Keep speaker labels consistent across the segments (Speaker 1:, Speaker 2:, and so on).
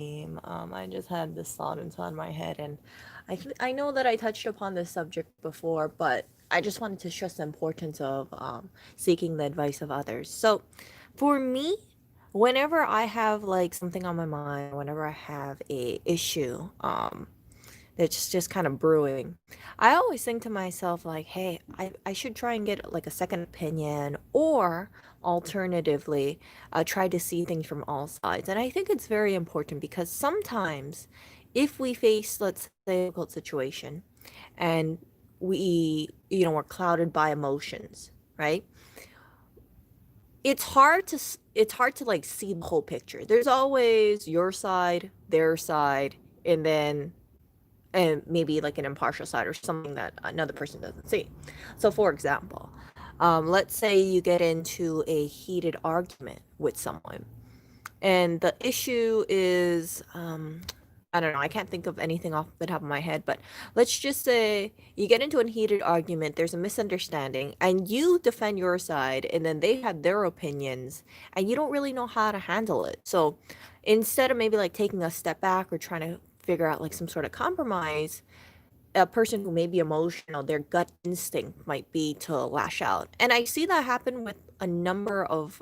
Speaker 1: I just had this thought inside my head, and I know that I touched upon this subject before, but I just wanted to stress the importance of seeking the advice of others. So, for me, whenever I have like something on my mind, whenever I have a issue, that's just kind of brewing, I always think to myself like, hey, I should try and get like a second opinion, or alternatively, try to see things from all sides. And I think it's very important because sometimes if we face, let's say, a difficult situation and we're clouded by emotions, right? It's hard to like see the whole picture. There's always your side, their side, and then and maybe like an impartial side or something that another person doesn't see. So, for example, let's say you get into a heated argument with someone, and the issue is, I don't know, I can't think of anything off the top of my head, but let's just say you get into a heated argument, there's a misunderstanding, and you defend your side, and then they have their opinions, and you don't really know how to handle it. So instead of maybe like taking a step back or trying to figure out like some sort of compromise, a person who may be emotional, their gut instinct might be to lash out. And I see that happen with a number of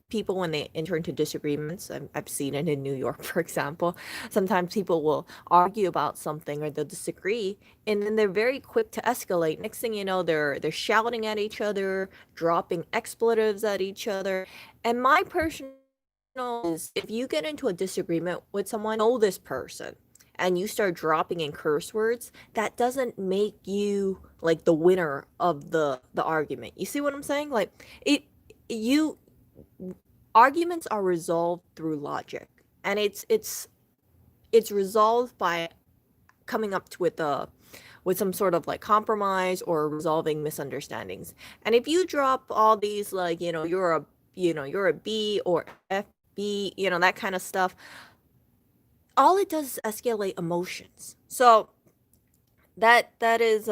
Speaker 1: people when they enter into disagreements. I've seen it in New York, for example. Sometimes people will argue about something or they'll disagree, and then they're very quick to escalate. Next thing you know, they're shouting at each other, dropping expletives at each other. And my personal is, if you get into a disagreement with someone, know this person, and you start dropping in curse words, that doesn't make you like the winner of the argument. You see what I'm saying? Like it you arguments are resolved through logic, and it's resolved by coming up with a with some sort of like compromise or resolving misunderstandings. And if you drop all these like, you're a B or FB, that kind of stuff, all it does is escalate emotions. So that is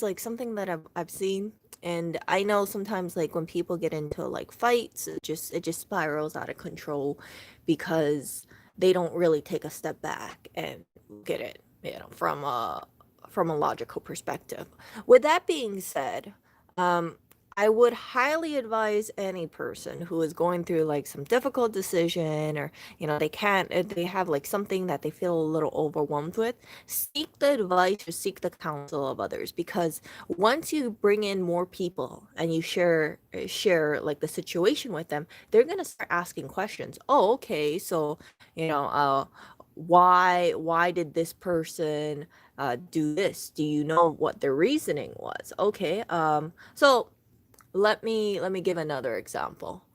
Speaker 1: like something that I've seen. And I know sometimes like when people get into like fights, it just spirals out of control because they don't really take a step back and look at it, from a logical perspective. With that being said, um I would highly advise any person who is going through like some difficult decision, or they have like something that they feel a little overwhelmed with, seek the advice or seek the counsel of others. Because once you bring in more people and you share like the situation with them, they're going to start asking questions. Oh, okay, so why did this person do this? Do you know what their reasoning was? Okay, so let me give another example.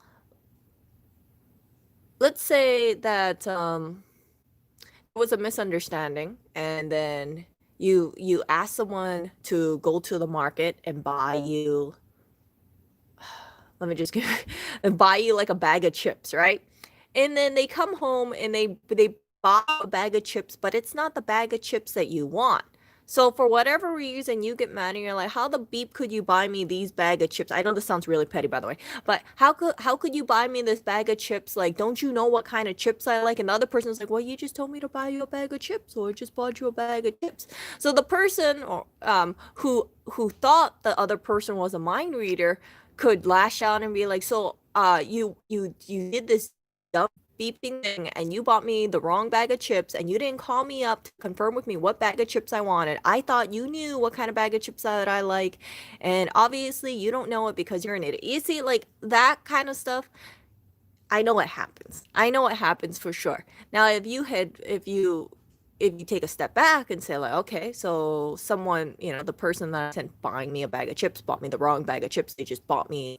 Speaker 1: Let's say that there was a misunderstanding, and then you ask someone to go to the market and buy you, let me just give and buy you like a bag of chips, right? And then they come home and they buy a bag of chips, but it's not the bag of chips that you want. So for whatever reason, you get mad and you're like, "How the beep could you buy me these bag of chips?" I know this sounds really petty, by the way, but how could you buy me this bag of chips? Like, don't you know what kind of chips I like? And the other person's like, "Well, you just told me to buy you a bag of chips, so I just bought you a bag of chips." So the person who thought the other person was a mind reader could lash out and be like, "So, you did this dumb beeping thing, and you bought me the wrong bag of chips, and you didn't call me up to confirm with me what bag of chips I wanted. I thought you knew what kind of bag of chips that I like, and obviously you don't know it because you're an idiot." You see, like that kind of stuff. I know it happens. I know it happens for sure. Now, if you take a step back and say like, okay, so someone, the person that sent buying me a bag of chips bought me the wrong bag of chips. They just bought me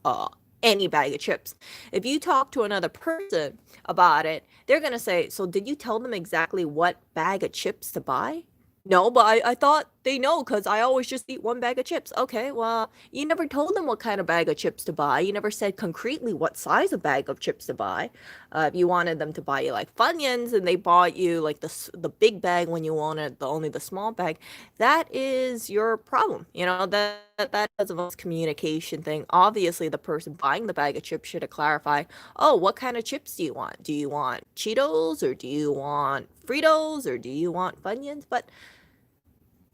Speaker 1: any bag of chips. If you talk to another person about it, they're gonna say, "So did you tell them exactly what bag of chips to buy?" "No, but I thought they know because I always just eat one bag of chips. Okay, well, you never told them what kind of bag of chips to buy. You never said concretely what size of bag of chips to buy. If you wanted them to buy you like Funyuns and they bought you like the big bag when you wanted only the small bag, that is your problem. That is a communication thing. Obviously, the person buying the bag of chips should have clarified, oh, what kind of chips do you want? Do you want Cheetos or do you want Fritos or do you want Funyuns? But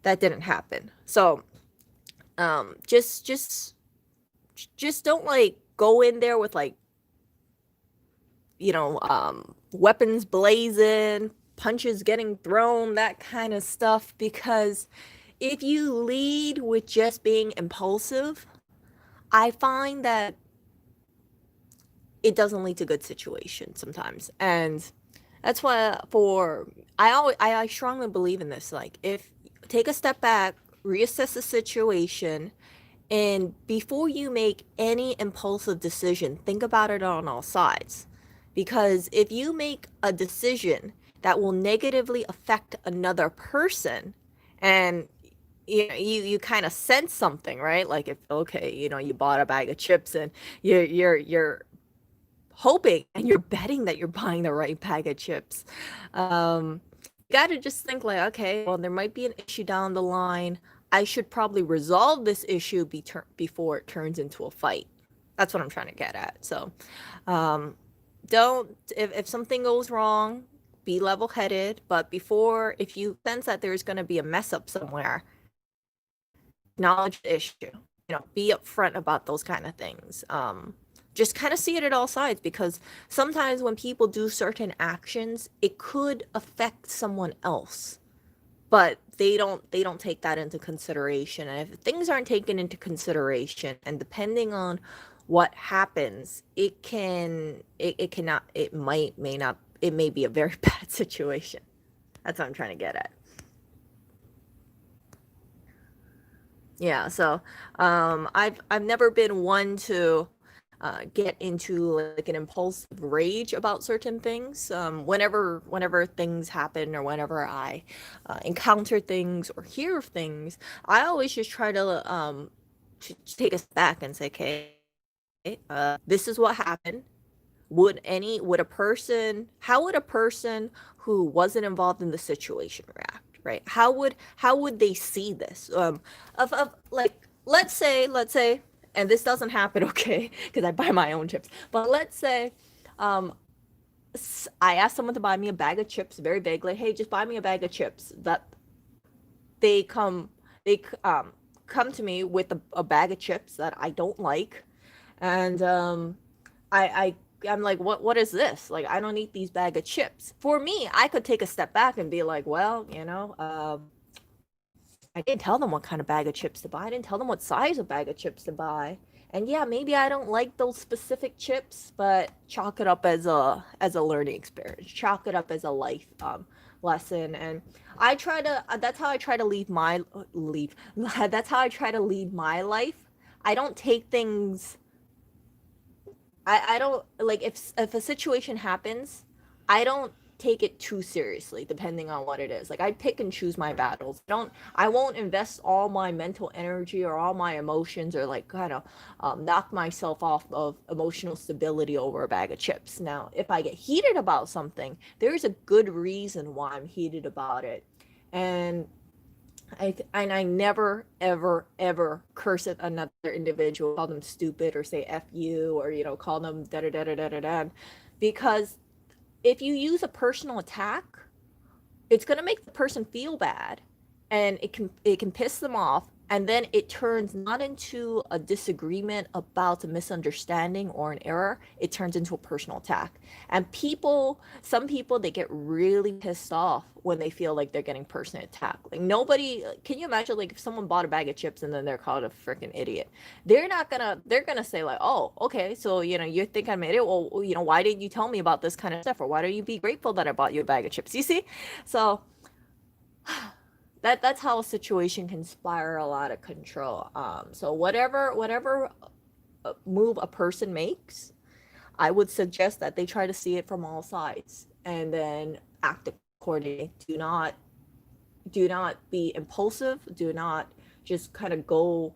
Speaker 1: that didn't happen. So, um, just just just don't like go in there with like, weapons blazing, punches getting thrown, that kind of stuff because if you lead with just being impulsive, I find that it doesn't lead to good situations sometimes. And that's why I strongly believe in this. Like if take a step back, reassess the situation, and before you make any impulsive decision, think about it on all sides. Because if you make a decision that will negatively affect another person and you kind of sense something, right? Like if okay, you bought a bag of chips and you're hoping and you're betting that you're buying the right bag of chips. You got to just think like, okay, well, there might be an issue down the line. I should probably resolve this issue before it turns into a fight. That's what I'm trying to get at. So, um, don't if something goes wrong, be level-headed. But before, if you sense that there's going to be a mess up somewhere, acknowledge the issue. Be upfront about those kind of things. Just kind of see it at all sides because sometimes when people do certain actions, it could affect someone else, but they don't take that into consideration. And if things aren't taken into consideration, and depending on what happens, it might may not it may be a very bad situation. That's what I'm trying to get at. Yeah, so I've never been one to get into like an impulsive rage about certain things. Whenever things happen or whenever I encounter things or hear of things, I always just try to take a step back and say, okay, this is what happened. How would a person who wasn't involved in the situation react, right? How would they see this? Of like, let's say, and this doesn't happen, okay, because I buy my own chips. But let's say, um, I asked someone to buy me a bag of chips, very vaguely. Hey, just buy me a bag of chips. That they come, they come to me with a bag of chips that I don't like, and I I'm like, what is this? Like, I don't eat these bag of chips. For me, I could take a step back and be like, well, I didn't tell them what kind of bag of chips to buy. I didn't tell them what size of bag of chips to buy. And yeah, maybe I don't like those specific chips, but chalk it up as a learning experience. Chalk it up as a life lesson. And I try to. That's how I try to leave my leave. That's how I try to lead my life. I don't take things I don't like if a situation happens, I don't take it too seriously depending on what it is. Like I pick and choose my battles. I won't invest all my mental energy or all my emotions or like kind of knock myself off of emotional stability over a bag of chips. Now, if I get heated about something, there's a good reason why I'm heated about it. And I never ever ever curse at another individual, call them stupid or say f you or call them da da da da da da da, because if you use a personal attack, it's going to make the person feel bad and it can piss them off, and then it turns not into a disagreement about a misunderstanding or an error, it turns into a personal attack. And some people, they get really pissed off when they feel like they're getting personally attacked. Like nobody, can you imagine like if someone bought a bag of chips and then they're called a freaking idiot? They're gonna say like, oh, okay, so you think I'm an idiot, well, why didn't you tell me about this kind of stuff, or why don't you be grateful that I bought you a bag of chips, you see? So that's how a situation can spiral out of control. So whatever move a person makes, I would suggest that they try to see it from all sides and then act accordingly. Do not do not be impulsive. Do not just kind of go,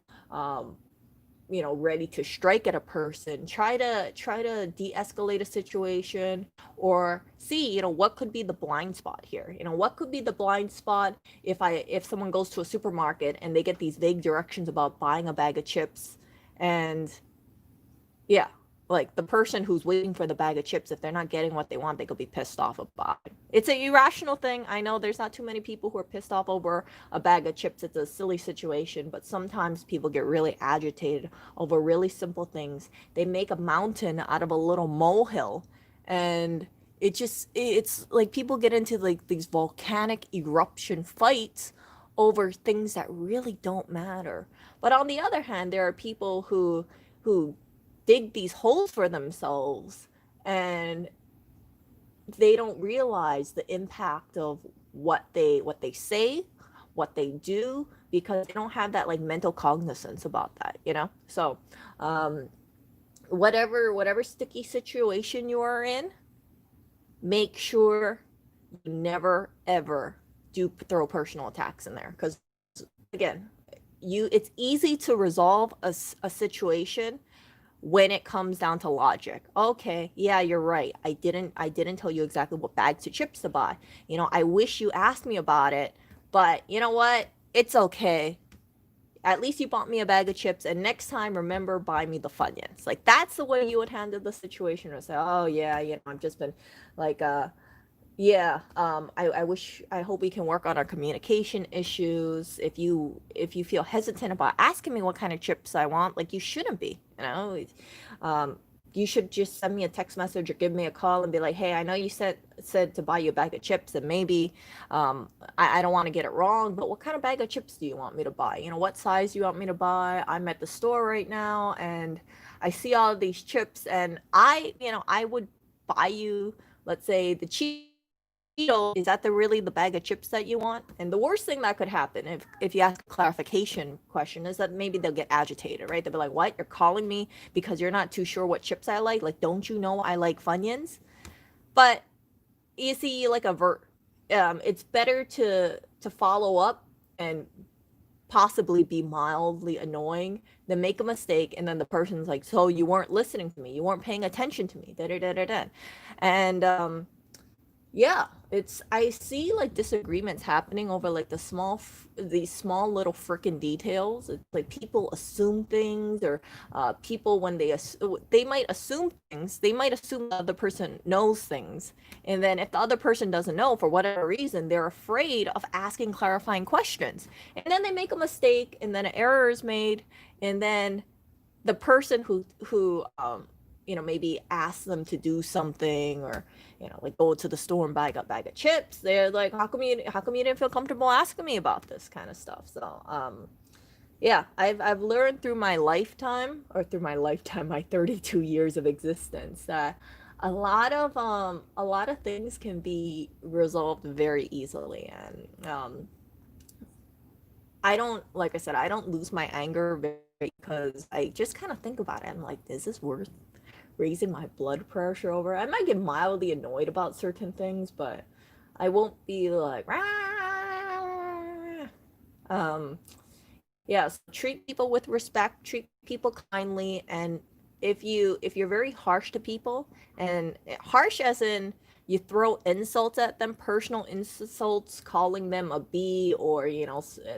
Speaker 1: ready to strike at a person. Try to de-escalate a situation, or see, what could be the blind spot here. What could be the blind spot if someone goes to a supermarket and they get these vague directions about buying a bag of chips, and yeah, like the person who's waiting for the bag of chips, if they're not getting what they want, they could be pissed off about it. It's an irrational thing. I know there's not too many people who are pissed off over a bag of chips. It's a silly situation, but sometimes people get really agitated over really simple things. They make a mountain out of a little molehill, and it's like people get into like these volcanic eruption fights over things that really don't matter. But on the other hand, there are people who dig these holes for themselves, and they don't realize the impact of what they say, what they do, because they don't have that like mental cognizance about that. So whatever sticky situation you are in, make sure you never ever do throw personal attacks in there, because again, it's easy to resolve a situation when it comes down to logic. Okay, yeah, you're right. I didn't tell you exactly what bags of chips to buy. I wish you asked me about it, but you know what? It's okay. At least you bought me a bag of chips, and next time remember, buy me the Funyuns. Like, that's the way you would handle the situation, or say, oh yeah, I've just been like yeah, I hope we can work on our communication issues. If you feel hesitant about asking me what kind of chips I want, like, you shouldn't be. Um, you should just send me a text message or give me a call and be like, hey, I know you said to buy you a bag of chips, and maybe I don't want to get it wrong, but what kind of bag of chips do you want me to buy? What size do you want me to buy? I'm at the store right now, and I see all of these chips, and I would buy you, let's say, the cheap. Is that really the bag of chips that you want? And the worst thing that could happen, if you ask a clarification question, is that maybe they'll get agitated, right? They'll be like, what, you're calling me because you're not too sure what chips I like, don't you know I like Funyuns? But you see, like, it's better to follow up and possibly be mildly annoying than make a mistake, and then the person's like, so you weren't listening to me, you weren't paying attention to me, da da da da da. And yeah, I see like disagreements happening over like these small little freaking details. It's like people assume things, or people, when they might assume things, they might assume the other person knows things, and then if the other person doesn't know for whatever reason, they're afraid of asking clarifying questions, and then they make a mistake, and then an error is made, and then the person who maybe asked them to do something, or like go to the store and buy a bag of chips, they're like, how come you didn't feel comfortable asking me about this kind of stuff? So yeah, I've learned through my lifetime, my 32 years of existence, that a lot of things can be resolved very easily. And I don't, like I said, I don't lose my anger because I just kind of think about it. I'm like, is this worth raising my blood pressure over? I might get mildly annoyed about certain things, but I won't be like, rah! um yeah, so treat people with respect, treat people kindly. And if you're very harsh to people, and harsh as in you throw insults at them, personal insults, calling them a b, or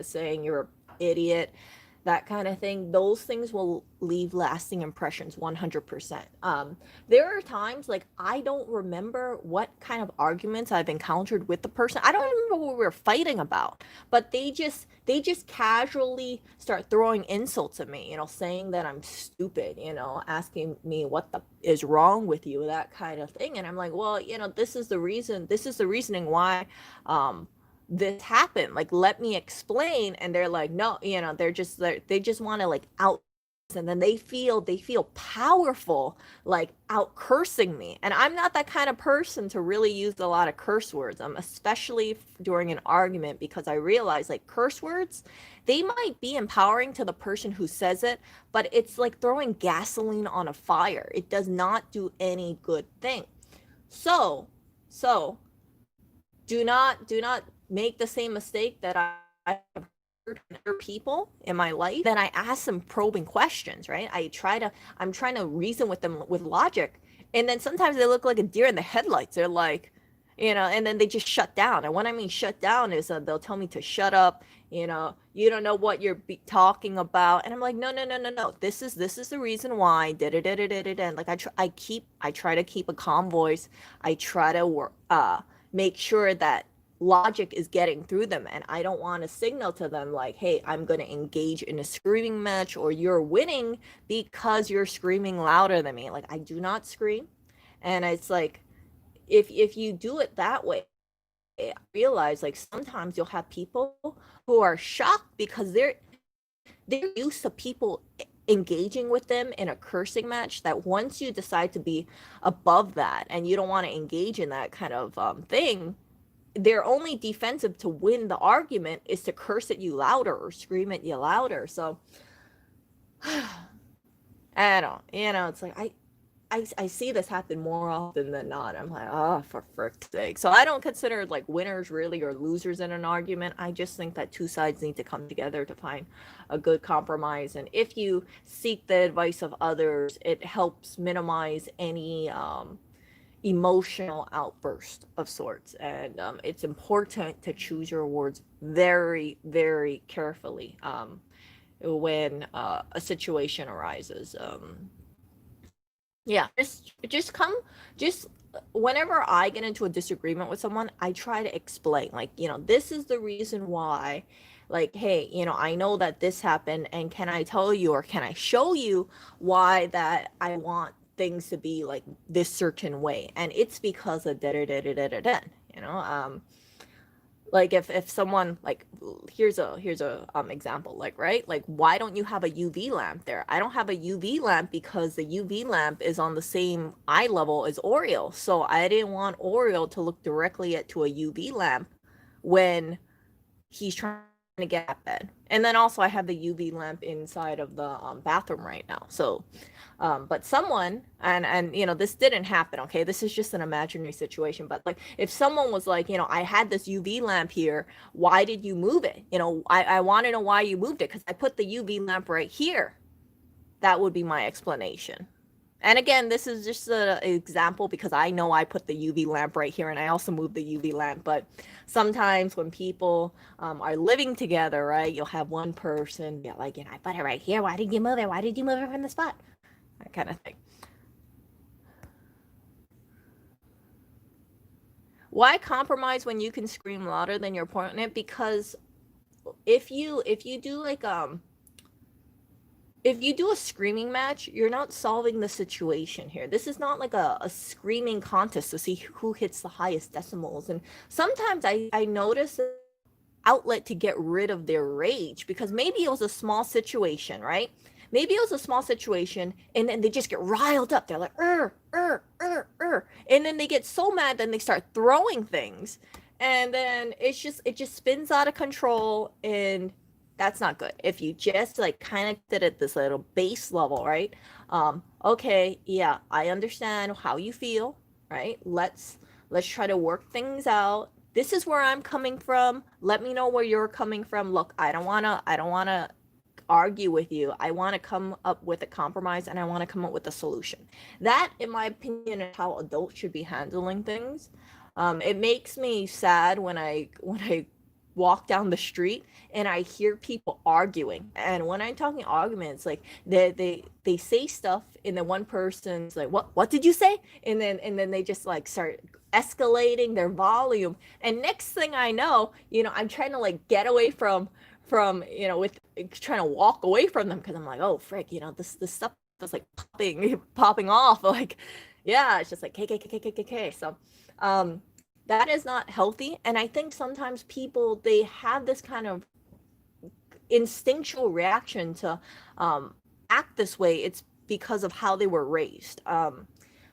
Speaker 1: saying you're an idiot, that kind of thing, those things will leave lasting impressions 100%. There are times, like, I don't remember what kind of arguments I've encountered with the person. I don't remember what we were fighting about, but they just casually start throwing insults at me, saying that I'm stupid, asking me what the is wrong with you, that kind of thing. And I'm like, well, this is the reasoning why this happened, like, let me explain. And they're like, no, they just want to like out, and then they feel powerful, like out cursing me. And I'm not that kind of person to really use a lot of curse words, especially during an argument, because I realize, like, curse words, they might be empowering to the person who says it, but it's like throwing gasoline on a fire. It does not do any good thing. So do not make the same mistake that I have heard from other people in my life, then I ask them probing questions, right? I'm trying to reason with them with logic. And then sometimes they look like a deer in the headlights. They're like, and then they just shut down. And what I mean shut down is they'll tell me to shut up. You don't know what you're talking about. And I'm like, no, no, no, no, no. This is the reason why. Da da da da da da. Like I try to keep a calm voice. I try to make sure that logic is getting through them, and I don't want to signal to them like, hey, I'm going to engage in a screaming match, or you're winning because you're screaming louder than me. Like, I do not scream. And it's like, if you do it that way, I realize like sometimes you'll have people who are shocked because they're used to people engaging with them in a cursing match, that once you decide to be above that and you don't want to engage in that kind of thing, their only defensive to win the argument is to curse at you louder or scream at you louder. So I don't, it's like I see this happen more often than not. I'm like, oh, for frick's sake. So I don't consider like winners really or losers in an argument. I just think that two sides need to come together to find a good compromise. And if you seek the advice of others, it helps minimize any emotional outburst of sorts. And it's important to choose your words very, very carefully when a situation arises. Yeah, just whenever I get into a disagreement with someone, I try to explain, like, this is the reason why, like, hey, I know that this happened, and can I tell you, or can I show you why that I want things to be like this certain way, and it's because of da da da da da da, like if someone, like, here's a example, like, right, like, why don't you have a UV lamp there? I don't have a UV lamp because the UV lamp is on the same eye level as Oriole, so I didn't want Oriole to look directly to a UV lamp when he's trying to get out of bed. And then also I have the UV lamp inside of the bathroom right now. So but someone, and this didn't happen, okay, this is just an imaginary situation, but like if someone was like, I had this UV lamp here, why did you move it? I want to know why you moved it, because I put the UV lamp right here. That would be my explanation. And again, this is just an example because I know I put the UV lamp right here, and I also moved the UV lamp. But sometimes when people are living together, right, you'll have one person be like, I put it right here. Why did you move it? Why did you move it from the spot? That kind of thing. Why compromise when you can scream louder than your opponent? Because if you do like if you do a screaming match, you're not solving the situation here. This is not like a screaming contest to see who hits the highest decimals. And sometimes I notice outlet to get rid of their rage, because maybe it was a small situation, right? Maybe it was a small situation, and then they just get riled up. They're like, and then they get so mad, then they start throwing things, and then it just spins out of control, and that's not good. If you just like kind of did it this little base level, right? Okay, yeah, I understand how you feel, right? Let's try to work things out. This is where I'm coming from. Let me know where you're coming from. Look, I don't wanna argue with you. I want to come up with a compromise, and I want to come up with a solution. That, in my opinion, is how adults should be handling things. It makes me sad when I walk down the street and I hear people arguing. And when I'm talking arguments, like they say stuff, and then one person's like, what did you say? And then they just like start escalating their volume. And next thing I know, I'm trying to like get away from with trying to walk away from them, because I'm like, oh frick, this stuff is like popping off, like, yeah, it's just like k. So that is not healthy. And I think sometimes people, they have this kind of instinctual reaction to act this way. It's because of how they were raised.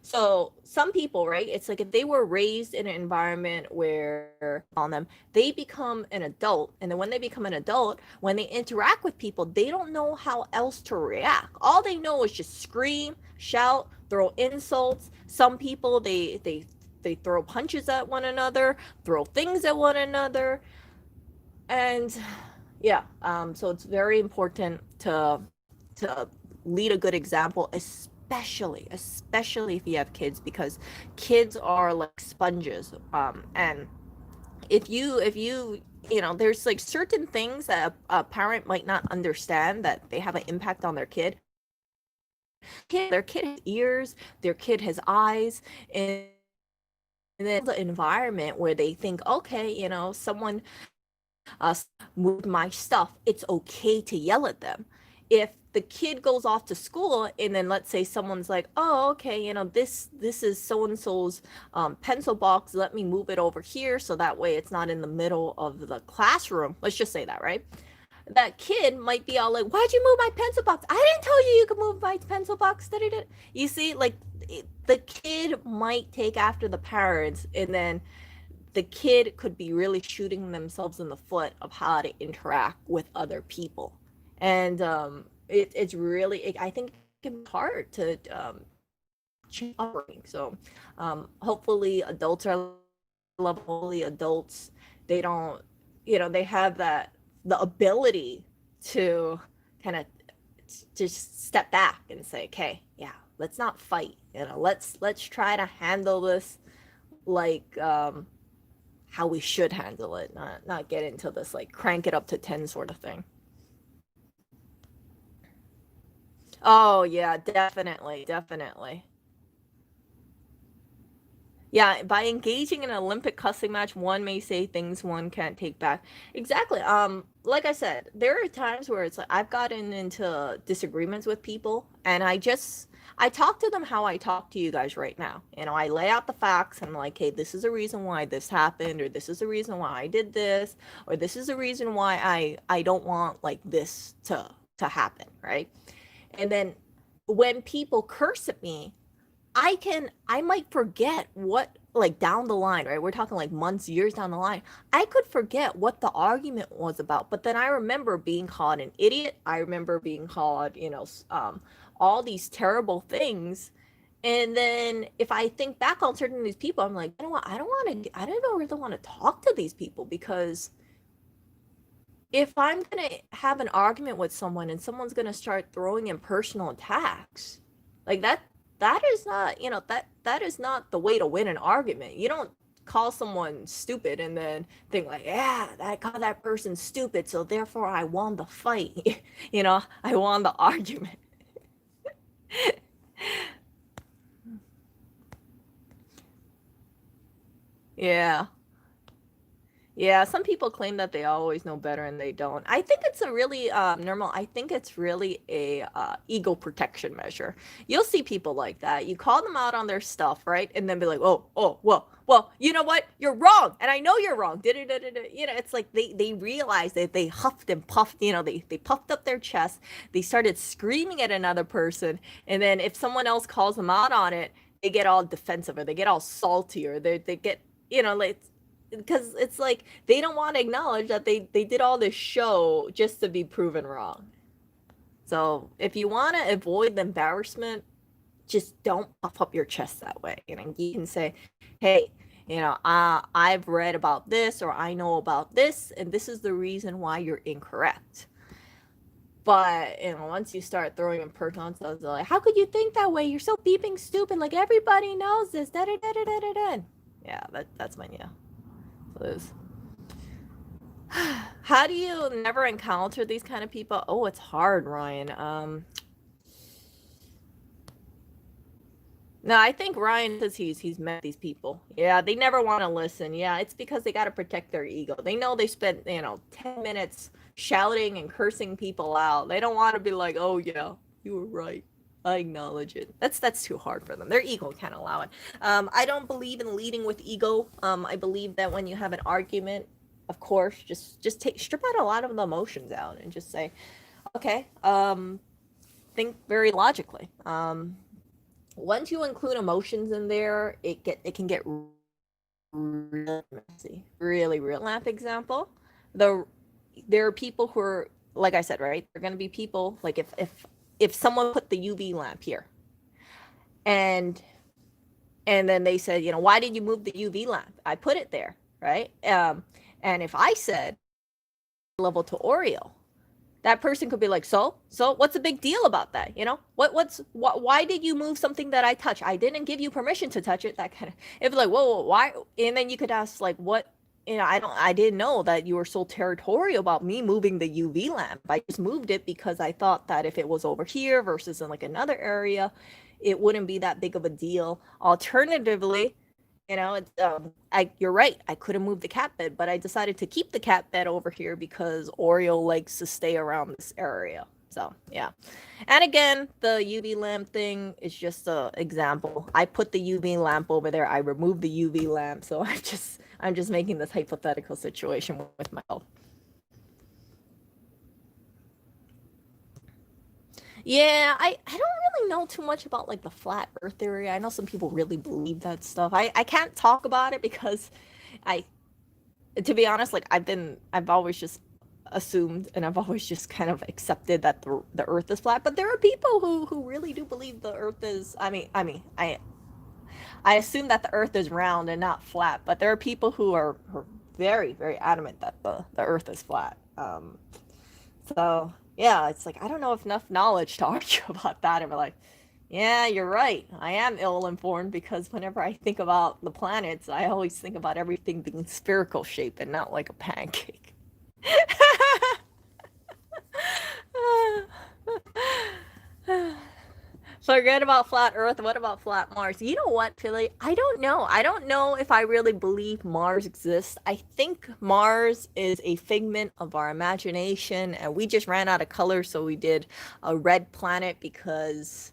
Speaker 1: So some people, right, it's like if they were raised in an environment where on them, they become an adult. And then when they become an adult, when they interact with people, they don't know how else to react. All they know is just scream, shout, throw insults. Some people, they they throw punches at one another, throw things at one another. And yeah, so it's very important to lead a good example, especially if you have kids, because kids are like sponges. And if you there's like certain things that a parent might not understand that they have an impact on their kid. Their kid has ears, their kid has eyes, and then the environment where they think, okay, someone moved my stuff, it's okay to yell at them. If the kid goes off to school and then let's say someone's like, oh, okay, this is so and so's pencil box, let me move it over here so that way it's not in the middle of the classroom, let's just say that, right? That kid might be all like, why'd you move my pencil box? I didn't tell you you could move my pencil box. You see, like, the kid might take after the parents, and then the kid could be really shooting themselves in the foot of how to interact with other people. And it's really, I think it can be hard to change upbringing. So hopefully adults are lovely adults. They don't, they have the ability to kind of just step back and say, okay, yeah, let's not fight. Let's try to handle this like how we should handle it, not get into this like crank it up to 10 sort of thing. Oh yeah, definitely, definitely. Yeah, by engaging in an Olympic cussing match, one may say things one can't take back. Exactly. Like I said, there are times where it's like I've gotten into disagreements with people, and I talk to them how I talk to you guys right now. I lay out the facts. I'm like, hey, this is the reason why this happened, or this is the reason why I did this, or this is the reason why I don't want like this to happen, right? And then when people curse at me, I might forget what, like, down the line, right? We're talking like months, years down the line. I could forget what the argument was about, but then I remember being called an idiot. I remember being called, all these terrible things. And then if I think back on certain of these people, I'm like, you know what? I don't even really want to talk to these people, because if I'm gonna have an argument with someone and someone's gonna start throwing in personal attacks, like that is not, that is not the way to win an argument. You don't call someone stupid and then think like, yeah, I call that person stupid, so therefore I won the fight. I won the argument. Yeah. Yeah, some people claim that they always know better and they don't. I think it's a really normal. I think it's really a ego protection measure. You'll see people like that. You call them out on their stuff, right? And then be like, oh, well, you know what? You're wrong, and I know you're wrong. It's like they realized that they huffed and puffed. They puffed up their chest. They started screaming at another person, and then if someone else calls them out on it, they get all defensive, or they get all salty, or they get, like, because it's like they don't want to acknowledge that they did all this show just to be proven wrong. So if you want to avoid the embarrassment, just don't puff up your chest that way. You can say, hey, I've read about this, or I know about this, and this is the reason why you're incorrect. But once you start throwing in personal stuff, like, how could you think that way? You're so beeping stupid. Like, everybody knows this. Da da da da da da. Yeah, that's my, yeah. Liz. How do you never encounter these kind of people? Oh, it's hard, Ryan. No, I think Ryan says he's met these people. Yeah, they never want to listen. Yeah, it's because they got to protect their ego. They know they spent 10 minutes shouting and cursing people out. They don't want to be like, oh yeah, you were right. I acknowledge it. That's too hard for them. Their ego can't allow it. I don't believe in leading with ego. I believe that when you have an argument, of course, just strip out a lot of the emotions out and just say, okay, think very logically. Once you include emotions in there, it can get really messy, really real. Lamp example, the there are people who are, like I said, right? They're gonna be people like if someone put the UV lamp here, and And then they said, why did you move the UV lamp? I put it there, right? And if I said level to Oriole, that person could be like, so what's the big deal about that? Why did you move something that I touch? I didn't give you permission to touch it. That kind of, if like, whoa, why? And then you could ask like, what? I didn't know that you were so territorial about me moving the UV lamp. I just moved it because I thought that if it was over here versus in like another area, it wouldn't be that big of a deal. Alternatively, you're right. I could have moved the cat bed, but I decided to keep the cat bed over here because Oriole likes to stay around this area. So yeah. And again, the UV lamp thing is just an example. I put the UV lamp over there. I removed the UV lamp. So I'm just making this hypothetical situation with myself. Yeah, I don't really know too much about like the flat earth theory. I know some people really believe that stuff. I can't talk about it because I to be honest, like I've always just assumed and I've always just kind of accepted that the earth is flat, but there are people who really do believe the earth is I assume that the earth is round and not flat, but there are people who are very very adamant that the earth is flat. So yeah, it's like I don't know if enough knowledge to argue about that. And we're like, yeah, you're right. I am ill informed because whenever I think about the planets, I always think about everything being spherical shape and not like a pancake. Forget about flat Earth. What about flat Mars? You know what, Philly? I don't know. I don't know if I really believe Mars exists. I think Mars is a figment of our imagination, and we just ran out of color, so we did a red planet because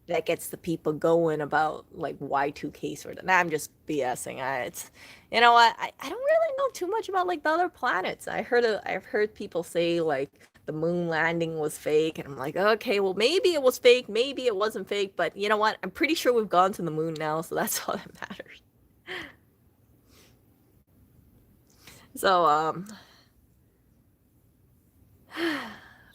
Speaker 1: that gets the people going about like Y2K sort of. Nah, I'm just BSing. It's you know what? I don't really know too much about like the other planets. I've heard people say like the moon landing was fake, and I'm like, okay, well maybe it was fake, maybe it wasn't fake, but you know what? I'm pretty sure we've gone to the moon now, so that's all that matters. So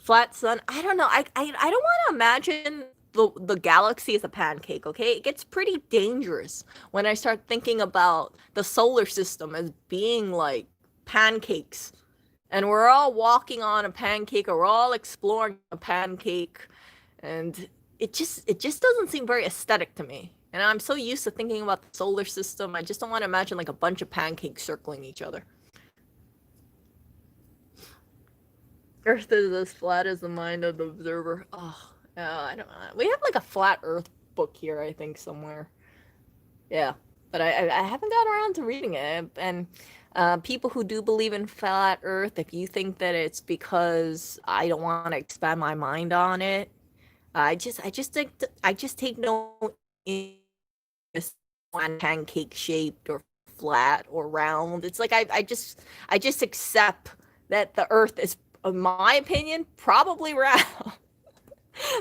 Speaker 1: flat sun. I don't know. I don't want to imagine the galaxy as a pancake, okay? It gets pretty dangerous when I start thinking about the solar system as being like pancakes. And we're all walking on a pancake or we're all exploring a pancake and it just doesn't seem very aesthetic to me. And I'm so used to thinking about the solar system. I just don't want to imagine like a bunch of pancakes circling each other. Earth is as flat as the mind of the observer. Oh, I don't know. We have like a flat Earth book here, I think, somewhere. Yeah, but I haven't got around to reading it. And people who do believe in flat Earth, if you think that it's because I don't want to expand my mind on it, I just take no interest on pancake shaped or flat or round. It's like I just accept that the Earth is, in my opinion, probably round.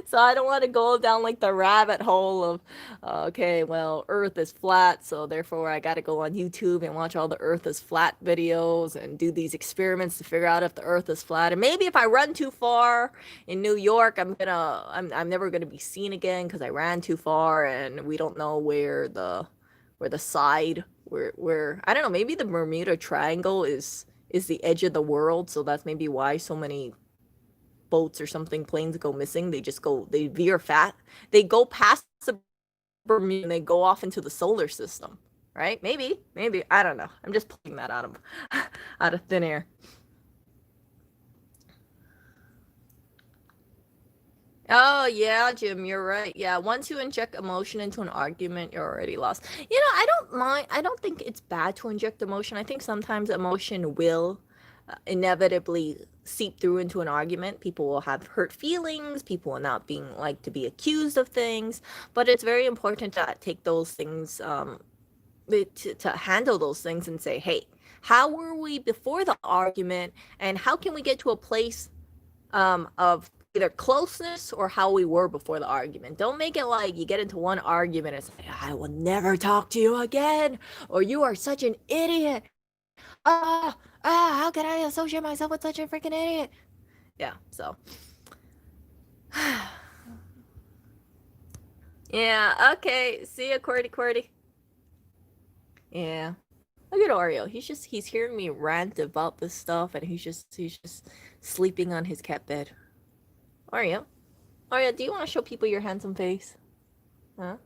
Speaker 1: So I don't want to go down like the rabbit hole of, okay, well, Earth is flat, so therefore I got to go on YouTube and watch all the Earth is flat videos and do these experiments to figure out if the Earth is flat. And maybe if I run too far in New York, I'm never gonna be seen again because I ran too far, and we don't know where the side where I don't know. Maybe the Bermuda Triangle is the edge of the world, so that's maybe why so many boats or something, planes go missing. They veer fat, they go past the Bermuda and they go off into the solar system, right? Maybe I don't know. I'm just pulling that out of out of thin air. Oh yeah, Jim, you're right. Yeah, once you inject emotion into an argument, you're already lost. I don't mind. I don't think it's bad to inject emotion. I think sometimes emotion will inevitably seep through into an argument. People will have hurt feelings. People will not being like to be accused of things. But it's very important to take those things, to handle those things and say, hey, how were we before the argument, and how can we get to a place of either closeness or how we were before the argument. Don't make it like you get into one argument and it's like, I will never talk to you again, or you are such an idiot. How can I associate myself with such a freaking idiot? Yeah, so. Yeah, okay. See ya, Qwerty Qwerty. Yeah. Look at Oreo. He's hearing me rant about this stuff, and he's just sleeping on his cat bed. Oreo. Oreo, do you want to show people your handsome face? Huh?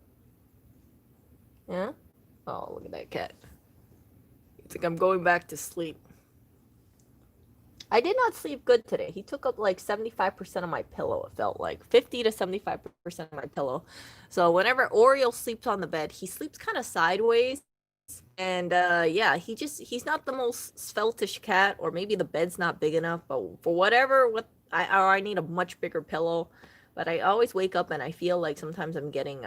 Speaker 1: Yeah? Oh, look at that cat. You think I'm going back to sleep? I did not sleep good today. He took up like 75% of my pillow, it felt like. 50 to 75% of my pillow. So whenever Oriole sleeps on the bed, he sleeps kind of sideways. And yeah, he's not the most sveltish cat, or maybe the bed's not big enough, but for whatever what I need a much bigger pillow. But I always wake up and I feel like sometimes I'm getting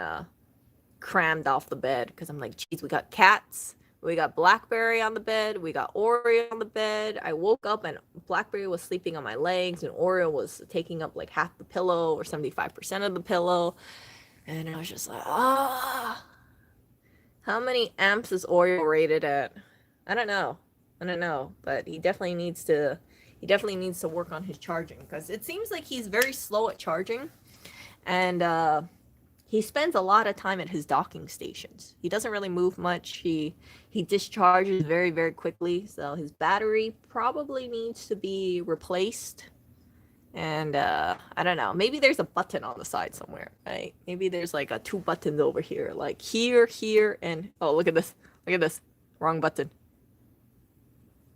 Speaker 1: crammed off the bed because I'm like, geez, we got cats. We got Blackberry on the bed. We got Oreo on the bed. I woke up and Blackberry was sleeping on my legs, and Oreo was taking up like half the pillow or 75% of the pillow. And I was just like, ah. How many amps is Oriole rated at? I don't know. I don't know, but he definitely needs to work on his charging, because it seems like he's very slow at charging, and he spends a lot of time at his docking stations. He doesn't really move much. He discharges very, very quickly, so his battery probably needs to be replaced. And I don't know. Maybe there's a button on the side somewhere, right? Maybe there's like a two buttons over here, like here, and oh, look at this. Look at this. Wrong button.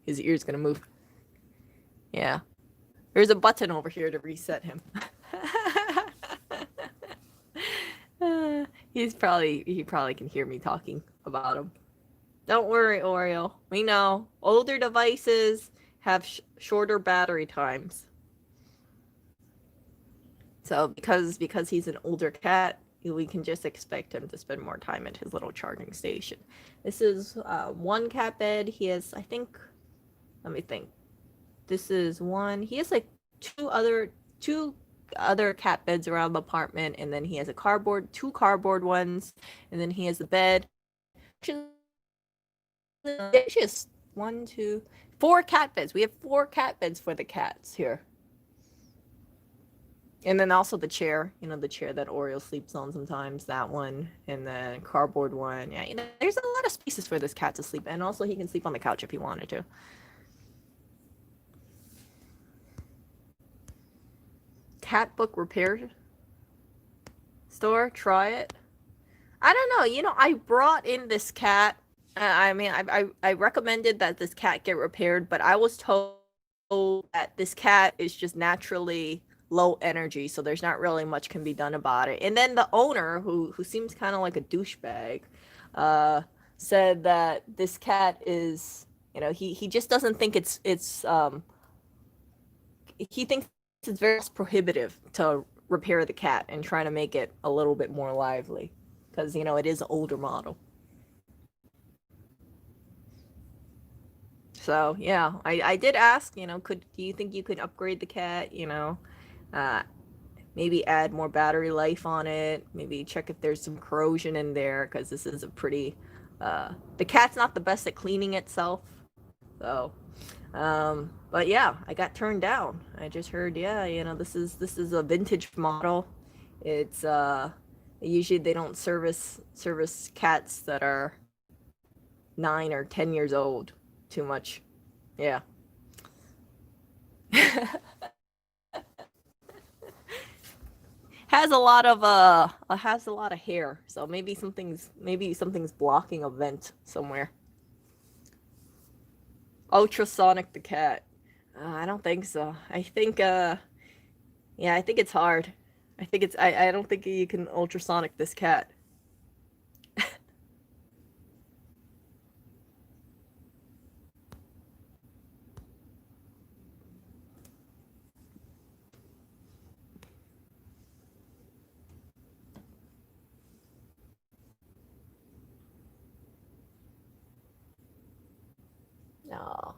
Speaker 1: His ear's gonna move. Yeah. There's a button over here to reset him. He probably can hear me talking about him. Don't worry, Oreo. We know older devices have shorter battery times. So because he's an older cat, we can just expect him to spend more time at his little charging station. This is one cat bed. He has, I think, let me think. This is one. He has like two other cat beds around the apartment, and then he has two cardboard ones, and then he has the bed. Just one, two, four cat beds. We have four cat beds for the cats here. And then also the chair, the chair that Oriole sleeps on sometimes, that one, and the cardboard one. Yeah, there's a lot of spaces for this cat to sleep, and also he can sleep on the couch if he wanted to. Cat book repair store, try it. I don't know. I brought in this cat. I mean, I recommended that this cat get repaired, but I was told that this cat is just naturally low energy, so there's not really much can be done about it. And then the owner, who seems kind of like a douchebag, said that this cat is, he just doesn't think it's he thinks it's very prohibitive to repair the cat and try to make it a little bit more lively, because it is an older model. So yeah, I did ask, do you think you could upgrade the cat? Uh, Maybe add more battery life on it. Maybe check if there's some corrosion in there, because this is a pretty. The cat's not the best at cleaning itself, so. But yeah, I got turned down. I just heard, yeah, this is a vintage model. It's usually they don't service cats that are 9 or 10 years old too much. Yeah. Has a lot of hair, so maybe something's blocking a vent somewhere. Ultrasonic the cat. I don't think so. I think yeah, I think it's hard. I don't think you can ultrasonic this cat. No.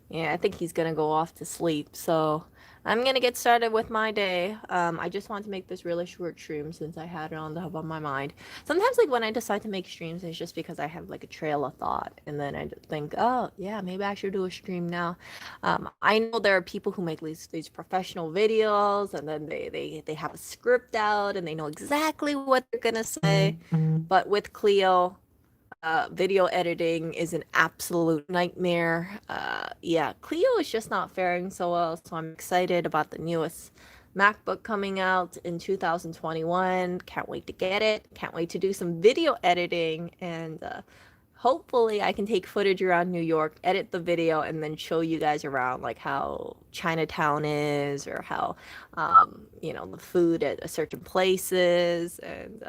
Speaker 1: Yeah, I think he's gonna go off to sleep. So I'm gonna get started with my day. I just want to make this really short stream since I had it on the hub of my mind. Sometimes, like when I decide to make streams, it's just because I have like a trail of thought, and then I just think, oh yeah, maybe I should do a stream now. I know there are people who make these professional videos, and then they have a script out, and they know exactly what they're gonna say. But with Cleo, Video editing is an absolute nightmare. Yeah, Clio is just not faring so well, so I'm excited about the newest MacBook coming out in 2021. Can't wait to get it. Can't wait to do some video editing, and hopefully I can take footage around New York, edit the video, and then show you guys around like how Chinatown is, or how the food at certain places. And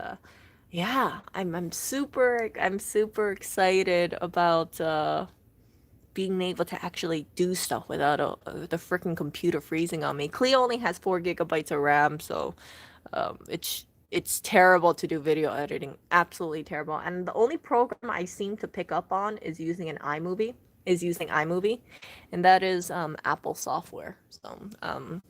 Speaker 1: yeah, I'm super excited about being able to actually do stuff without the freaking computer freezing on me. Clio only has 4 GB of RAM, so it's terrible to do video editing. Absolutely terrible. And the only program I seem to pick up on is using iMovie, and that is Apple software. So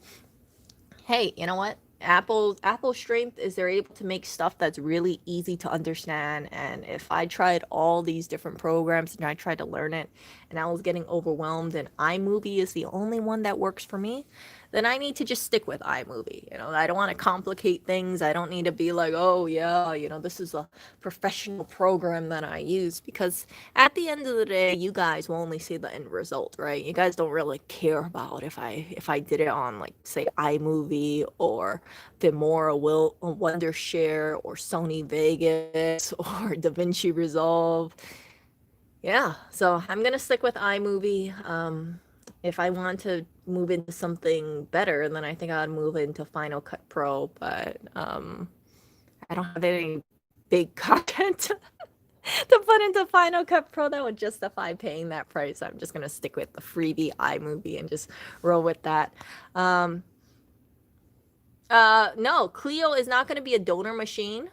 Speaker 1: hey, you know what? Apple's strength is they're able to make stuff that's really easy to understand. And if I tried all these different programs and I tried to learn it and I was getting overwhelmed and iMovie is the only one that works for me, then I need to just stick with iMovie. I don't want to complicate things. I don't need to be like, oh yeah, this is a professional program that I use, because at the end of the day, you guys will only see the end result, right? You guys don't really care about if I did it on, like, say, iMovie or Filmora, Wondershare, or Sony Vegas, or DaVinci Resolve. Yeah, so I'm gonna stick with iMovie. If I want to move into something better, then I think I'd move into Final Cut Pro, but I don't have any big content to put into Final Cut Pro that would justify paying that price. I'm just gonna stick with the freebie iMovie and just roll with that. No, Clio is not gonna be a donor machine.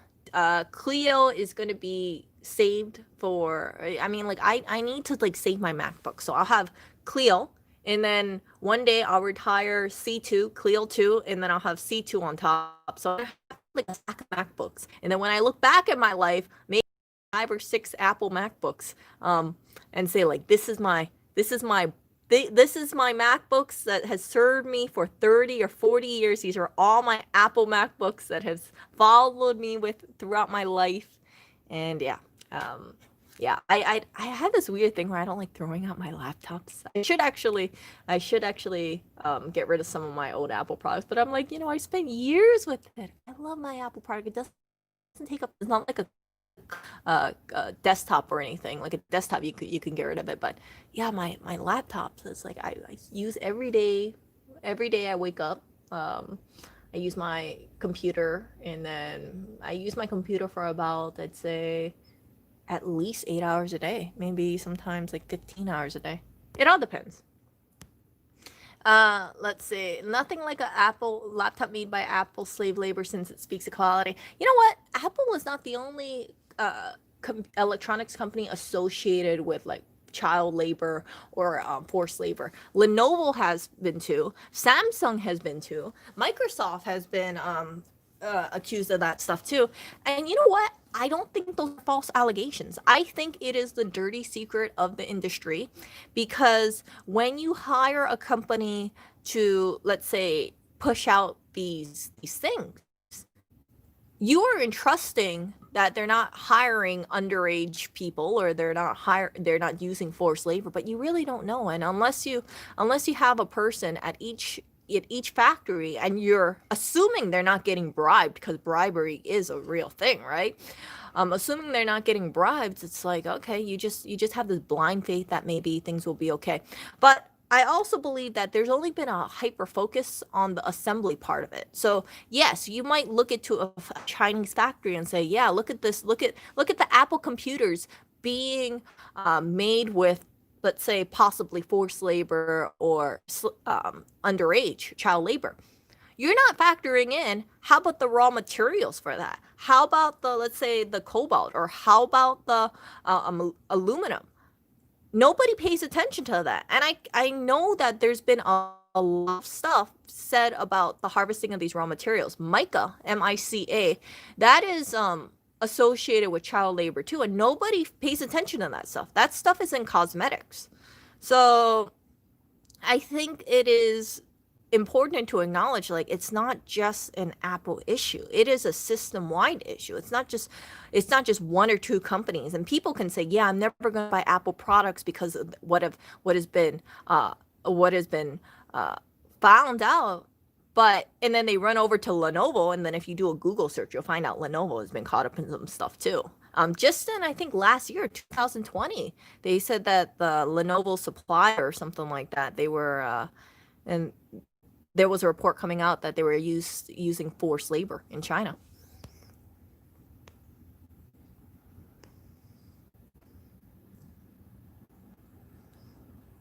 Speaker 1: Clio is gonna be saved for, I mean, like, I need to, like, save my MacBook, so I'll have Clio, and then one day I'll retire C2, Clio 2, and then I'll have C2 on top. So I have, like, a stack of MacBooks. And then when I look back at my life, maybe 5 or 6 Apple MacBooks, and say, like, this is my MacBooks that has served me for 30 or 40 years. These are all my Apple MacBooks that has followed me throughout my life. And yeah, I had this weird thing where I don't like throwing out my laptops. I should actually get rid of some of my old Apple products, but I'm like, I spent years with it. I love my Apple product. It doesn't take up. It's not like a desktop or anything. Like a desktop, you can get rid of it, but yeah, my laptops is like I use every day. Every day I wake up. I use my computer, and then I use my computer for about, I'd say, at least 8 hours a day, maybe sometimes like 15 hours a day. It all depends. Let's see. Nothing like an Apple laptop made by Apple slave labor, since it speaks of quality. You know what? Apple was not the only electronics company associated with, like, child labor or forced labor. Lenovo has been too. Samsung has been too. Microsoft has been accused of that stuff too. And you know what? I don't think those are false allegations. I think it is the dirty secret of the industry, because when you hire a company to, let's say, push out these things, you are entrusting that they're not hiring underage people, or they're not using forced labor, but you really don't know. And unless you have a person at each factory, and you're assuming they're not getting bribed, because bribery is a real thing, right? Assuming they're not getting bribes, it's like, okay, you just have this blind faith that maybe things will be okay. But I also believe that there's only been a hyper focus on the assembly part of it. So yes, you might look into a Chinese factory and say, yeah, look at this, look at the Apple computers being made with, let's say, possibly forced labor or underage child labor. You're not factoring in, how about the raw materials for that? How about let's say, the cobalt, or how about the aluminum? Nobody pays attention to that. And I know that there's been a lot of stuff said about the harvesting of these raw materials. Mica, MICA, that is associated with child labor too, and nobody pays attention to that stuff. That stuff is in cosmetics. So I think it is important to acknowledge, like, it's not just an Apple issue. It is a system-wide issue. It's not just one or two companies. And people can say, yeah, I'm never going to buy Apple products because of what has been uh what has been uh found out. But and then they run over to Lenovo, and then if you do a Google search, you'll find out Lenovo has been caught up in some stuff too. Just in, I think, last year, 2020, they said that the Lenovo supplier or something like that, they were and there was a report coming out that they were using forced labor in China.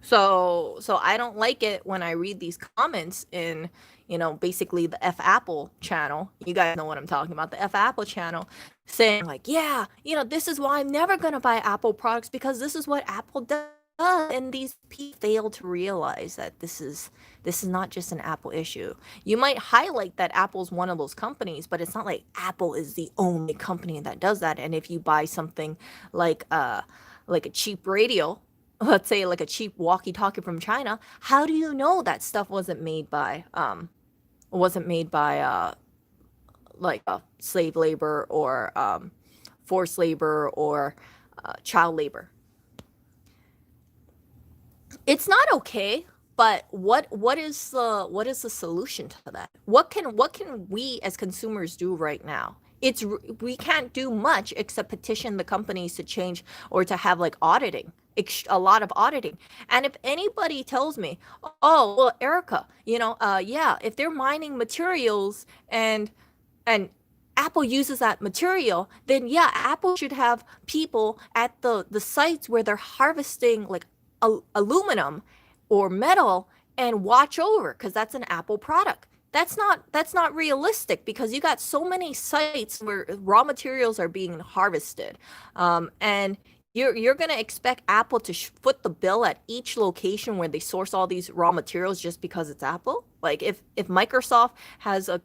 Speaker 1: So I don't like it when I read these comments in, basically the F Apple channel. You guys know what I'm talking about, the F Apple channel, saying like, yeah, this is why I'm never gonna buy Apple products because this is what Apple does. And these people fail to realize that this is not just an Apple issue. You might highlight that Apple's one of those companies, but it's not like Apple is the only company that does that. And if you buy something like like a cheap radio, let's say like a cheap walkie-talkie from China, how do you know that stuff wasn't made by like slave labor or forced labor or child labor? It's not okay, but what is the solution to that? What can we as consumers do right now? We can't do much except petition the companies to change or to have like auditing, a lot of auditing. And if anybody tells me, oh well, Erica, yeah, if they're mining materials and Apple uses that material, then yeah, Apple should have people at the sites where they're harvesting like aluminum or metal and watch over, because that's an Apple product. That's not realistic, because you got so many sites where raw materials are being harvested, and you're gonna expect Apple to foot the bill at each location where they source all these raw materials just because it's Apple. Like if Microsoft has a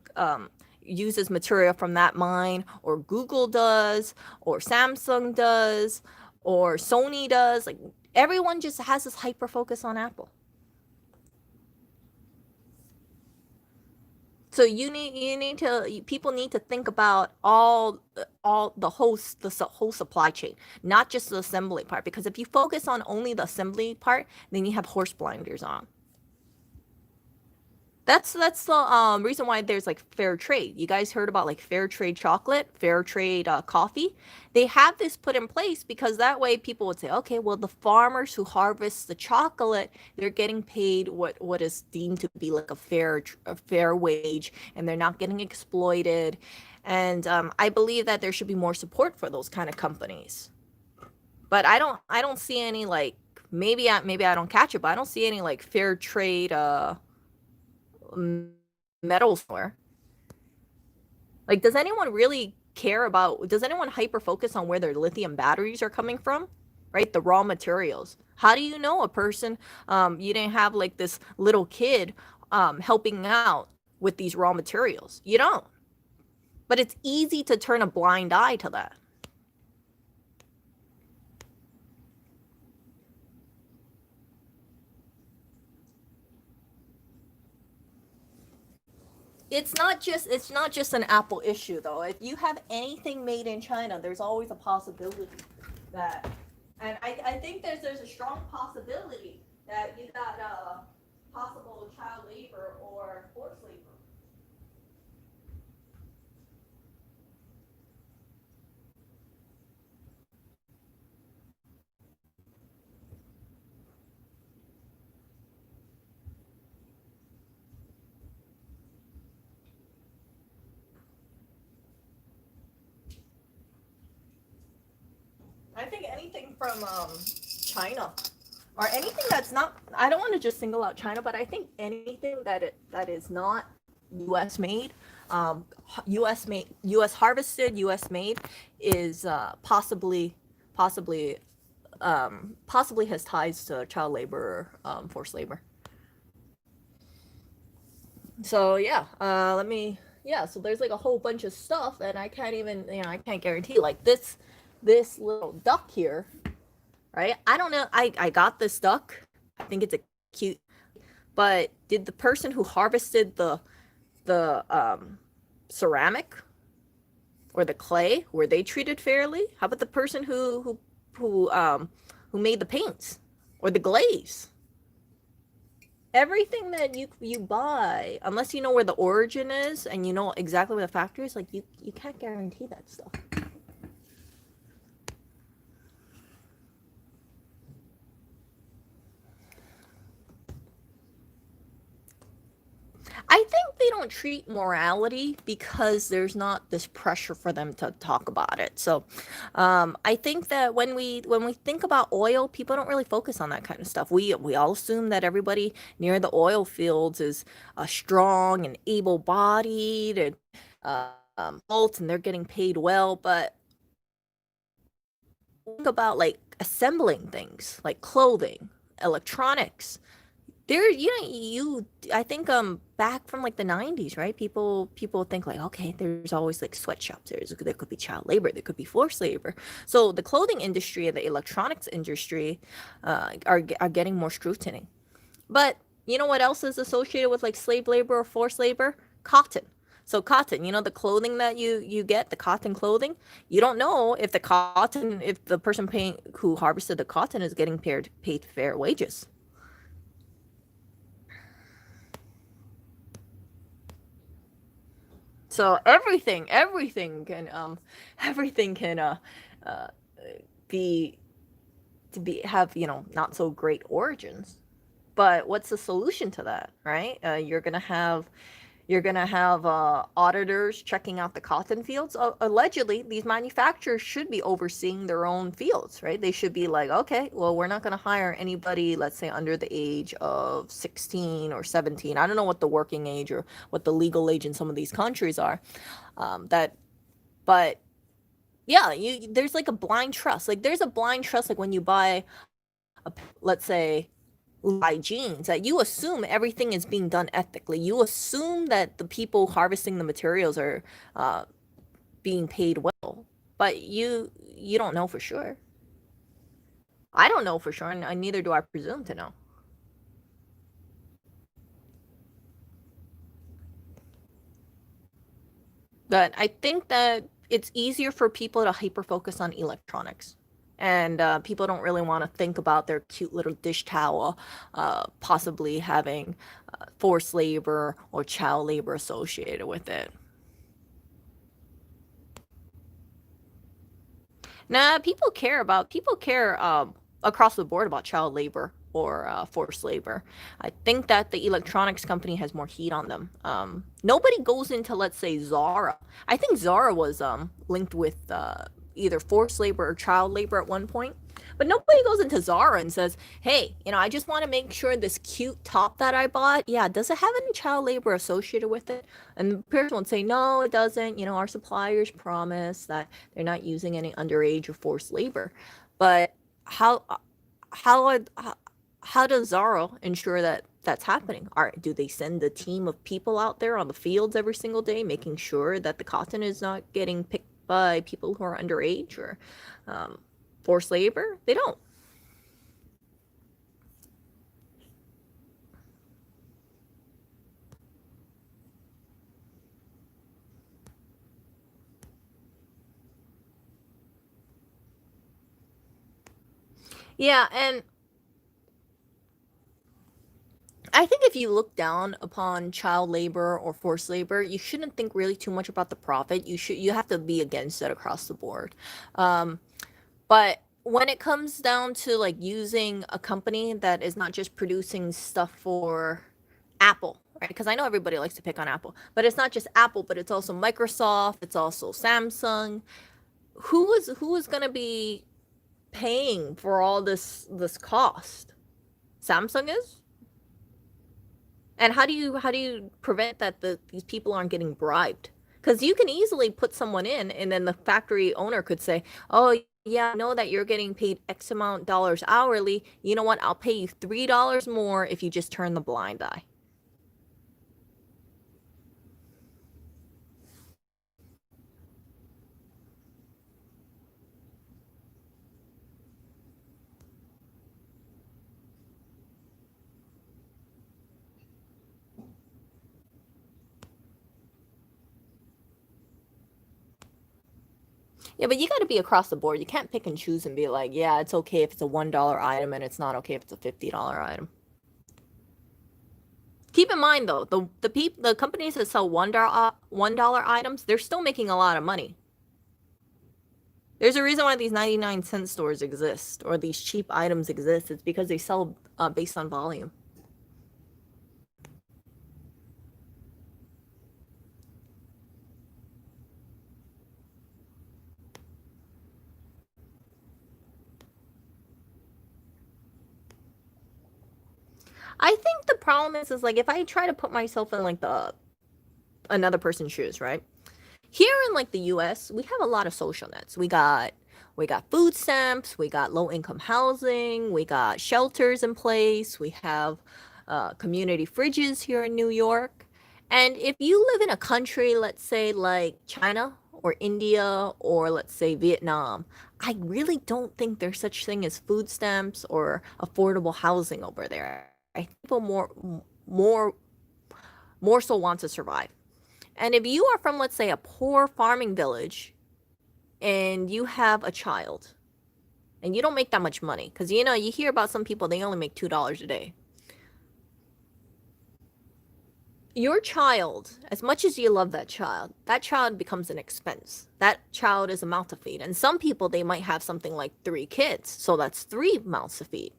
Speaker 1: uses material from that mine, or Google does, or Samsung does, or Sony does, like everyone just has this hyper focus on Apple. So people need to think about all the whole supply chain, not just the assembly part, because if you focus on only the assembly part, then you have horse blinders on. That's the reason why there's like fair trade. You guys heard about like fair trade chocolate, fair trade coffee? They have this put in place because that way people would say, okay, well, the farmers who harvest the chocolate, they're getting paid what is deemed to be like a fair wage, and they're not getting exploited. And I believe that there should be more support for those kind of companies. But I don't see any like, maybe I don't catch it, but I don't see any like fair trade metals for. Like, does anyone hyper focus on where their lithium batteries are coming from? Right? The raw materials. How do you know a person, you didn't have like this little kid helping out with these raw materials? You don't. But it's easy to turn a blind eye to that. It's not just an Apple issue though. If you have anything made in China, there's always a possibility that, and I think there's a strong possibility that you got possible child labor or forced labor. I think anything from China, or anything that's not. I don't want to just single out China, but I think anything that is not U.S. made, U.S. made, U.S. harvested, U.S. made, is possibly, possibly has ties to child labor, forced labor. So yeah, let me. Yeah, so there's like a whole bunch of stuff, and I can't guarantee like this little duck here, right? I don't know. I got this duck. I think it's a cute But did the person who harvested the ceramic or the clay, were they treated fairly? How about the person who made the paints or the glaze? Everything that you buy, unless you know where the origin is and you know exactly where the factory is, like you can't guarantee that stuff. I think they don't treat morality because there's not this pressure for them to talk about it. So, I think that when we think about oil, people don't really focus on that kind of stuff. We all assume that everybody near the oil fields is strong and able-bodied and and they're getting paid well. But think about like assembling things like clothing, electronics. There, I think back from like the 90s, right? People think like, okay, there's always like sweatshops. There could be child labor, there could be forced labor. So the clothing industry and the electronics industry are getting more scrutiny. But you know what else is associated with like slave labor or forced labor? Cotton. So cotton, the clothing that you get, the cotton clothing, you don't know if the person paying who harvested the cotton is getting paid fair wages. So everything can uh be have not so great origins. But what's the solution to that, right? You're gonna have auditors checking out the cotton fields. Allegedly, these manufacturers should be overseeing their own fields, right? They should be like, okay, well, we're not gonna hire anybody, let's say, under the age of 16 or 17. I don't know what the working age or what the legal age in some of these countries are. That, but yeah, there's like a blind trust. Like there's a blind trust, like when you buy let's say Levi jeans, that you assume everything is being done ethically. You assume that the people harvesting the materials are uh, being paid well, but you don't know for sure. I don't know for sure, and neither do I presume to know. But I think that it's easier for people to hyper focus on electronics. And people don't really want to think about their cute little dish towel possibly having forced labor or child labor associated with it. Nah, people care across the board about child labor or forced labor. I think that the electronics company has more heat on them. Nobody goes into, let's say, Zara. I think Zara was linked with either forced labor or child labor at one point. But nobody goes into Zara and says, "Hey, I just want to make sure this cute top that I bought, yeah, does it have any child labor associated with it?" And the person would say, "No, it doesn't. Our suppliers promise that they're not using any underage or forced labor." But how how how does Zara ensure that that's happening? Do they send a team of people out there on the fields every single day, making sure that the cotton is not getting picked by people who are underage or um, forced labor? They don't. Yeah, and I think if you look down upon child labor or forced labor, you shouldn't think really too much about the profit. You have to be against it across the board. Um, But when it comes down to like using a company that is not just producing stuff for Apple, right? Because I know everybody likes to pick on Apple, but it's not just Apple, but it's also Microsoft, it's also Samsung. Who is going to be paying for all this cost? Samsung is? And how do you prevent that these people aren't getting bribed? Because you can easily put someone in, and then the factory owner could say, "Oh yeah, I know that you're getting paid X amount dollars hourly. You know what? I'll pay you $3 more if you just turn the blind eye." Yeah, but you got to be across the board. You can't pick and choose and be like, yeah, it's okay if it's a $1 item and it's not okay if it's a $50 item. Keep in mind though, the companies that sell $1 items, they're still making a lot of money. There's a reason why these 99-cent stores exist or these cheap items exist. It's because they sell based on volume. I think the problem is like if I try to put myself in like the another person's shoes, right? Here in like the US, we have a lot of social nets. We got food stamps, we got low income housing, we got shelters in place, we have community fridges here in New York. And if you live in a country, let's say like China or India or let's say Vietnam, I really don't think there's such thing as food stamps or affordable housing over there. I think people more more so want to survive. And if you are from, let's say, a poor farming village and you have a child and you don't make that much money, because you hear about some people, they only make $2 a day. Your child, as much as you love that child becomes an expense. That child is a mouth to feed. And some people, they might have something like 3 kids. So that's 3 mouths to feed.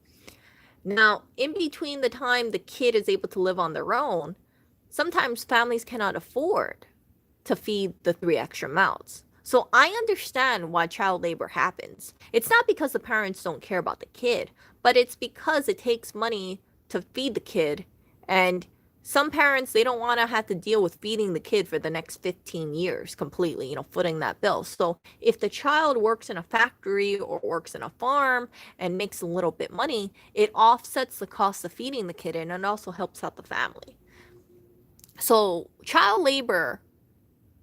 Speaker 1: Now, in between the time the kid is able to live on their own, sometimes families cannot afford to feed the 3 extra mouths. So I understand why child labor happens. It's not because the parents don't care about the kid, but it's because it takes money to feed the kid. And some parents, they don't want to have to deal with feeding the kid for the next 15 years completely, footing that bill. So if the child works in a factory or works in a farm and makes a little bit money, it offsets the cost of feeding the kid and it also helps out the family. So child labor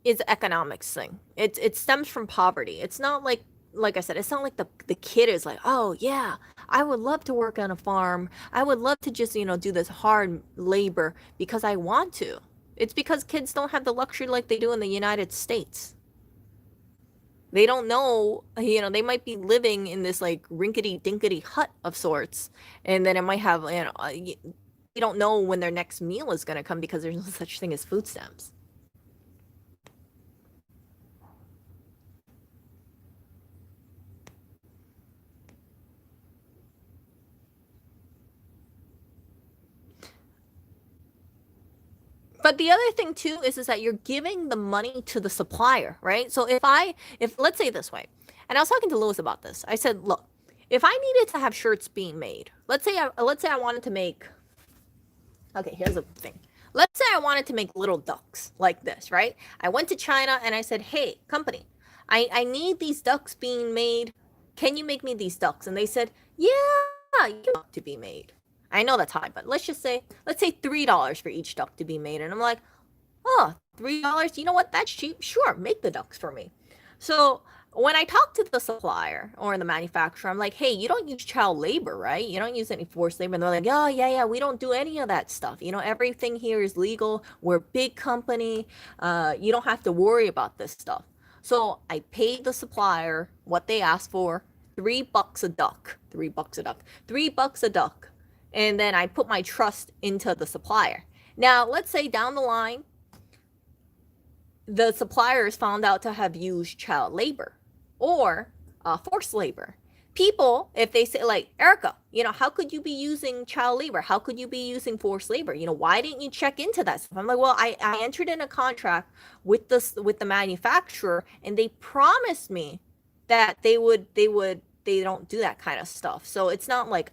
Speaker 1: is an economics thing. It stems from poverty. It's not like I said, it's not like the kid is like, oh yeah, I would love to work on a farm. I would love to just, do this hard labor because I want to. It's because kids don't have the luxury like they do in the United States. They don't know, they might be living in this like rinkety dinkety hut of sorts, and then it might have, they don't know when their next meal is going to come because there's no such thing as food stamps. But the other thing too is that you're giving the money to the supplier, right? So if let's say this way, and I was talking to Lewis about this. I said, look, if I needed to have shirts being made, let's say I wanted to make. Okay, here's the thing. Let's say I wanted to make little ducks like this, right? I went to China and I said, hey, company, I need these ducks being made. Can you make me these ducks? And they said, yeah, you want to be made. I know that's high, but let's say $3 for each duck to be made. And I'm like, oh, $3? You know what? That's cheap. Sure, make the ducks for me. So when I talk to the supplier or the manufacturer, I'm like, hey, you don't use child labor, right? You don't use any forced labor. And they're like, oh, yeah, we don't do any of that stuff. Everything here is legal. We're a big company. You don't have to worry about this stuff. So I paid the supplier what they asked for, $3 a duck, $3 a duck. And then I put my trust into the supplier. Now, let's say down the line, the suppliers found out to have used child labor or forced labor. People, if they say like, Erica, how could you be using child labor? How could you be using forced labor? Why didn't you check into that stuff? I'm like, well, I entered in a contract with the manufacturer and they promised me that they don't do that kind of stuff. So it's not like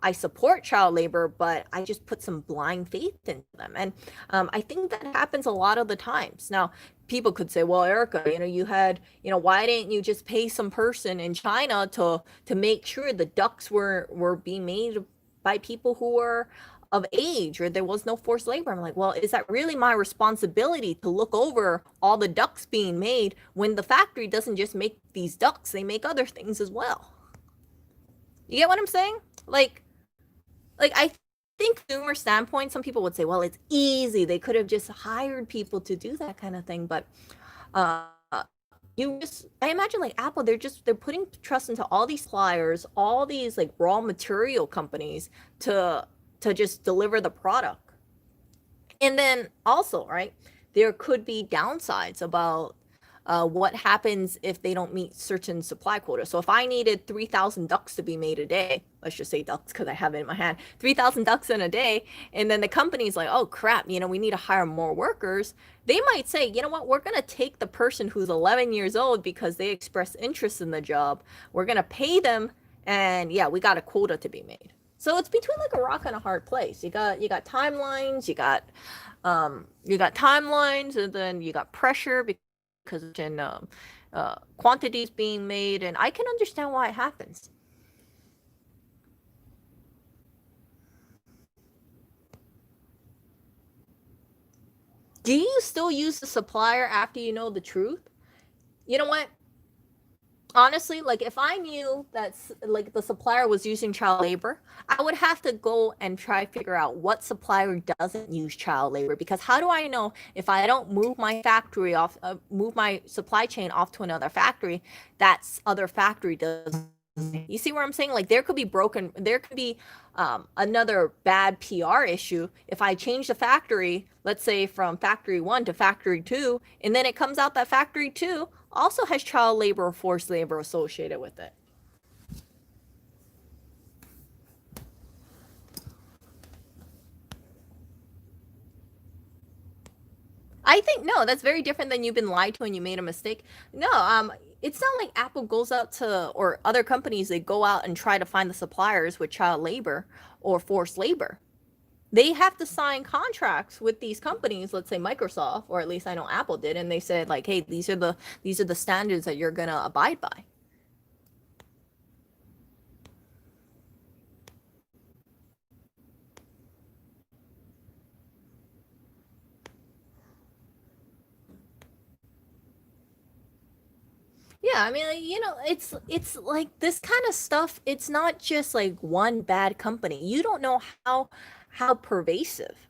Speaker 1: I support child labor, but I just put some blind faith into them. And I think that happens a lot of the times. Now, people could say, well, Erica, why didn't you just pay some person in China to make sure the ducks were being made by people who were of age or there was no forced labor? I'm like, well, is that really my responsibility to look over all the ducks being made when the factory doesn't just make these ducks, they make other things as well? You get what I'm saying? Like I think consumer standpoint, some people would say, well, it's easy. They could have just hired people to do that kind of thing. But uh, You just, I imagine like Apple, they're putting trust into all these suppliers, all these like raw material companies to just deliver the product. And then also, right, there could be downsides about what happens if they don't meet certain supply quotas. So if I needed 3,000 ducks to be made a day, let's just say ducks because I have it in my hand, 3,000 ducks in a day, and then the company's like, oh crap, we need to hire more workers. They might say, you know what, we're going to take the person who's 11 years old because they express interest in the job. We're going to pay them, and yeah, we got a quota to be made. So it's between like a rock and a hard place. You got timelines, you got timelines, and then you got pressure because in quantities being made, and I can understand why it happens. Do you still use the supplier after you know the truth? You know what? Honestly, like if I knew that like the supplier was using child labor, I would have to go and try to figure out what supplier doesn't use child labor, because how do I know if I don't move my factory off, move my supply chain off to another factory, that other factory does. You see where I'm saying? Like there could be another bad PR issue if I change the factory, let's say from factory one to factory two, and then it comes out that factory two also has child labor or forced labor associated with it. I think no, that's very different than you've been lied to and you made a mistake. No, it's not like Apple goes out to, or other companies, they go out and try to find the suppliers with child labor or forced labor. They have to sign contracts with these companies, let's say Microsoft, or at least I know Apple did, and they said like, hey, these are the standards that you're gonna abide by. Yeah, I mean, it's like this kind of stuff. It's not just like one bad company. You don't know how pervasive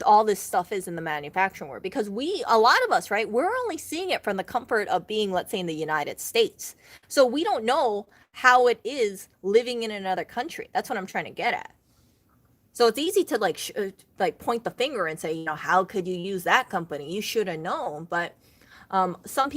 Speaker 1: all this stuff is in the manufacturing world, because a lot of us, right, we're only seeing it from the comfort of being, let's say, in the United States. So we don't know how it is living in another country. That's what I'm trying to get at. So it's easy to like point the finger and say, how could you use that company? You should have known. But some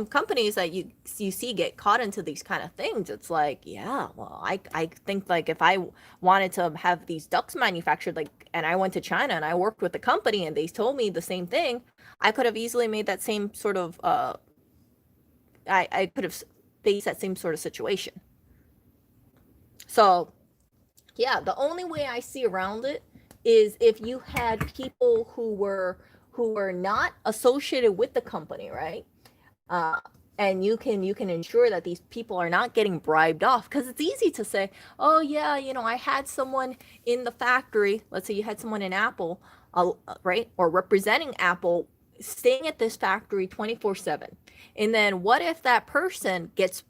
Speaker 1: companies that you see get caught into these kind of things. It's like, yeah, well, I think like if I wanted to have these ducks manufactured, like, and I went to China and I worked with the company and they told me the same thing, I could have easily made that same sort of I could have faced that same sort of situation. So yeah, the only way I see around it is if you had people who were not associated with the company, right? Uh, and you can ensure that these people are not getting bribed off, because it's easy to say, oh yeah, I had someone in the factory. Let's say you had someone in Apple, right, or representing Apple, staying at this factory 24/7, and then what if that person gets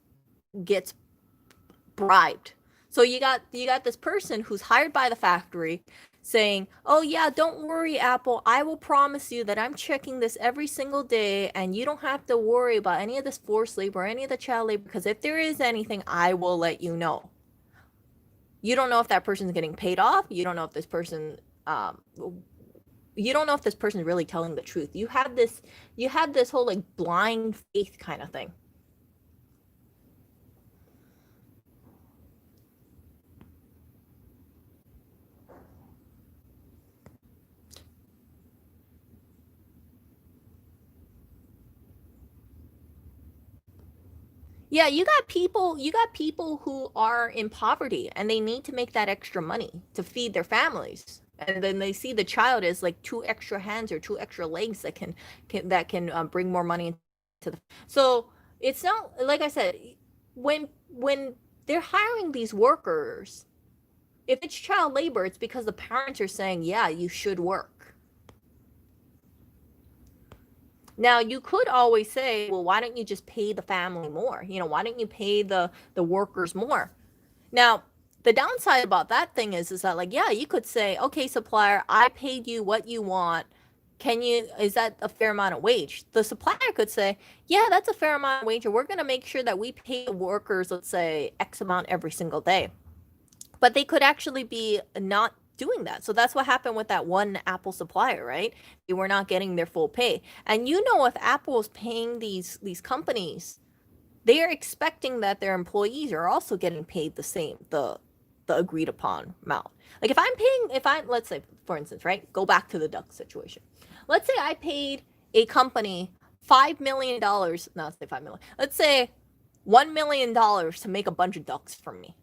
Speaker 1: bribed? So you got this person who's hired by the factory saying, "Oh yeah, don't worry, Apple. I will promise you that I'm checking this every single day, and you don't have to worry about any of this forced labor or any of the child labor, because if there is anything, I will let you know." You don't know if that person's getting paid off. You don't know if this person is really telling the truth. You have this whole like blind faith kind of thing. Yeah, you got people who are in poverty and they need to make that extra money to feed their families. And then they see the child as like two extra hands or two extra legs that can bring more money into the. So it's not like I said, when they're hiring these workers, if it's child labor, it's because the parents are saying, yeah, you should work. Now, you could always say, well, why don't you just pay the family more? Why don't you pay the workers more? Now, the downside about that thing is that, like, yeah, you could say, okay, supplier, I paid you what you want. is that a fair amount of wage? The supplier could say, yeah, that's a fair amount of wage, and we're going to make sure that we pay the workers, let's say, X amount every single day. But they could actually be not doing that. So that's what happened with that one Apple supplier, right? They were not getting their full pay. And if Apple is paying these companies, they are expecting that their employees are also getting paid the same, the agreed upon amount. Like let's say, for instance, right? Go back to the duck situation. Let's say I paid a company $5 million, not say 5 million, let's say $1 million to make a bunch of ducks for me.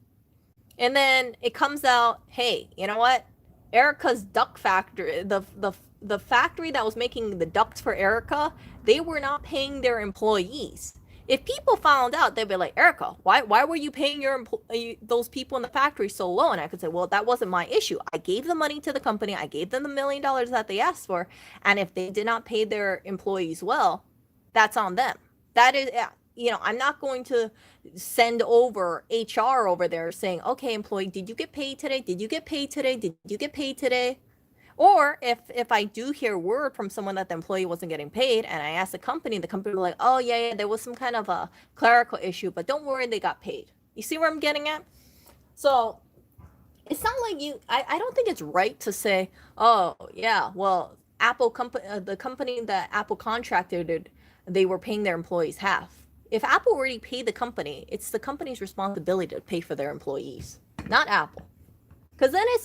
Speaker 1: And then it comes out, hey, you know what? Erica's duck factory, the factory that was making the ducks for Erica, they were not paying their employees. If people found out, they'd be like, Erica, why were you paying those people in the factory so low? And I could say, well, that wasn't my issue. I gave the money to the company. I gave them the $1 million that they asked for. And if they did not pay their employees well, that's on them. That is, I'm not going to send over HR over there saying, okay, employee, did you get paid today? Did you get paid today? Did you get paid today? Or if I do hear word from someone that the employee wasn't getting paid and I ask the company will be like, oh, yeah, there was some kind of a clerical issue, but don't worry, they got paid. You see where I'm getting at? So it's not like I don't think it's right to say, oh, yeah, well, the company that Apple contracted, they were paying their employees half. If Apple already paid the company, it's the company's responsibility to pay for their employees, not Apple. Because then it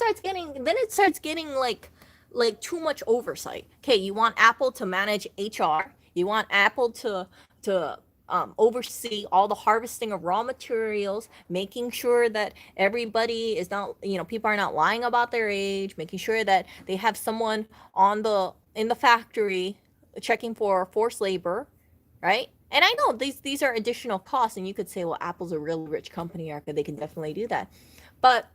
Speaker 1: starts getting like too much oversight. Okay, you want Apple to manage HR. You want Apple to oversee all the harvesting of raw materials, making sure that everybody is not, people are not lying about their age, making sure that they have someone in the factory checking for forced labor, right? And I know these are additional costs, and you could say, well, Apple's a really rich company, Erica, they can definitely do that. But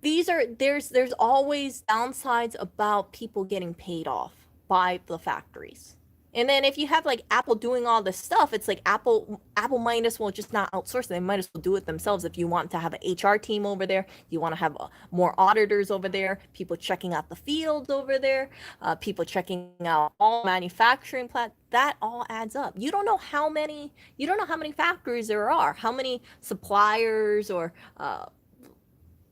Speaker 1: there's always downsides about people getting paid off by the factories. And then if you have like Apple doing all this stuff, it's like Apple might as well just not outsource it. They might as well do it themselves. If you want to have an HR team over there, you want to have more auditors over there, people checking out the fields over there, people checking out all manufacturing plants. That all adds up. You don't know how many factories there are, how many suppliers or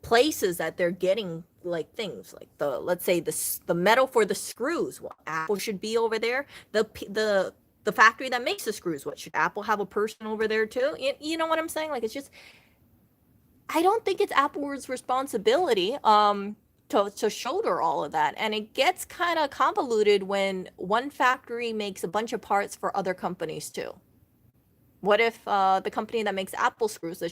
Speaker 1: places that they're getting like things like let's say the metal for the screws. Well, Apple should be over there. The factory that makes the screws, what, should Apple have a person over there too? You know what I'm saying? Like, it's just, I don't think it's Apple's responsibility to shoulder all of that. And it gets kind of convoluted when one factory makes a bunch of parts for other companies too. What if the company that makes Apple screws,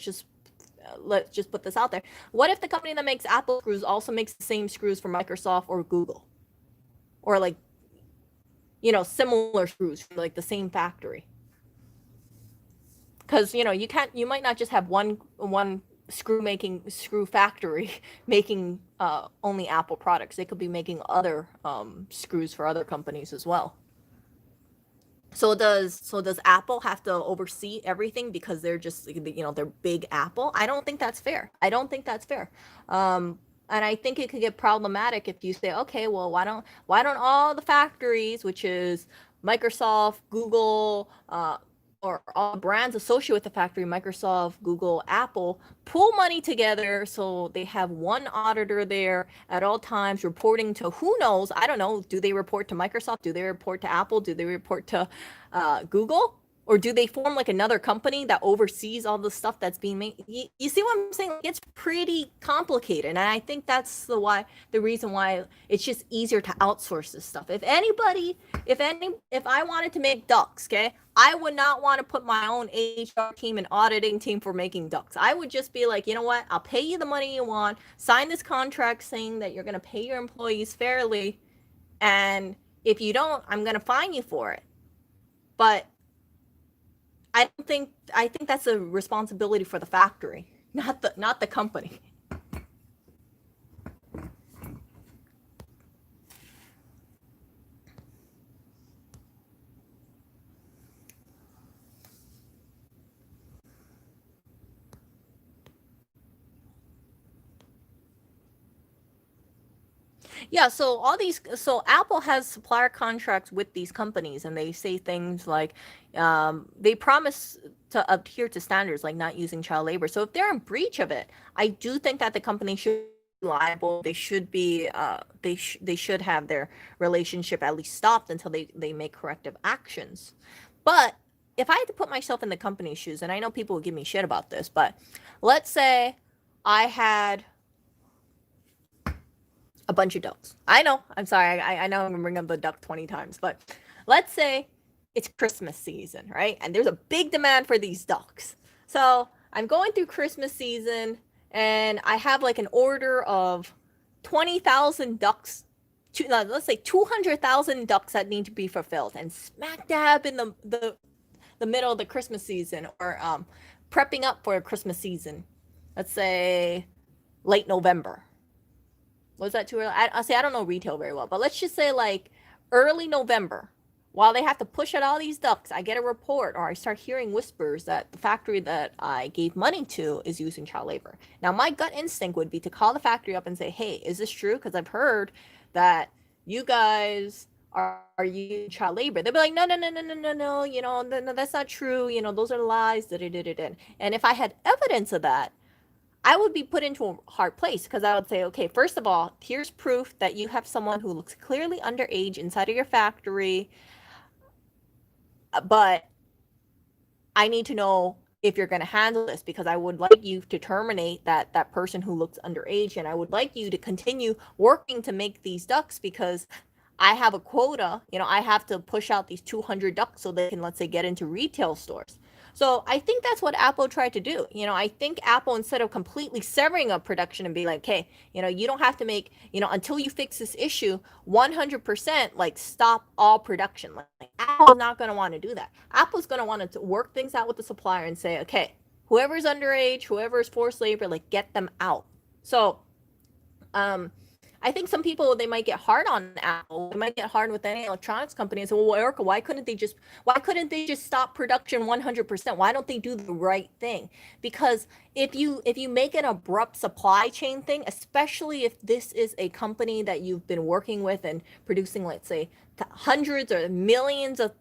Speaker 1: let's just put this out there. What if the company that makes Apple screws also makes the same screws for Microsoft or Google? Or like, similar screws from like the same factory? Because, you might not just have one screw factory making only Apple products. They could be making other screws for other companies as well. So does Apple have to oversee everything because they're just, they're big Apple? I don't think that's fair. And I think it could get problematic if you say, okay, well, why don't all the factories, which is Microsoft, Google, or all brands associated with the factory, Microsoft, Google, Apple, pool money together so they have one auditor there at all times reporting to who knows, I don't know, do they report to Microsoft? Do they report to Apple? Do they report to Google? Or do they form like another company that oversees all the stuff that's being made? You see what I'm saying? It's pretty complicated. And I think that's the reason why it's just easier to outsource this stuff. If I wanted to make ducks, okay, I would not want to put my own HR team and auditing team for making ducks. I would just be like, you know what? I'll pay you the money you want. Sign this contract saying that you're going to pay your employees fairly. And if you don't, I'm going to fine you for it. But I think that's a responsibility for the factory, not the company. Yeah, so all these, so Apple has supplier contracts with these companies, and they say things like, they promise to adhere to standards like not using child labor. So if they're in breach of it, I do think that the company should be liable. They should be, they should have their relationship at least stopped until they make corrective actions. But if I had to put myself in the company's shoes, and I know people will give me shit about this, but let's say I had a bunch of ducks. I know. I'm sorry. I know I'm gonna bring up the duck 20 times, but let's say it's Christmas season, right? And there's a big demand for these ducks. So I'm going through Christmas season, and I have like an order of 20,000 ducks. Let's say 200,000 ducks that need to be fulfilled, and smack dab in the middle of the Christmas season, or prepping up for a Christmas season. Let's say late November. Was that too early? I say I don't know retail very well, but let's just say like early November. While they have to push out all these ducks, I get a report, or I start hearing whispers that the factory that I gave money to is using child labor. Now, my gut instinct would be to call the factory up and say, "Hey, is this true? Because I've heard that you guys are using child labor." They'll be like, "No, no, no, no, no, no, no. No, that's not true. Those are lies." And if I had evidence of that, I would be put into a hard place, because I would say, okay, first of all, here's proof that you have someone who looks clearly underage inside of your factory, but I need to know if you're going to handle this, because I would like you to terminate that person who looks underage, and I would like you to continue working to make these ducks, because I have a quota. I have to push out these 200 ducks so they can, let's say, get into retail stores. So I think that's what Apple tried to do. I think Apple, instead of completely severing up production and be like, hey, you don't have to make, until you fix this issue, 100%, like, stop all production. Like, Apple's not going to want to do that. Apple's going to want to work things out with the supplier and say, okay, whoever's underage, whoever's forced labor, like, get them out. So, I think some people, they might get hard on Apple. They might get hard with any electronics company and say, well, Erica, why couldn't they just stop production 100%? Why don't they do the right thing? Because if you make an abrupt supply chain thing, especially if this is a company that you've been working with and producing, let's say, hundreds or millions of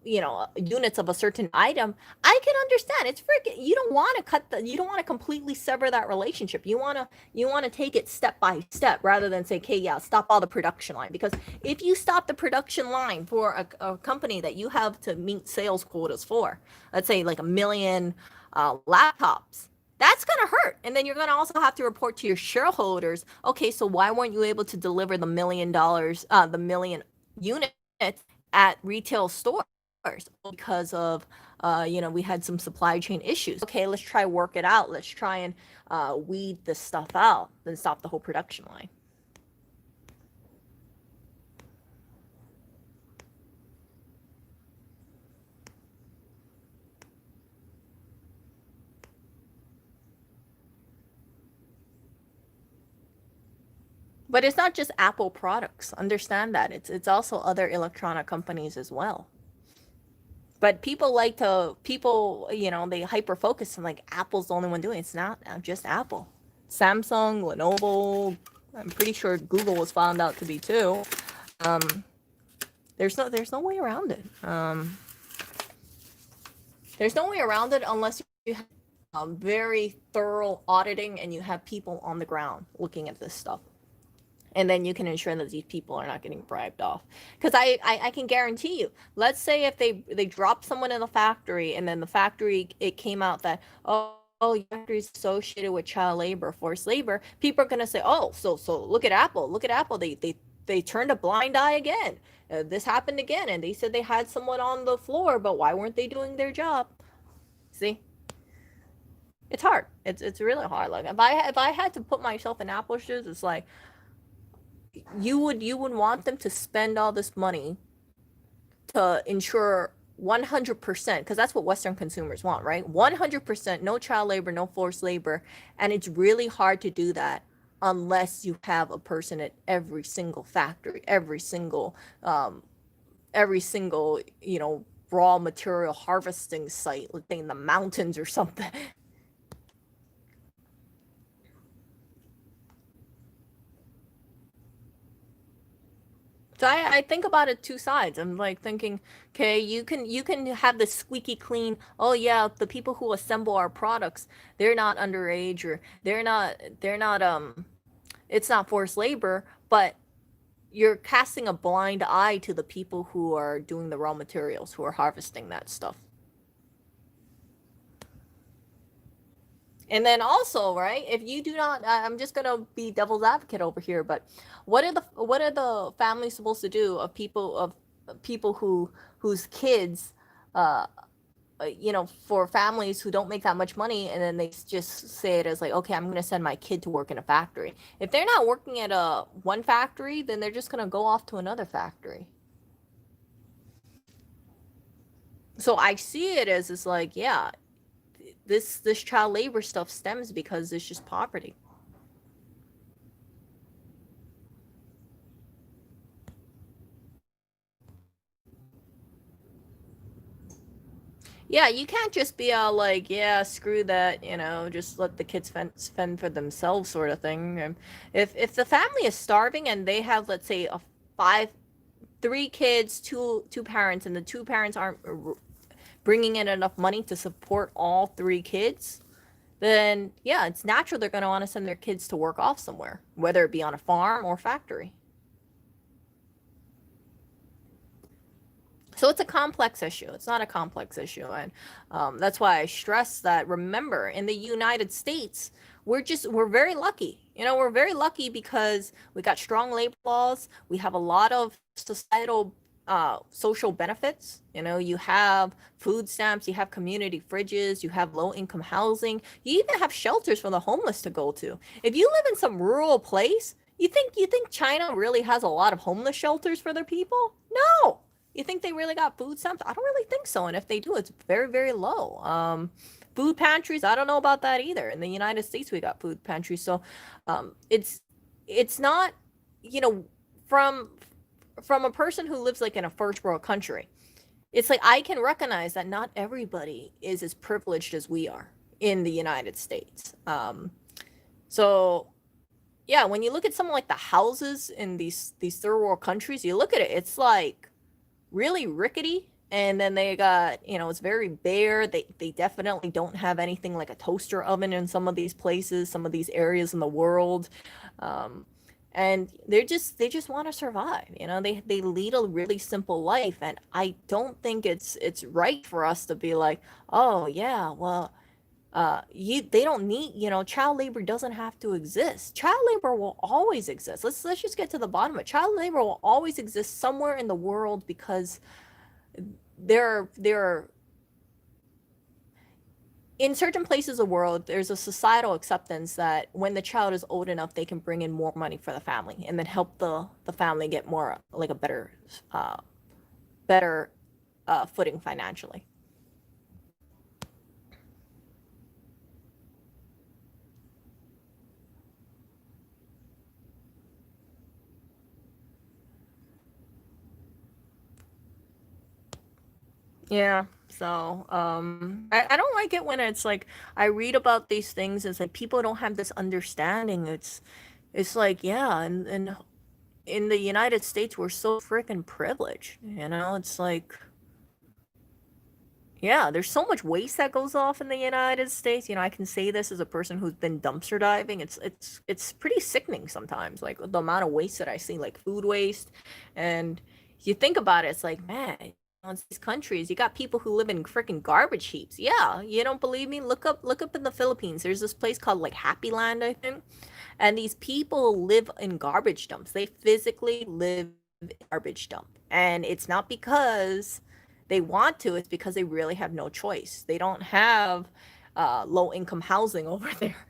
Speaker 1: units of a certain item, I can understand. It's freaking, you don't want to you don't want to completely sever that relationship. You want to take it step by step, rather than say, okay, yeah, stop all the production line. Because if you stop the production line for a company that you have to meet sales quotas for, let's say like 1 million laptops, that's going to hurt. And then you're going to also have to report to your shareholders, okay, so why weren't you able to deliver the $1 million units at retail stores? Because of we had some supply chain issues. Okay, let's try work it out. Let's try and weed this stuff out, then stop the whole production line. But it's not just Apple products. Understand that. It's also other electronic companies as well. But people, they hyper focus on like Apple's the only one doing it. It's not just Apple. Samsung, Lenovo, I'm pretty sure Google was found out to be too. There's no way around it. There's no way around it unless you have very thorough auditing and you have people on the ground looking at this stuff. And then you can ensure that these people are not getting bribed off. Because I can guarantee you, let's say if they drop someone in the factory, and then the factory, it came out that, oh, your factory is associated with child labor, forced labor, people are going to say, oh, so look at Apple. They turned a blind eye again. This happened again. And they said they had someone on the floor, but why weren't they doing their job? See? It's hard. It's really hard. Like, if I had to put myself in Apple's shoes, it's like, you would want them to spend all this money to ensure 100%, because that's what Western consumers want, right? 100%, no child labor, no forced labor. And it's really hard to do that unless you have a person at every single factory, every single raw material harvesting site, let's say in the mountains or something. So I think about it two sides. I'm like thinking, okay, you can have the squeaky clean. Oh yeah, the people who assemble our products, they're not underage, or they're not it's not forced labor, but you're casting a blind eye to the people who are doing the raw materials, who are harvesting that stuff. And then also, right, if you do not, I'm just gonna be devil's advocate over here, but what are the families supposed to do of people whose kids, uh, for families who don't make that much money, and then they just say it as like, okay, I'm gonna send my kid to work in a factory. If they're not working at a one factory, then they're just gonna go off to another factory. So I see it as, it's like, yeah, this child labor stuff stems because it's just poverty. Yeah, you can't just be all like, yeah, screw that, just let the kids fend for themselves, sort of thing. If the family is starving and they have, let's say, a five, three kids, two parents, and the two parents aren't bringing in enough money to support all three kids, then yeah, it's natural they're going to want to send their kids to work off somewhere, whether it be on a farm or factory. So it's a complex issue. It's not a complex issue, and that's why I stress that. Remember, in the United States, we're very lucky. We're very lucky because we got strong labor laws. We have a lot of societal, social benefits. You have food stamps, you have community fridges, you have low income housing, you even have shelters for the homeless to go to. If you live in some rural place, you think China really has a lot of homeless shelters for their people? No. You think they really got food stamps? I don't really think so. And if they do, it's very, very low. Food pantries, I don't know about that either. In the United States, we got food pantries. So it's not, you know, from from a person who lives like in a first world country. It's like I can recognize that not everybody is as privileged as we are in the United States. So yeah, when you look at some like the houses in these third world countries, you look at it, it's like really rickety, and then they got, it's very bare. They definitely don't have anything like a toaster oven in some of these places, some of these areas in the world. um, and they just want to survive. They lead a really simple life, and I don't think it's right for us to be like, oh yeah, well, they don't need, child labor doesn't have to exist. Child labor will always exist. Let's just get to the bottom of it. Child labor will always exist somewhere in the world because there are in certain places of the world, there's a societal acceptance that when the child is old enough, they can bring in more money for the family and then help the family get more, like, a uh better footing financially. Yeah. So, I don't like it when it's like I read about these things. It's like people don't have this understanding. It's like, yeah, and in the United States, we're so freaking privileged. It's like, yeah, there's so much waste that goes off in the United States. I can say this as a person who's been dumpster diving. It's pretty sickening sometimes, like the amount of waste that I see, like food waste. And you think about it, it's like, man, in these countries, you got people who live in freaking garbage heaps. Yeah, you don't believe me? Look up in the Philippines. There's this place called like Happy Land, I think. And these people live in garbage dumps. They physically live in garbage dump. And it's not because they want to, it's because they really have no choice. They don't have low income housing over there.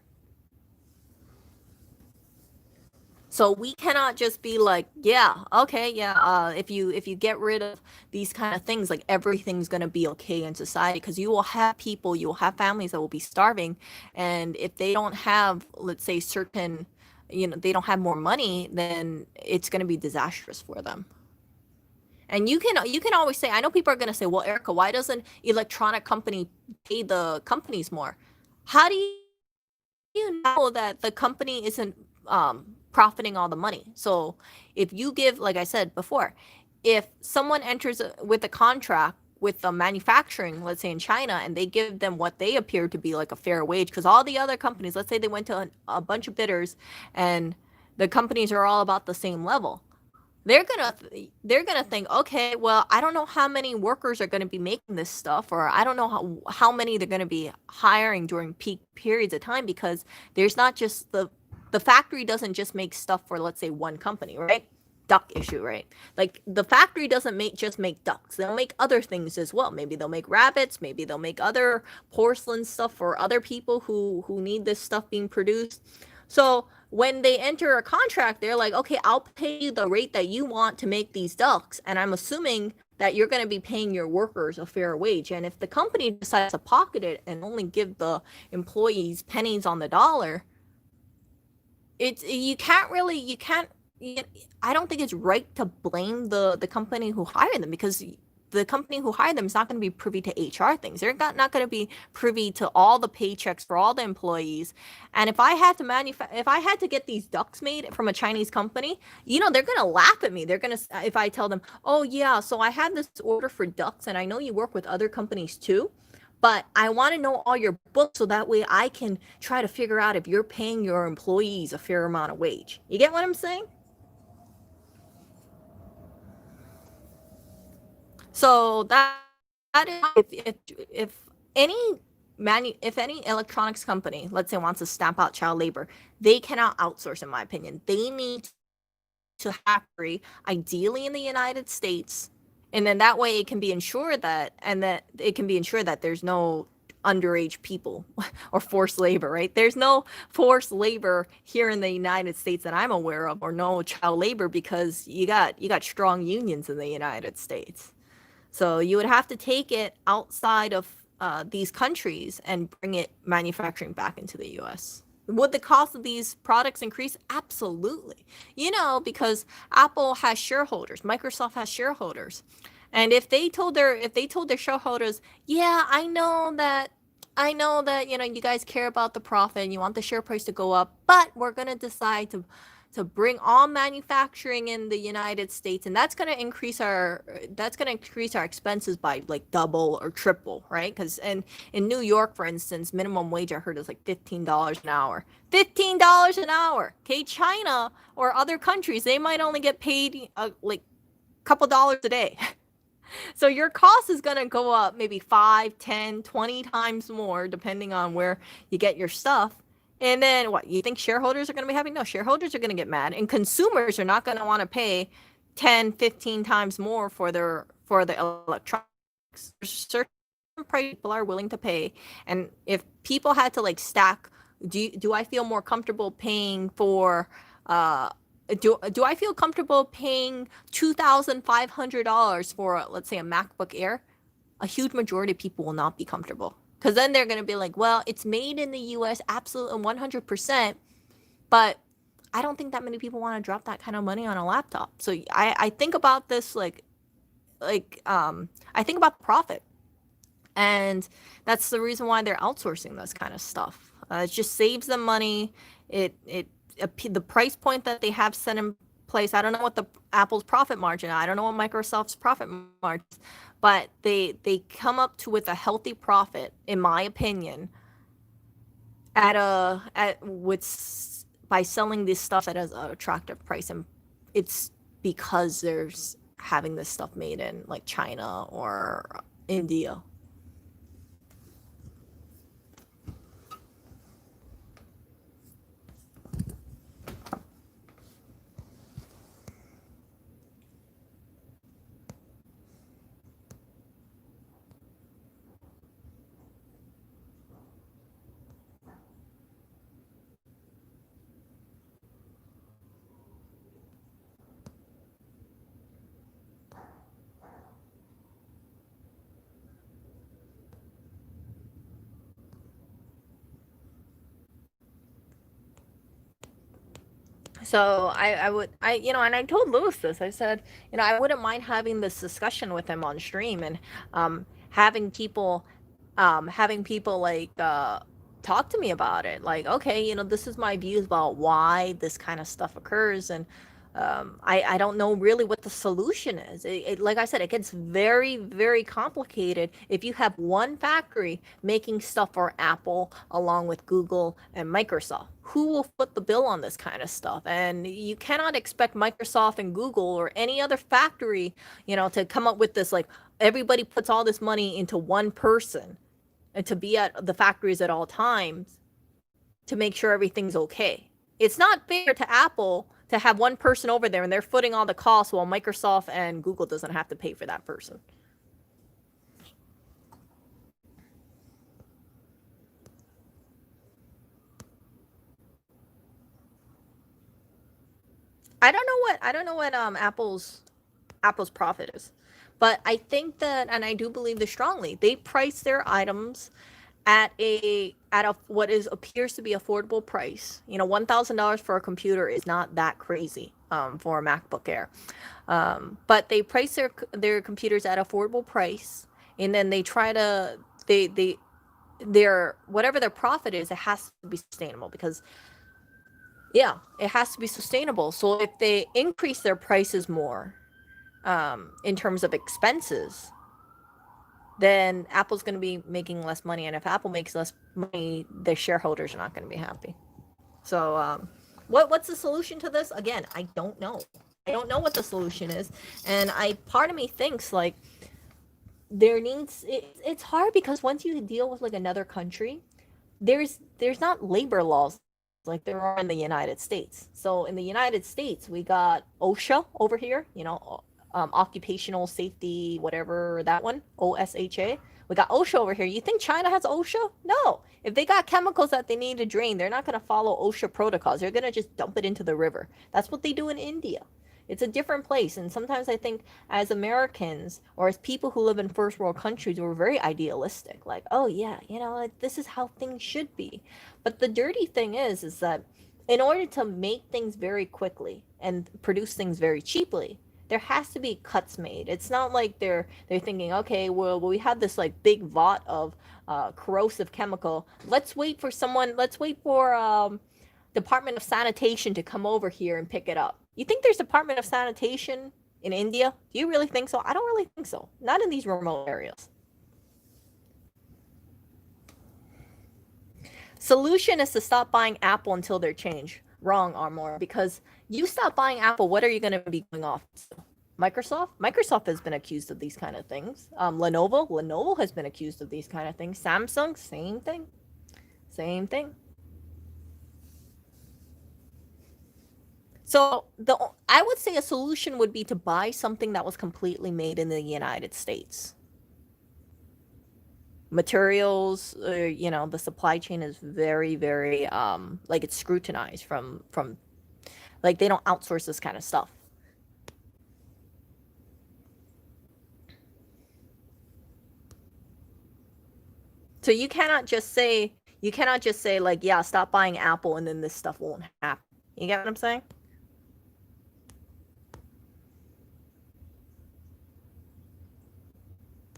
Speaker 1: So we cannot just be like, yeah, okay, yeah, if you get rid of these kind of things, like everything's gonna be okay in society, because you will have families that will be starving, and if they don't have, let's say, certain, they don't have more money, then it's gonna be disastrous for them. And you can always say, I know people are gonna say, well, Erica, why doesn't electronic company pay the companies more? How do you know that the company isn't profiting all the money. So if you give, like I said before, if someone enters with a contract with the manufacturing, let's say in China, and they give them what they appear to be like a fair wage, because all the other companies, let's say they went to a bunch of bidders, and the companies are all about the same level, they're gonna think, okay, well, I don't know how many workers are gonna be making this stuff, or I don't know how many they're gonna be hiring during peak periods of time, because there's not just the factory doesn't just make stuff for, let's say, one company, right? Duck issue, right? Like, the factory doesn't make ducks. They'll make other things as well. Maybe they'll make rabbits, maybe they'll make other porcelain stuff for other people who need this stuff being produced. So when they enter a contract, they're like, okay, I'll pay you the rate that you want to make these ducks, and I'm assuming that you're going to be paying your workers a fair wage. And if the company decides to pocket it and only give the employees pennies on the dollar, it's you can't I don't think it's right to blame the company who hired them, because the company who hired them is not going to be privy to HR things. They're not going to be privy to all the paychecks for all the employees. And if I had to get these ducks made from a Chinese company, they're going to laugh at me. They're going to, if I tell them, oh yeah, so I have this order for ducks, and I know you work with other companies too, but I want to know all your books so that way I can try to figure out if you're paying your employees a fair amount of wage. You get what I'm saying? So that is, if any if any electronics company, let's say, wants to stamp out child labor, they cannot outsource, in my opinion. They need to factory, ideally in the United States, and then that way it can be ensured that there's no underage people or forced labor, right? There's no forced labor here in the United States that I'm aware of, or no child labor, because you got strong unions in the United States. So you would have to take it outside of these countries and bring it manufacturing back into the US. Would the cost of these products increase? Absolutely. Because Apple has shareholders, Microsoft has shareholders. And if they told their shareholders, yeah, I know that you guys care about the profit and you want the share price to go up, but we're going to decide to bring all manufacturing in the United States, and that's going to increase our expenses by like double or triple, right? Because in New York, for instance, minimum wage, I heard, is like $15 an hour. $15 an hour. Okay, China or other countries, they might only get paid like a couple dollars a day. So your cost is going to go up maybe 5, 10, 20 times more, depending on where you get your stuff. And then what? You think shareholders are going to be happy? No, shareholders are going to get mad, and consumers are not going to want to pay 10, 15 times more for the electronics. Certain price people are willing to pay, and if people had to like stack, do I feel more comfortable paying for do I feel comfortable paying $2,500 for, let's say, a MacBook Air? A huge majority of people will not be comfortable, because then they're going to be like, well, it's made in the US, absolutely 100%, but I don't think that many people want to drop that kind of money on a laptop. So I think about this I think about profit, and that's the reason why they're outsourcing this kind of stuff. It just saves them money. The price point that they have set in place, I don't know what the Apple's profit margin, I don't know what Microsoft's profit margin, but they come up to with a healthy profit, in my opinion, by selling this stuff at an attractive price. And it's because there's having this stuff made in like China or India. So and I told Lewis this. I said, I wouldn't mind having this discussion with him on stream, and having people like talk to me about it. Like, okay, this is my views about why this kind of stuff occurs. And I don't know really what the solution is. Like I said, it gets very, very complicated if you have one factory making stuff for Apple along with Google and Microsoft. Who will foot the bill on this kind of stuff? And you cannot expect Microsoft and Google or any other factory, to come up with this, like, everybody puts all this money into one person and to be at the factories at all times to make sure everything's okay. It's not fair to Apple to have one person over there and they're footing all the costs while Microsoft and Google doesn't have to pay for that person. I don't know what Apple's profit is. But I think that, and I do believe this strongly, they price their items at a what is appears to be affordable price. $1,000 for a computer is not that crazy for a MacBook Air. But they price their computers at affordable price, and then they try to they their whatever their profit is, it has to be sustainable because yeah, it has to be sustainable. So if they increase their prices more in terms of expenses, then Apple's going to be making less money. And if Apple makes less money, their shareholders are not going to be happy. So, what's the solution to this? Again, I don't know. I don't know what the solution is, and part of me thinks like it's hard because once you deal with like another country, there's not labor laws like there are in the United States. So in the United States, we got OSHA over here, occupational safety, whatever that one, OSHA. We got OSHA over here. You think China has OSHA? No. If they got chemicals that they need to drain, they're not going to follow OSHA protocols. They're going to just dump it into the river. That's what they do in India. It's a different place. And sometimes I think as Americans or as people who live in first world countries, we're very idealistic. Like, oh yeah, this is how things should be. But the dirty thing is that in order to make things very quickly and produce things very cheaply, there has to be cuts made. It's not like they're thinking, okay, well, we have this like big vat of corrosive chemical. Let's wait for Department of Sanitation to come over here and pick it up. You think there's Department of Sanitation in India? Do you really think so? I don't really think so. Not in these remote areas. Solution is to stop buying Apple until they're changed. Wrong, Armor, because you stop buying Apple, what are you going to be going off to? Microsoft has been accused of these kind of things. Lenovo has been accused of these kind of things. Samsung, same thing. So I would say a solution would be to buy something that was completely made in the United States. Materials, the supply chain is very, very like it's scrutinized from like they don't outsource this kind of stuff. So you cannot just say like, yeah, stop buying Apple and then this stuff won't happen. You get what I'm saying?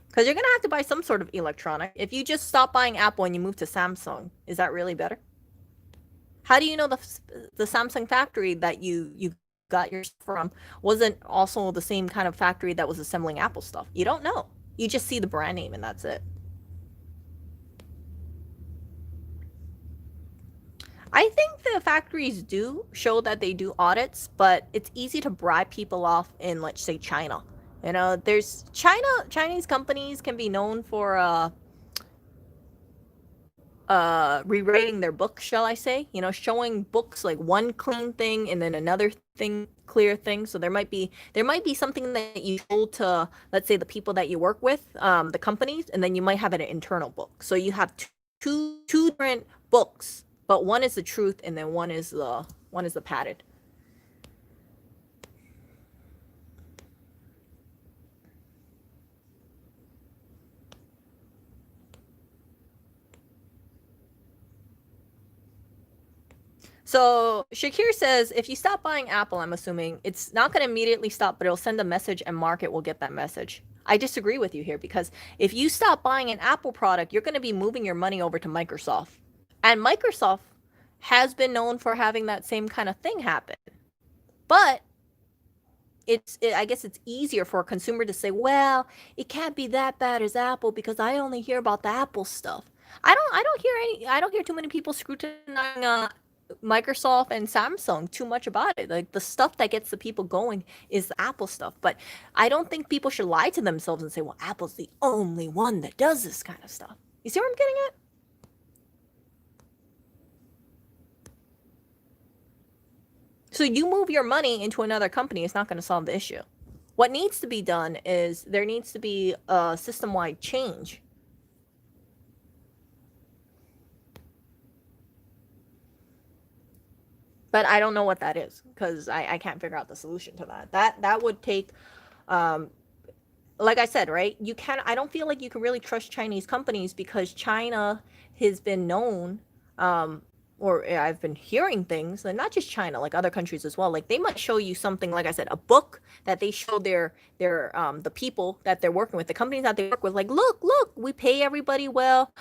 Speaker 1: Because you're going to have to buy some sort of electronic. If you just stop buying Apple and you move to Samsung, is that really better? How do you know the Samsung factory that you got yours from wasn't also the same kind of factory that was assembling Apple stuff? You don't know. You just see the brand name and that's it. I think the factories do show that they do audits, but it's easy to bribe people off in, let's say, China. There's Chinese companies can be known for rewriting their books, shall I say? Showing books like one clean thing and then another thing clear thing. So there might be something that you show to, let's say, the people that you work with, the companies, and then you might have an internal book. So you have two different books, but one is the truth and then one is the padded. So Shakir says, if you stop buying Apple, I'm assuming it's not going to immediately stop, but it'll send a message and market will get that message. I disagree with you here because if you stop buying an Apple product, you're going to be moving your money over to Microsoft. And Microsoft has been known for having that same kind of thing happen. But I guess it's easier for a consumer to say, well, it can't be that bad as Apple because I only hear about the Apple stuff. I don't hear too many people scrutinizing Microsoft and Samsung too much about it. Like the stuff that gets the people going is the Apple stuff. But I don't think people should lie to themselves and say, well, Apple's the only one that does this kind of stuff. You see where I'm getting at? So you move your money into another company, it's not going to solve the issue. What needs to be done is there needs to be a system-wide change. But I don't know what that is because I can't figure out the solution to that. That would take, um, like I said, right? You can I don't feel like you can really trust Chinese companies because China has been known, um, or I've been hearing things, and not just China, like other countries as well. Like they might show you something, like I said, a book that they show their the people that they're working with, the companies that they work with, like, look, we pay everybody well.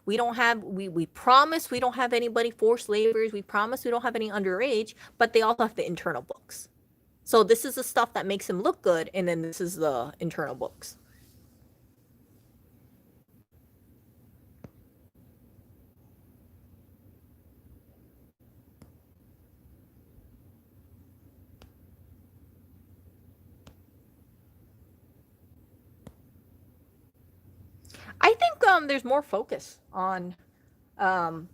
Speaker 1: We don't have we promise we don't have anybody forced laborers. We promise we don't have any underage, but they also have the internal books. So this is the stuff that makes him look good, and then this is the internal books. I think there's more focus on um,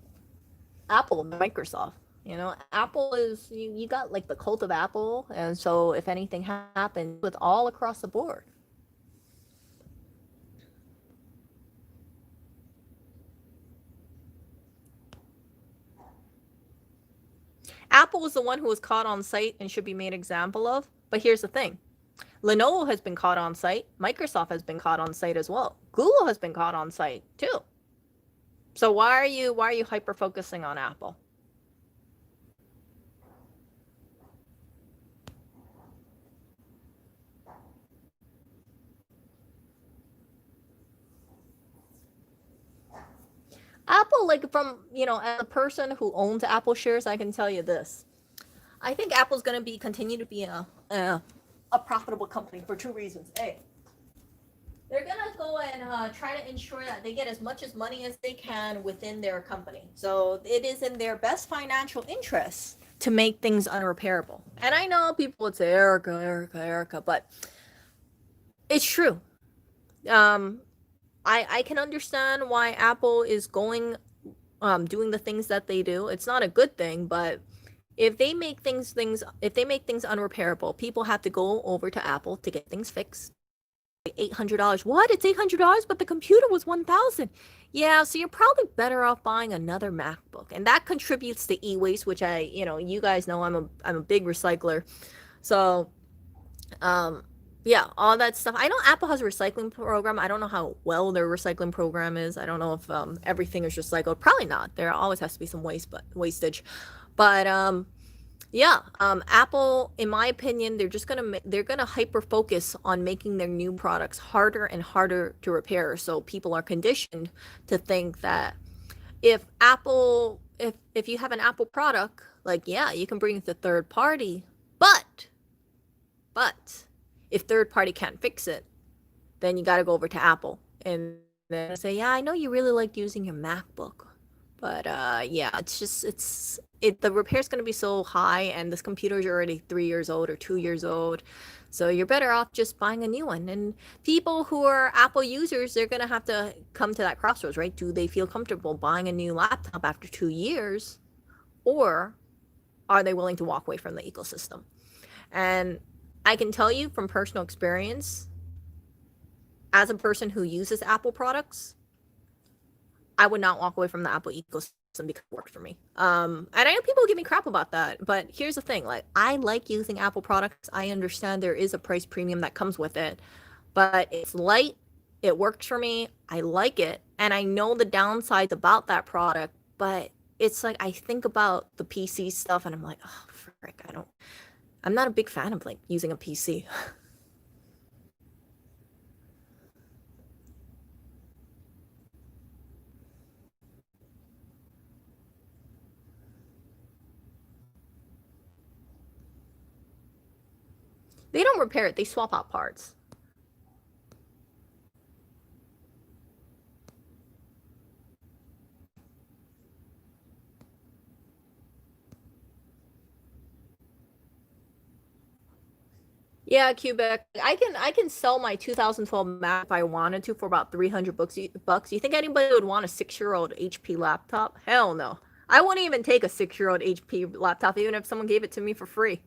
Speaker 1: Apple and Microsoft. You know, Apple is you got like the cult of Apple, and so if anything happens with all across the board, Apple was the one who was caught on site and should be made example of. But here's the thing: Lenovo has been caught on site. Microsoft has been caught on site as well. Google has been caught on site too. So why are you hyper focusing on Apple? Apple, like from as a person who owns Apple shares, I can tell you this: I think Apple's going to be continue to be a profitable company for two reasons. A, they're gonna go and try to ensure that they get as much as money as they can within their company. So it is in their best financial interest to make things unrepairable. And I know people would say, Erica, but it's true. Um, I can understand why Apple is going doing the things that they do. It's not a good thing, but if they make things unrepairable, people have to go over to Apple to get things fixed. $800. What? It's $800, but the computer was 1,000. Yeah, so you're probably better off buying another MacBook, and that contributes to e-waste, which you guys know I'm a big recycler. So, um, yeah, all that stuff. I know Apple has a recycling program. I don't know how well their recycling program is. I don't know if everything is recycled. Probably not. There always has to be some wastage, but yeah, Apple, in my opinion, they're gonna hyper focus on making their new products harder and harder to repair. So people are conditioned to think that if you have an Apple product, like, yeah, you can bring it to third party, but if third party can't fix it, then you got to go over to Apple and then say, yeah, I know you really like using your MacBook, but yeah, the repair's going to be so high, and this computer is already 3 years old or 2 years old. So you're better off just buying a new one. And people who are Apple users, they're going to have to come to that crossroads, right? Do they feel comfortable buying a new laptop after 2 years? Or are they willing to walk away from the ecosystem? And I can tell you from personal experience, as a person who uses Apple products, I would not walk away from the Apple ecosystem because it works for me. And I know people give me crap about that, but here's the thing: like, I like using Apple products. I understand there is a price premium that comes with it, but it's light. It works for me. I like it, and I know the downsides about that product. But it's like I think about the PC stuff, and I'm like, oh frick, I don't. I'm not a big fan of like using a PC. They don't repair it, they swap out parts. Yeah, Quebec. I can sell my 2012 Mac if I wanted to for about 300 bucks. You think anybody would want a 6-year-old HP laptop? Hell no. I wouldn't even take a 6-year-old HP laptop even if someone gave it to me for free.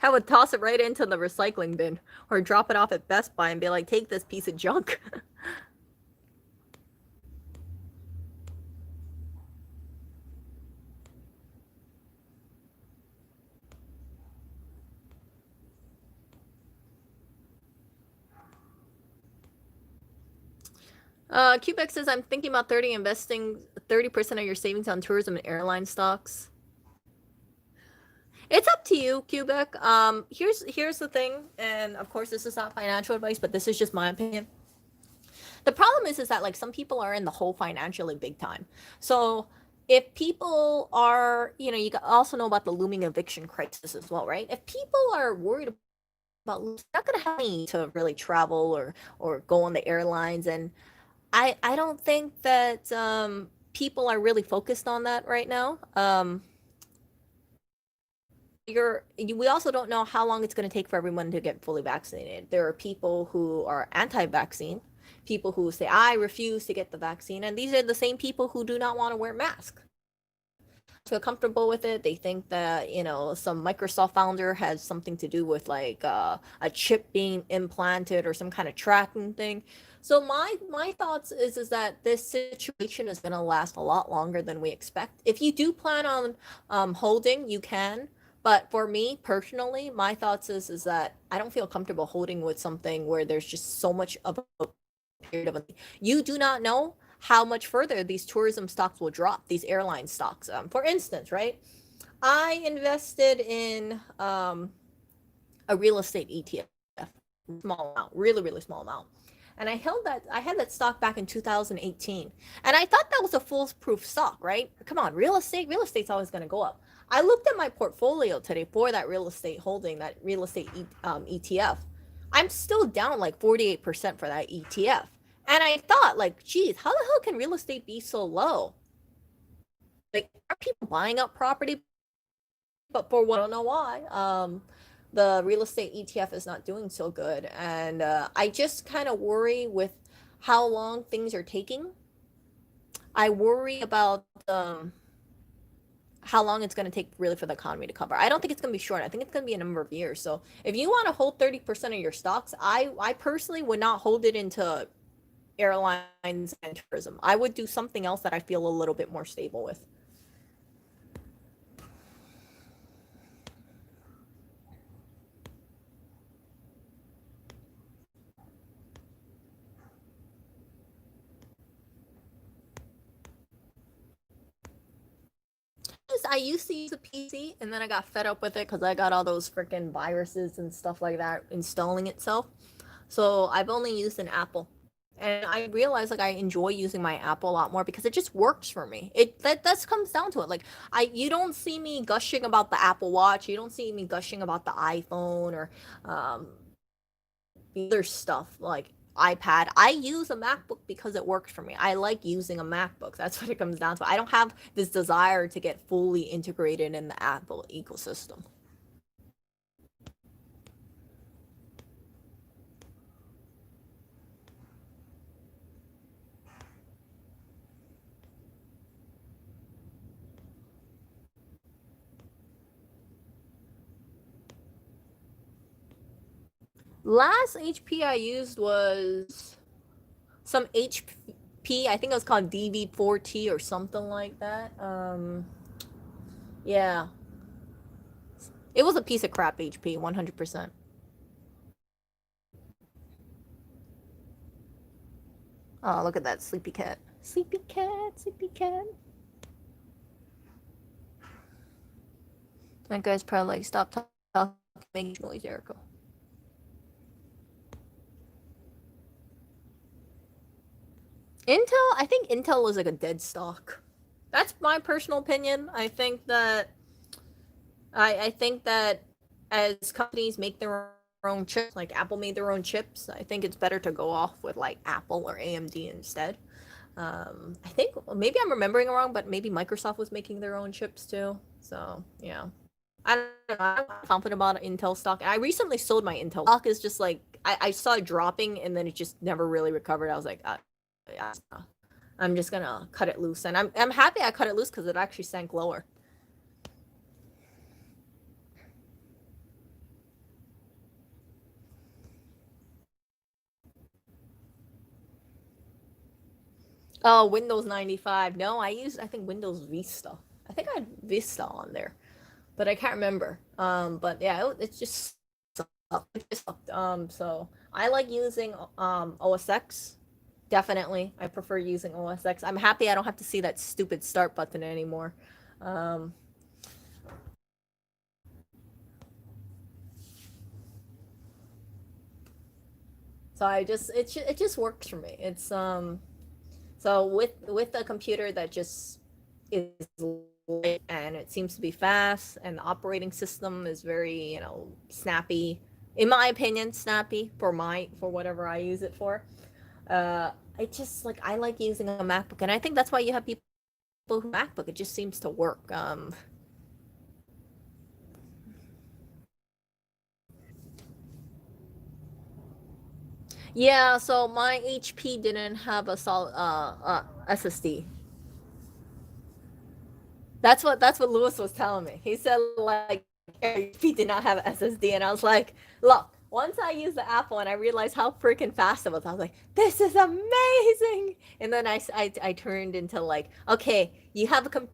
Speaker 1: I would toss it right into the recycling bin or drop it off at Best Buy and be like, "Take this piece of junk." Quebec says I'm thinking about 30 investing 30% of your savings on tourism and airline stocks. It's up to you, Quebec. Here's the thing, and of course this is not financial advice, but this is just my opinion. The problem is that like some people are in the hole financially big time. So if people are, you also know about the looming eviction crisis as well, right? If people are worried about not going to have money to really travel or go on the airlines, and I don't think that people are really focused on that right now. We also don't know how long it's going to take for everyone to get fully vaccinated. There are people who are anti-vaccine, people who say I refuse to get the vaccine, and these are the same people who do not want to wear masks. Feel comfortable with it. They think that some Microsoft founder has something to do with like a chip being implanted or some kind of tracking thing. So my thoughts is that this situation is going to last a lot longer than we expect. If you do plan on holding, you can. But for me personally, my thoughts is that I don't feel comfortable holding with something where there's just so much of a period of you do not know how much further these tourism stocks will drop, these airline stocks. For instance, right? I invested in a real estate ETF, small amount, really, really small amount. And I had that stock back in 2018. And I thought that was a foolproof stock, right? Come on, real estate's always going to go up. I looked at my portfolio today for that real estate holding, that real estate ETF. I'm still down like 48% for that ETF. And I thought, like, geez, how the hell can real estate be so low? Like, are people buying up property? But for what I don't know why. The real estate ETF is not doing so good. And I just kind of worry with how long things are taking. I worry about how long it's going to take really for the economy to cover. I don't think it's going to be short. I think it's going to be a number of years. So if you want to hold 30% of your stocks, I personally would not hold it into airlines and tourism. I would do something else that I feel a little bit more stable with. I used to use a PC and then I got fed up with it because I got all those freaking viruses and stuff like that installing itself. So I've only used an Apple. And I realized like I enjoy using my Apple a lot more because it just works for me. That comes down to it. Like you don't see me gushing about the Apple Watch. You don't see me gushing about the iPhone or um, other stuff like iPad. I use a MacBook because it works for me. I like using a MacBook. That's what it comes down to. I don't have this desire to get fully integrated in the Apple ecosystem. Last HP I used was some HP. I think it was called DV4T or something like that. Yeah, it was a piece of crap HP, 100%. Oh, look at that sleepy cat. Sleepy cat, sleepy cat. That guy's probably like, stop talking, making noise, Erica. Intel, I think Intel was like a dead stock. That's my personal opinion. I think that as companies make their own chips, like Apple made their own chips, I think it's better to go off with like Apple or AMD instead. I think maybe I'm remembering it wrong, but maybe Microsoft was making their own chips too. So yeah, I don't know. I'm confident about Intel stock. I recently sold my Intel stock. Is just like I saw it dropping and then it just never really recovered. I was like, yeah, I'm just gonna cut it loose, and I'm happy I cut it loose because it actually sank lower. Oh, Windows 95. No, I think Windows Vista. I think I had Vista on there, but I can't remember. But yeah, it's just sucked. It just sucked. So I like using OS X. Definitely, I prefer using OS X. I'm happy I don't have to see that stupid start button anymore. Um, so it just works for me. It's so with a computer that just is light and it seems to be fast and the operating system is very, snappy. In my opinion, snappy for whatever I use it for. I just like I like using a MacBook, and I think that's why you have people who MacBook. It just seems to work. Yeah. So my HP didn't have a solid SSD. That's what Lewis was telling me. He said like he did not have SSD, and I was like, look. Once I used the Apple and I realized how freaking fast it was, I was like, this is amazing. And then I turned into like, okay, you have a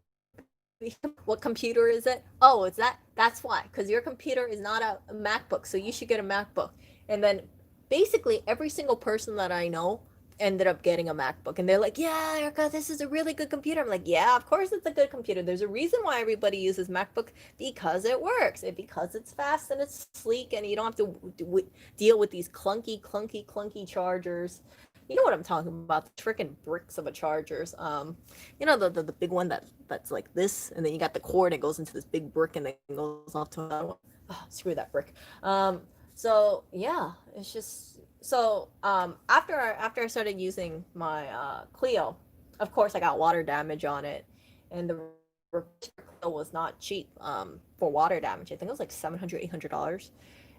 Speaker 1: what computer is it? Oh, it's that. That's why, because your computer is not a MacBook, so you should get a MacBook. And then basically every single person that I know ended up getting a MacBook, and they're like, "Yeah, Erica, this is a really good computer." I'm like, "Yeah, of course it's a good computer. There's a reason why everybody uses MacBook because it works, because it's fast and it's sleek, and you don't have to deal with these clunky chargers." You know what I'm talking about? The freaking bricks of a chargers. The big one that's like this, and then you got the cord. It goes into this big brick, and then goes off to another one. Oh, screw that brick. So yeah, it's just so after I started using my Clio, of course I got water damage on it, and the Clio was not cheap for water damage. I think it was like $700 $800,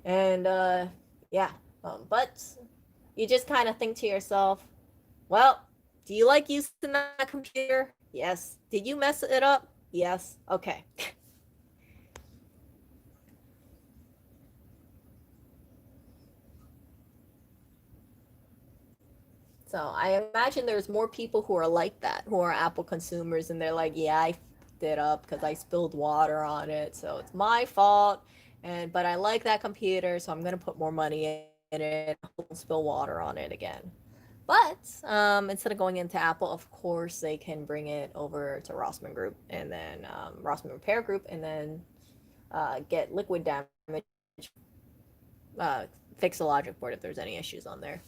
Speaker 1: and yeah, but you just kind of think to yourself, well, do you like using that computer? Yes. Did you mess it up? Yes. Okay. So I imagine there's more people who are like that, who are Apple consumers, and they're like, yeah, I fucked it up because I spilled water on it, so it's my fault. But I like that computer, so I'm gonna put more money in it. I won't spill water on it again. But instead of going into Apple, of course, they can bring it over to Rossmann Group and then Rossmann Repair Group, and then get liquid damage, fix the logic board if there's any issues on there.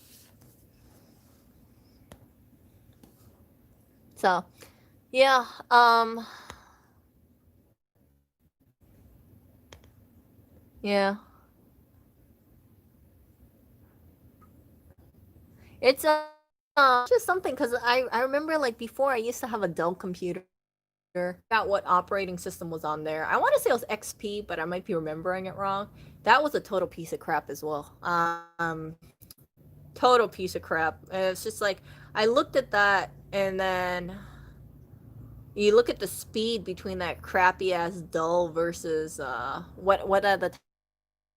Speaker 1: So, yeah, yeah, it's just something because I remember like before I used to have a Dell computer. Got what operating system was on there. I want to say it was XP, but I might be remembering it wrong. That was a total piece of crap as well. Total piece of crap. It's just like I looked at that, and then you look at the speed between that crappy ass dull versus what at the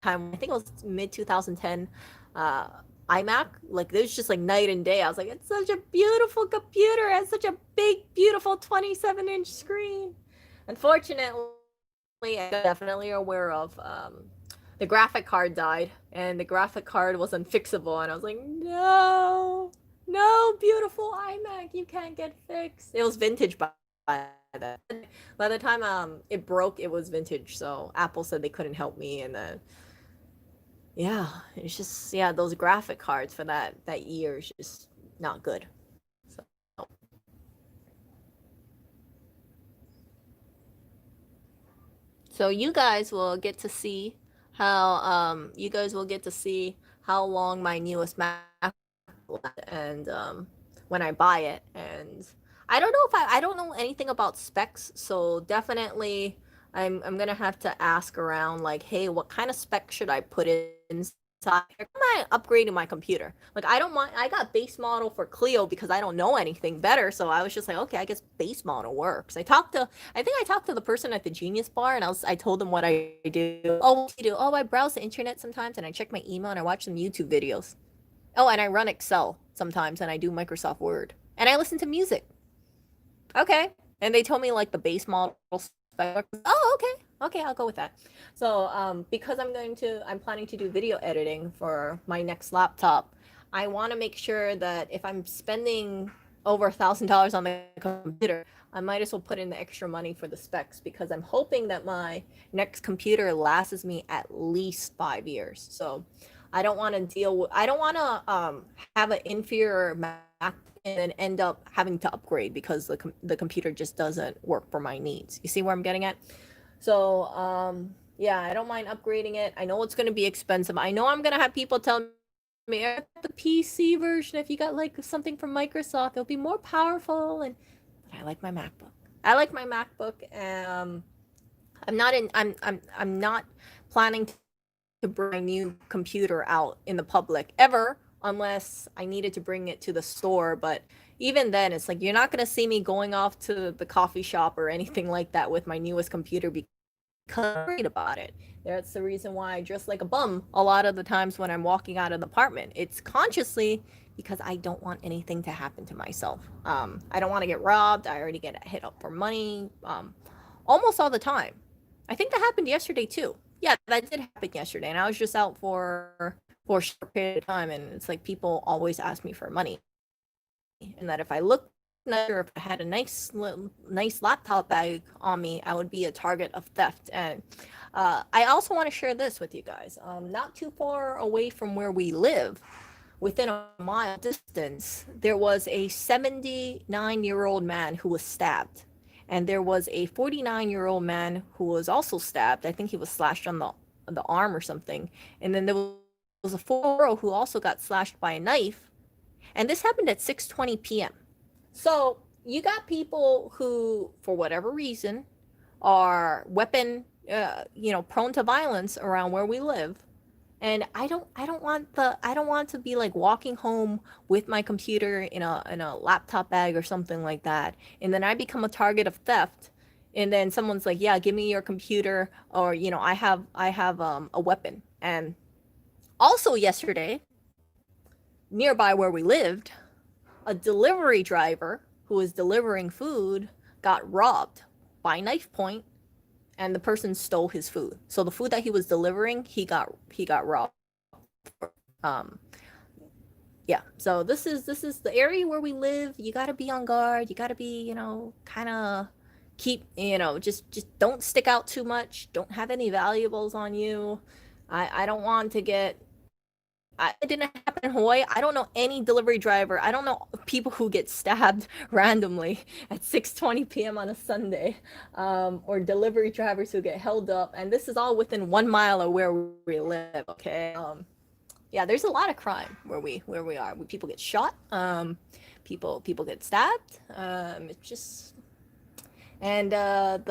Speaker 1: time I think it was mid 2010 uh iMac. Like it was just like night and day. I was like, it's such a beautiful computer. It has such a big, beautiful 27-inch screen. Unfortunately, I'm definitely aware of the graphic card died, and the graphic card was unfixable, and I was like, no, no, beautiful iMac, you can't get fixed. It was vintage by then. By the time it broke, it was vintage, so Apple said they couldn't help me, and then yeah, it's just yeah, those graphic cards for that year is just not good. So so you guys will get to see how you guys will get to see how long my newest Mac and when I buy it. And I don't know if I don't know anything about specs, so definitely I'm gonna have to ask around like, hey, what kind of specs should I put inside? Am I upgrading my computer? Like I don't mind. I got base model for Clio because I don't know anything better, so I was just like, okay, I guess base model works. I think I talked to the person at the Genius Bar, and I told them what I do. Oh, what do you do? Oh, I browse the internet sometimes, and I check my email, and I watch some YouTube videos. Oh, and I run Excel sometimes, and I do Microsoft Word, and I listen to music. Okay, and they told me like the base model spec. Oh, okay, okay, I'll go with that. So, because I'm planning to do video editing for my next laptop. I want to make sure that if I'm spending over $1,000 on the computer, I might as well put in the extra money for the specs because I'm hoping that my next computer lasts me at least 5 years. So I don't want to I don't want to have an inferior Mac and then end up having to upgrade because the computer just doesn't work for my needs. You see where I'm getting at? So yeah, I don't mind upgrading it. I know it's going to be expensive. I know I'm going to have people tell me the PC version, if you got like something from Microsoft, it'll be more powerful. And but I like my MacBook. I like my MacBook. I'm not planning to bring a new computer out in the public ever unless I needed to bring it to the store. But even then, it's like you're not going to see me going off to the coffee shop or anything like that with my newest computer because I'm worried about it. That's the reason why I dress like a bum a lot of the times when I'm walking out of the apartment. It's consciously because I don't want anything to happen to myself. I don't want to get robbed. I already get hit up for money almost all the time. I think that happened yesterday too. Yeah, that did happen yesterday, and I was just out for a short period of time, and it's like people always ask me for money, and that if I looked nice or if I had a nice laptop bag on me, I would be a target of theft. And I also want to share this with you guys. Not too far away from where we live, within a mile distance, there was a 79-year-old man who was stabbed. And there was a 49-year-old man who was also stabbed. I think he was slashed on the arm or something. And then there was a 4-year-old who also got slashed by a knife. And this happened at 6:20 p.m. So you got people who, for whatever reason, are prone to violence around where we live. And I don't want to be like walking home with my computer in a laptop bag or something like that, and then I become a target of theft, and then someone's like, yeah, give me your computer, or I have a weapon. And also yesterday, nearby where we lived, a delivery driver who was delivering food got robbed by knife point, and the person stole his food. So the food that he was delivering, he got robbed. Um, yeah. So this is the area where we live. You got to be on guard. You got to be, kind of keep, just don't stick out too much. Don't have any valuables on you. I don't want to get. It didn't happen in Hawaii. I don't know any delivery driver. I don't know people who get stabbed randomly at 6:20 p.m. on a Sunday, or delivery drivers who get held up. And this is all within 1 mile of where we live. Okay. Yeah, there's a lot of crime where we are. People get shot. People get stabbed. It's just, and the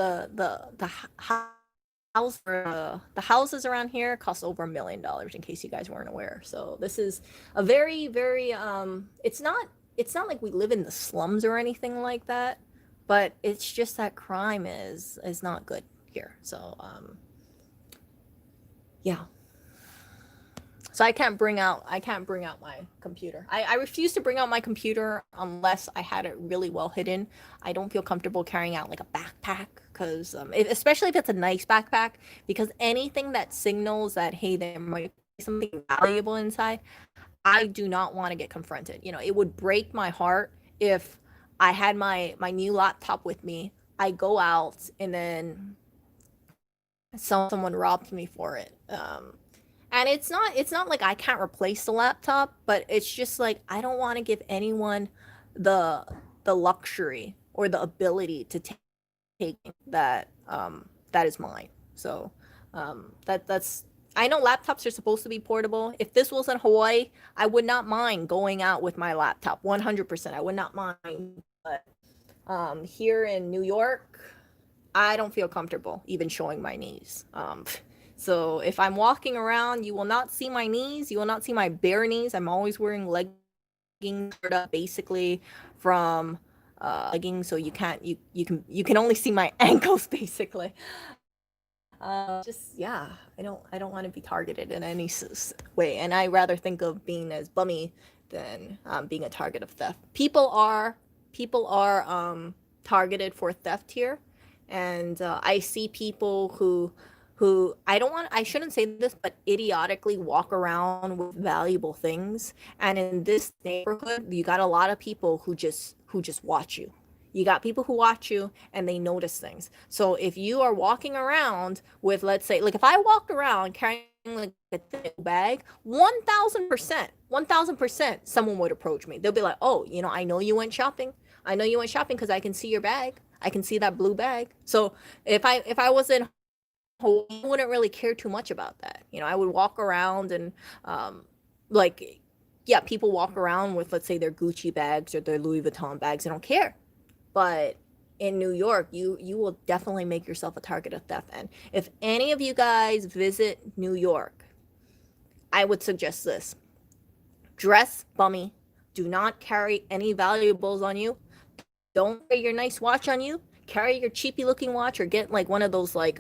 Speaker 1: the houses around here cost over $1 million, in case you guys weren't aware. So this is a very, very it's not like we live in the slums or anything like that, but it's just that crime is not good here. So yeah. So I can't bring out my computer. I refuse to bring out my computer unless I had it really well hidden. I don't feel comfortable carrying out like a backpack because especially if it's a nice backpack, because anything that signals that, hey, there might be something valuable inside, I do not want to get confronted. It would break my heart if I had my new laptop with me. I go out and then someone robbed me for it. And it's not like I can't replace the laptop, but it's just like I don't want to give anyone the luxury or the ability to take that that is mine. So that's I know laptops are supposed to be portable. If this was in Hawaii, I would not mind going out with my laptop. 100%. I would not mind. But here in New York, I don't feel comfortable even showing my knees. So if I'm walking around, you will not see my knees. You will not see my bare knees. I'm always wearing leggings, basically from leggings, so you can only see my ankles basically. Just yeah, I don't want to be targeted in any way, and I rather think of being as bummy than being a target of theft. People are targeted for theft here, and I see people who I shouldn't say this, but idiotically walk around with valuable things. And in this neighborhood, you got a lot of people who just watch you. You got people who watch you and they notice things. So if you are walking around with, let's say, like if I walked around carrying like a thick bag, 1000%, someone would approach me. They'll be like, oh, I know you went shopping. I know you went shopping because I can see your bag. I can see that blue bag. So if I was in Hawaii, I wouldn't really care too much about that. I would walk around and like yeah, people walk around with, let's say, their Gucci bags or their Louis Vuitton bags. I don't care. But in New York, you will definitely make yourself a target of theft. And if any of you guys visit New York, I would suggest this: dress bummy. Do not carry any valuables on you. Don't carry your nice watch on you. Carry your cheapy looking watch, or get like one of those like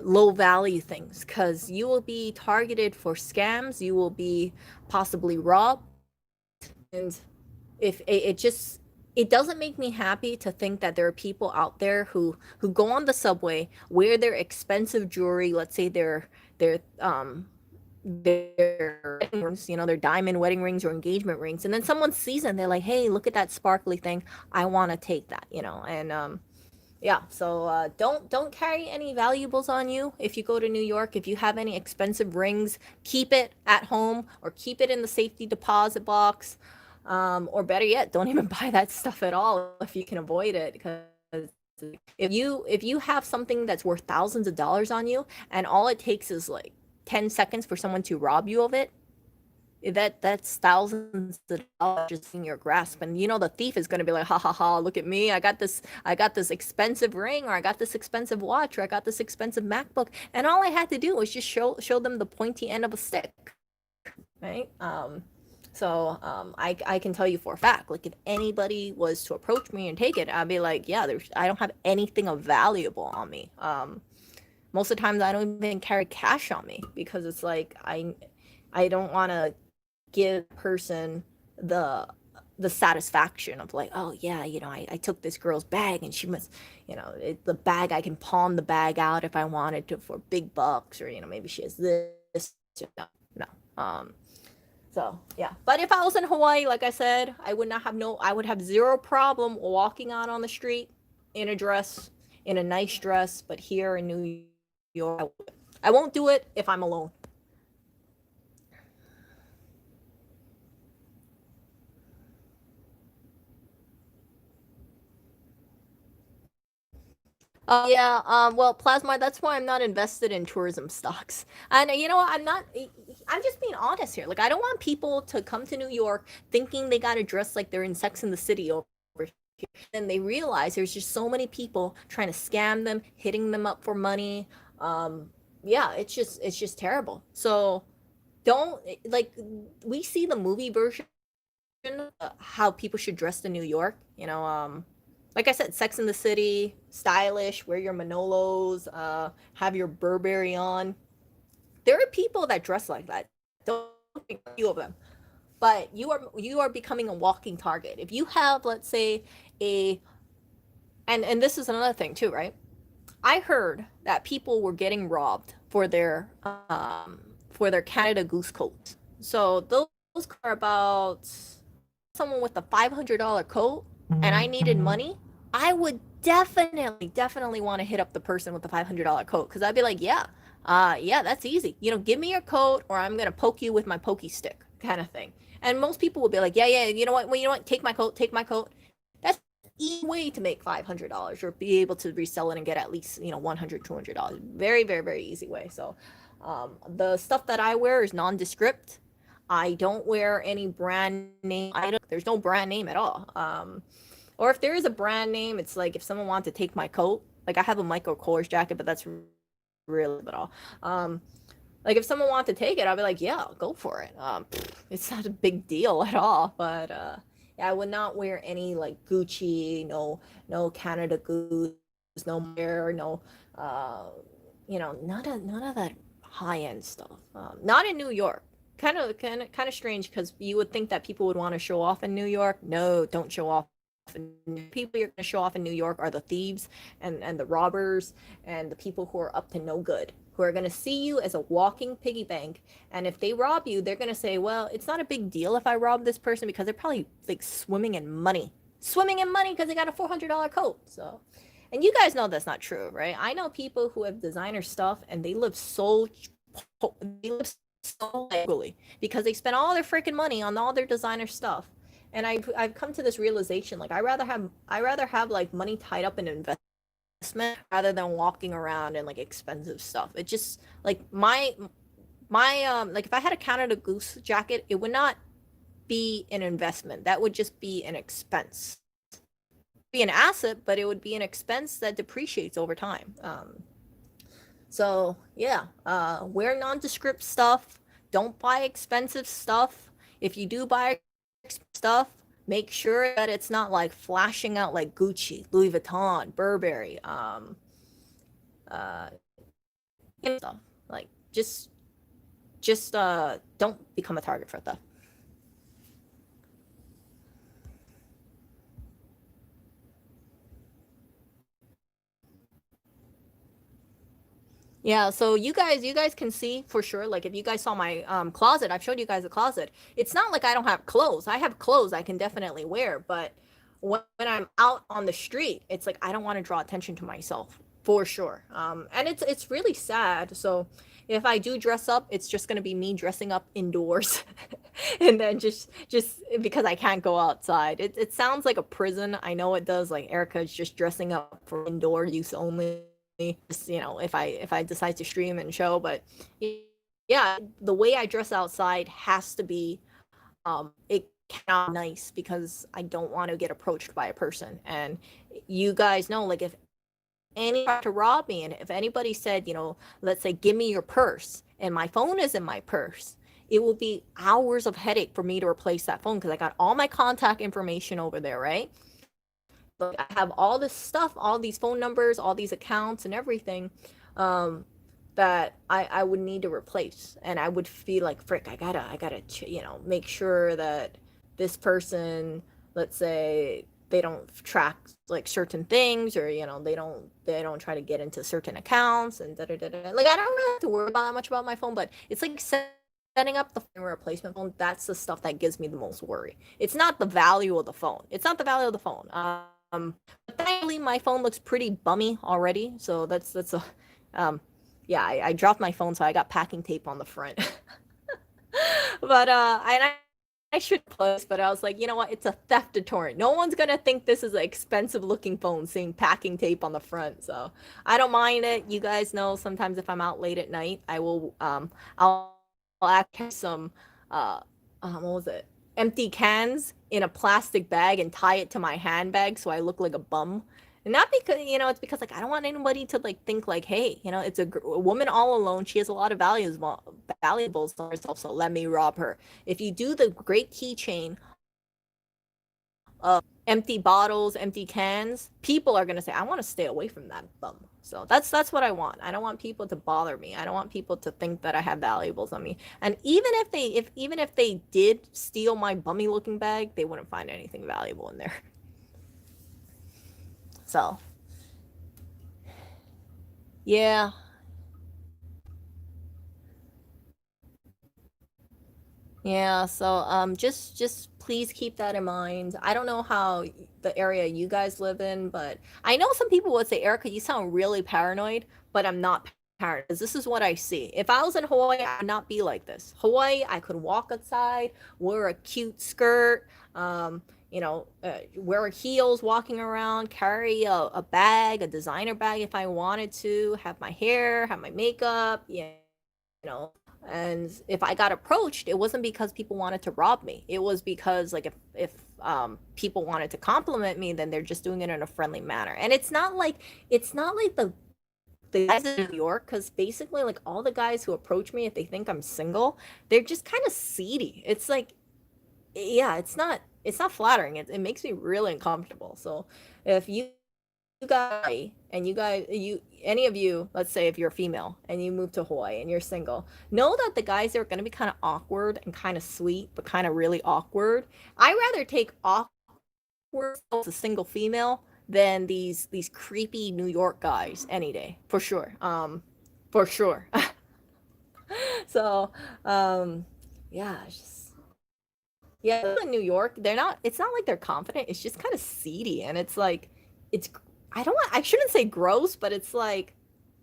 Speaker 1: low value things, because you will be targeted for scams. You will be possibly robbed. And if it doesn't make me happy to think that there are people out there who go on the subway, wear their expensive jewelry, let's say their rings, their diamond wedding rings or engagement rings, and then someone sees them, they're like, hey, look at that sparkly thing, I want to take that. And yeah, so don't carry any valuables on you if you go to New York. If you have any expensive rings, keep it at home or keep it in the safety deposit box. Or better yet, don't even buy that stuff at all if you can avoid it. Because if you have something that's worth thousands of dollars on you, and all it takes is like 10 seconds for someone to rob you of it, that's thousands of dollars just in your grasp. And the thief is going to be like, ha ha ha, look at me, I got this expensive ring, or I got this expensive watch, or I got this expensive MacBook, and all I had to do was just show them the pointy end of a stick, right? I can tell you for a fact, like if anybody was to approach me and take it, I'd be like, yeah, I don't have anything of valuable on me. Most of the times I don't even carry cash on me, because it's like I don't want to give a person the satisfaction of like, oh yeah, I took this girl's bag and she must, the bag, I can pawn the bag out if I wanted to for big bucks, or maybe she has this. No. So yeah, but if I was in Hawaii, like I said, I would have zero problem walking out on the street in a nice dress. But here in New York, I won't do it if I'm alone. Yeah, well, Plasma, that's why I'm not invested in tourism stocks. And you know what? I'm just being honest here. Like, I don't want people to come to New York thinking they got to dress like they're in Sex and the City over here. And they realize there's just so many people trying to scam them, hitting them up for money. Yeah, it's just terrible. So don't, like, we see the movie version how people should dress in New York. Like I said, Sex in the City, stylish, wear your Manolos, have your Burberry on. There are people that dress like that. Don't think a few of them, but you are becoming a walking target. If you have, let's say, a and this is another thing too, right? I heard that people were getting robbed for their Canada Goose coats. So those are about someone with a $500 coat, and I needed money, I would definitely want to hit up the person with the $500 coat, because I'd be like, yeah, yeah, that's easy. Give me your coat, or I'm gonna poke you with my pokey stick, kind of thing. And most people would be like, yeah, yeah, you know what? Well, you know what? Take my coat. Take my coat. That's an easy way to make $500, or be able to resell it and get at least $100, $200. Very, very, very easy way. So The stuff that I wear is nondescript. I don't wear any brand name item. There's no brand name at all. Or if there is a brand name, it's like if someone wants to take my coat, like I have a Michael Kors jacket, but that's really at all. Like if someone wants to take it, I'll be like, yeah, go for it. It's not a big deal at all. But yeah, I would not wear any like Gucci, no Canada Goose, no Mare, no, uh, none of that high end stuff. Not in New York. Kind of strange because you would think that people would want to show off in New York. No, don't show off. People you're going to show off in New York are the thieves and the robbers and the people who are up to no good, who are going to see you as a walking piggy bank. And if they rob you, they're going to say, well, it's not a big deal if I rob this person because they're probably like swimming in money because they got a $400 coat. So, and you guys know that's not true, right? I know people who have designer stuff and they live so legally because they spend all their freaking money on all their designer stuff. And I've come to this realization, like I rather have like money tied up in investment rather than walking around in like expensive stuff. It just like my like if I had a Canada Goose jacket, it would not be an investment. That would just be an expense. Be an asset, but it would be an expense that depreciates over time. So yeah, wear nondescript stuff. Don't buy expensive stuff. If you do buy stuff, make sure that it's not like flashing out like Gucci, Louis Vuitton, Burberry, uh, stuff. Like just don't become a target for theft. Yeah, so you guys can see for sure. Like if you guys saw my closet, I've showed you guys the closet. It's not like I don't have clothes. I have clothes I can definitely wear, but when I'm out on the street, it's like I don't want to draw attention to myself for sure. And it's really sad. So if I do dress up, it's just gonna be me dressing up indoors, and then just because I can't go outside. It sounds like a prison. I know it does. Like Erica's just dressing up for indoor use only, if I decide to stream and show. But yeah, the way I dress outside has to be it cannot be nice because I don't want to get approached by a person. And you guys know, like if any tried to rob me, and if anybody said, let's say, give me your purse, and my phone is in my purse, it will be hours of headache for me to replace that phone because I got all my contact information over there, right? Like I have all this stuff, all these phone numbers, all these accounts and everything, um, that I would need to replace. And I would feel like, frick, I gotta, make sure that this person, let's say, they don't track like certain things, or they don't try to get into certain accounts and da da da da. Like I don't really have to worry about that much about my phone, but it's like setting up the phone replacement phone. That's the stuff that gives me the most worry. It's not the value of the phone. It's not the value of the phone. But thankfully my phone looks pretty bummy already, so that's a yeah, I dropped my phone, so I got packing tape on the front. But I should post, but I was like, you know what? It's a theft deterrent. No one's gonna think this is an expensive looking phone seeing packing tape on the front. So I don't mind it. You guys know sometimes if I'm out late at night, I'll actually some uh, what was it? Empty cans in a plastic bag and tie it to my handbag so I look like a bum. And not because, it's because like I don't want anybody to like think like, hey, it's a woman all alone. She has a lot of valuables on herself, so let me rob her. If you do the great keychain of empty bottles, empty cans, people are gonna say, I want to stay away from that bum. So that's what I want. I don't want people to bother me. I don't want people to think that I have valuables on me. And even if they did steal my bummy looking bag, they wouldn't find anything valuable in there. So yeah, yeah. So just please keep that in mind. I don't know how the area you guys live in, but I know some people would say, Erica, you sound really paranoid, but I'm not paranoid. This is what I see. If I was in Hawaii, I would not be like this. Hawaii, I could walk outside, wear a cute skirt, wear heels walking around, carry a bag, a designer bag if I wanted to, have my hair, have my makeup, yeah. you know. And if I got approached, it wasn't because people wanted to rob me. It was because like if people wanted to compliment me, then they're just doing it in a friendly manner. And it's not like the guys in New York, because basically like all the guys who approach me if they think I'm single, they're just kind of seedy. It's like, yeah, it's not flattering. It makes me really uncomfortable. So if you guys and you any of you, let's say if you're a female and you move to Hawaii and you're single, know that the guys are going to be kind of awkward and kind of sweet but kind of really awkward. I rather take awkward as a single female than these creepy New York guys any day, for sure. For sure. So yeah, it's just, yeah, in New York, they're not, it's not like they're confident, it's just kind of seedy. And it's like, it's, I shouldn't say gross, but it's like,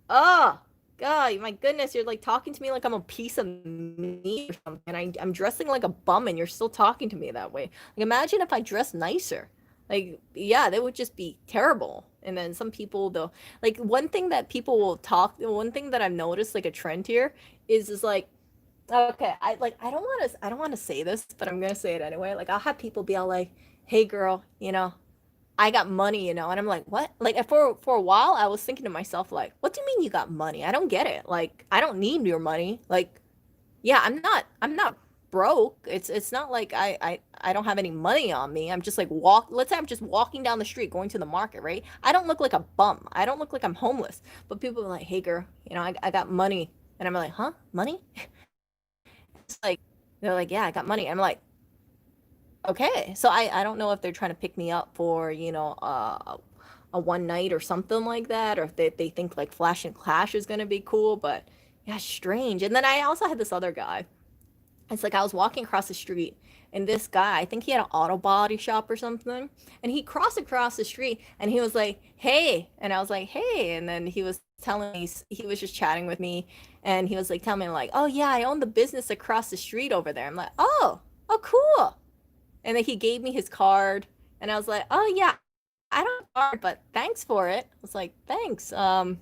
Speaker 1: oh God, my goodness, you're like talking to me like I'm a piece of meat or something. And I'm dressing like a bum and you're still talking to me that way. Like imagine if I dressed nicer. Like, yeah, that would just be terrible. And then some people though, like one thing that people will talk, one thing that I've noticed, like a trend here, is like, okay, I don't want to say this, but I'm gonna say it anyway. Like I'll have people be all like, "Hey girl, I got money, and I'm like, what? Like for a while, I was thinking to myself, like, what do you mean you got money? I don't get it. Like, I don't need your money. Like, yeah, I'm not broke. It's not like I don't have any money on me. I'm just like let's say I'm just walking down the street going to the market, right? I don't look like a bum. I don't look like I'm homeless. But people are like, hey girl, I got money. And I'm like, huh? Money? It's like they're like, yeah, I got money. I'm like, okay. So I don't know if they're trying to pick me up for, a one night or something like that, or if they think like Flash and Clash is gonna be cool, but yeah, strange. And then I also had this other guy. It's like I was walking across the street and this guy, I think he had an auto body shop or something, and he crossed across the street and he was like, "Hey." And I was like, "Hey." And then he was telling me, he was just chatting with me, and he was like telling me like, "Oh yeah, I own the business across the street over there." I'm like, "Oh, oh cool." And then he gave me his card and I was like, "Oh yeah, I don't have a card, but thanks for it." I was like, "Thanks." And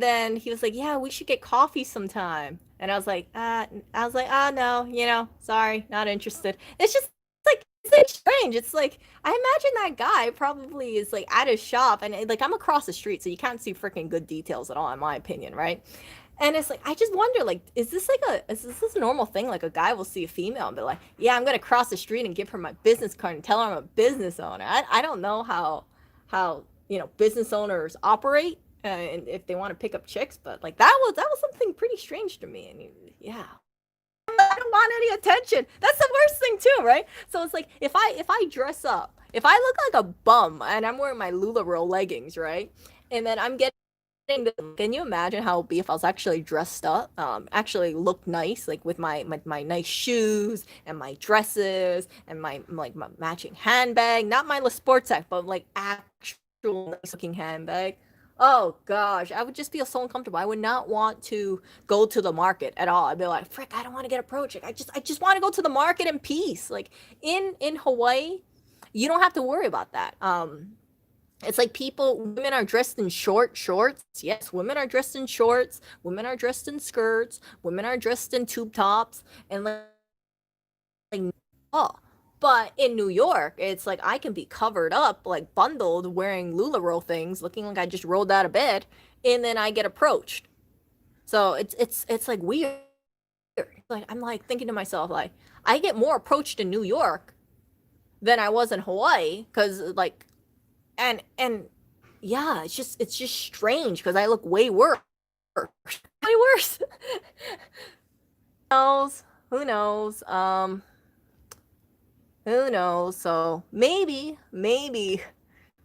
Speaker 1: then he was like, "Yeah, we should get coffee sometime." And I was like, no, sorry, not interested. It's like strange. It's like I imagine that guy probably is like at his shop, and like I'm across the street, so you can't see freaking good details at all, in my opinion, right? And it's like I just wonder, like, is this a normal thing? Like a guy will see a female and be like, "Yeah, I'm gonna cross the street and give her my business card and tell her I'm a business owner." I don't know how business owners operate, and if they want to pick up chicks, but like that was something pretty strange to me. And yeah, I don't want any attention. That's the worst thing too, right? So it's like if I dress up, if I look like a bum and I'm wearing my LuLaRoe leggings, right? And then I'm getting can you imagine how it would be if I was actually dressed up, actually looked nice, like with my nice shoes and my dresses and my matching handbag, not my sports act, but like actual nice looking handbag. Oh gosh, I would just feel so uncomfortable. I would not want to go to the market at all. I'd be like, frick, I don't want to get approached. Like, I just want to go to the market in peace. Like in Hawaii, you don't have to worry about that. It's like women are dressed in shorts. Yes, women are dressed in shorts. Women are dressed in skirts. Women are dressed in tube tops and like oh. But in New York, it's like I can be covered up, like bundled, wearing LuLaRoe things, looking like I just rolled out of bed, and then I get approached. So it's like weird. Like I'm like thinking to myself, like I get more approached in New York than I was in Hawaii, because like and yeah, it's just strange because I look way worse. Way worse. Who knows? Who knows? Who knows? So maybe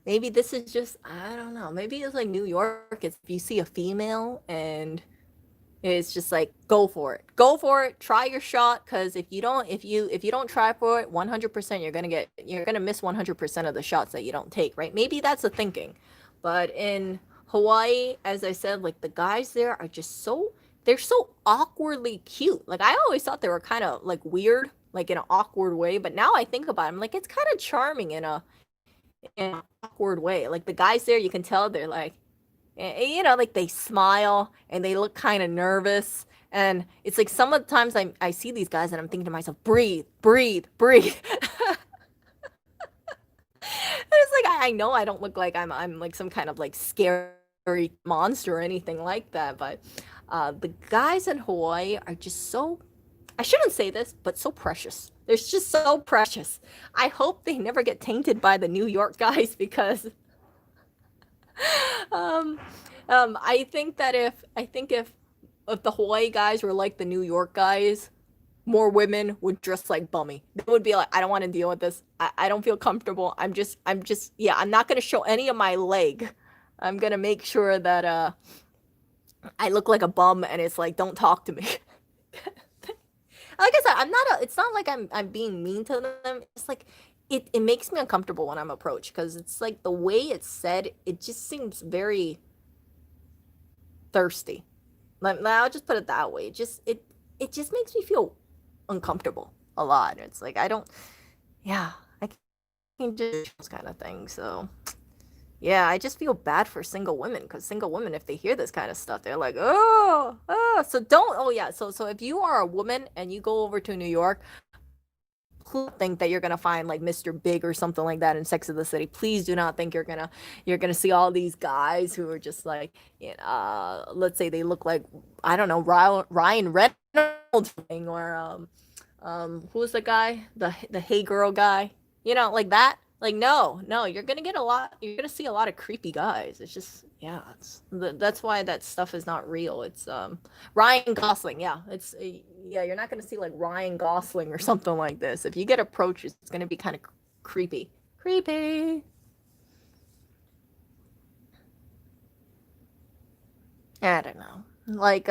Speaker 1: this is just, I don't know. Maybe it's like New York. It's if you see a female and it's just like go for it. Go for it. Try your shot, cuz if you don't try for it 100%, you're going to miss 100% of the shots that you don't take, right? Maybe that's the thinking. But in Hawaii, as I said, like the guys there are just they're so awkwardly cute. Like I always thought they were kind of like weird, like in an awkward way, but now I think about it, I'm like it's kind of charming in an awkward way. Like the guys there, you can tell they're like, you know, like they smile and they look kind of nervous. And it's like some of the times I see these guys and I'm thinking to myself, breathe, breathe, breathe. It's like I know I don't look like I'm like some kind of like scary monster or anything like that, but the guys in Hawaii are just so, I shouldn't say this, but so precious. They're just so precious. I hope they never get tainted by the New York guys because um I think that if the Hawaii guys were like the New York guys, more women would dress like bummy. They would be like, I don't want to deal with this. I don't feel comfortable. Yeah, I'm not going to show any of my leg. I'm going to make sure that I look like a bum and it's like, don't talk to me. Like I said, it's not like I'm being mean to them. It's like, it makes me uncomfortable when I'm approached because it's like the way it's said, it just seems very thirsty. Like, I'll just put it that way. It just makes me feel uncomfortable a lot. It's like I don't, yeah, I can't do those kind of things. So yeah, I just feel bad for single women because single women, if they hear this kind of stuff, they're like, oh, oh. So don't. Oh yeah. So if you are a woman and you go over to New York, please think that you're gonna find like Mr. Big or something like that in Sex of the City. Please do not think you're gonna see all these guys who are just like, you know, let's say they look like, I don't know, Ryan Reynolds or who's the guy, the Hey Girl guy, you know, like that. Like no, you're gonna see a lot of creepy guys. It's just, yeah, that's why that stuff is not real. It's Ryan Gosling, yeah, yeah, you're not gonna see like Ryan Gosling or something like this. If you get approached, it's gonna be kind of creepy, creepy. I don't know. Like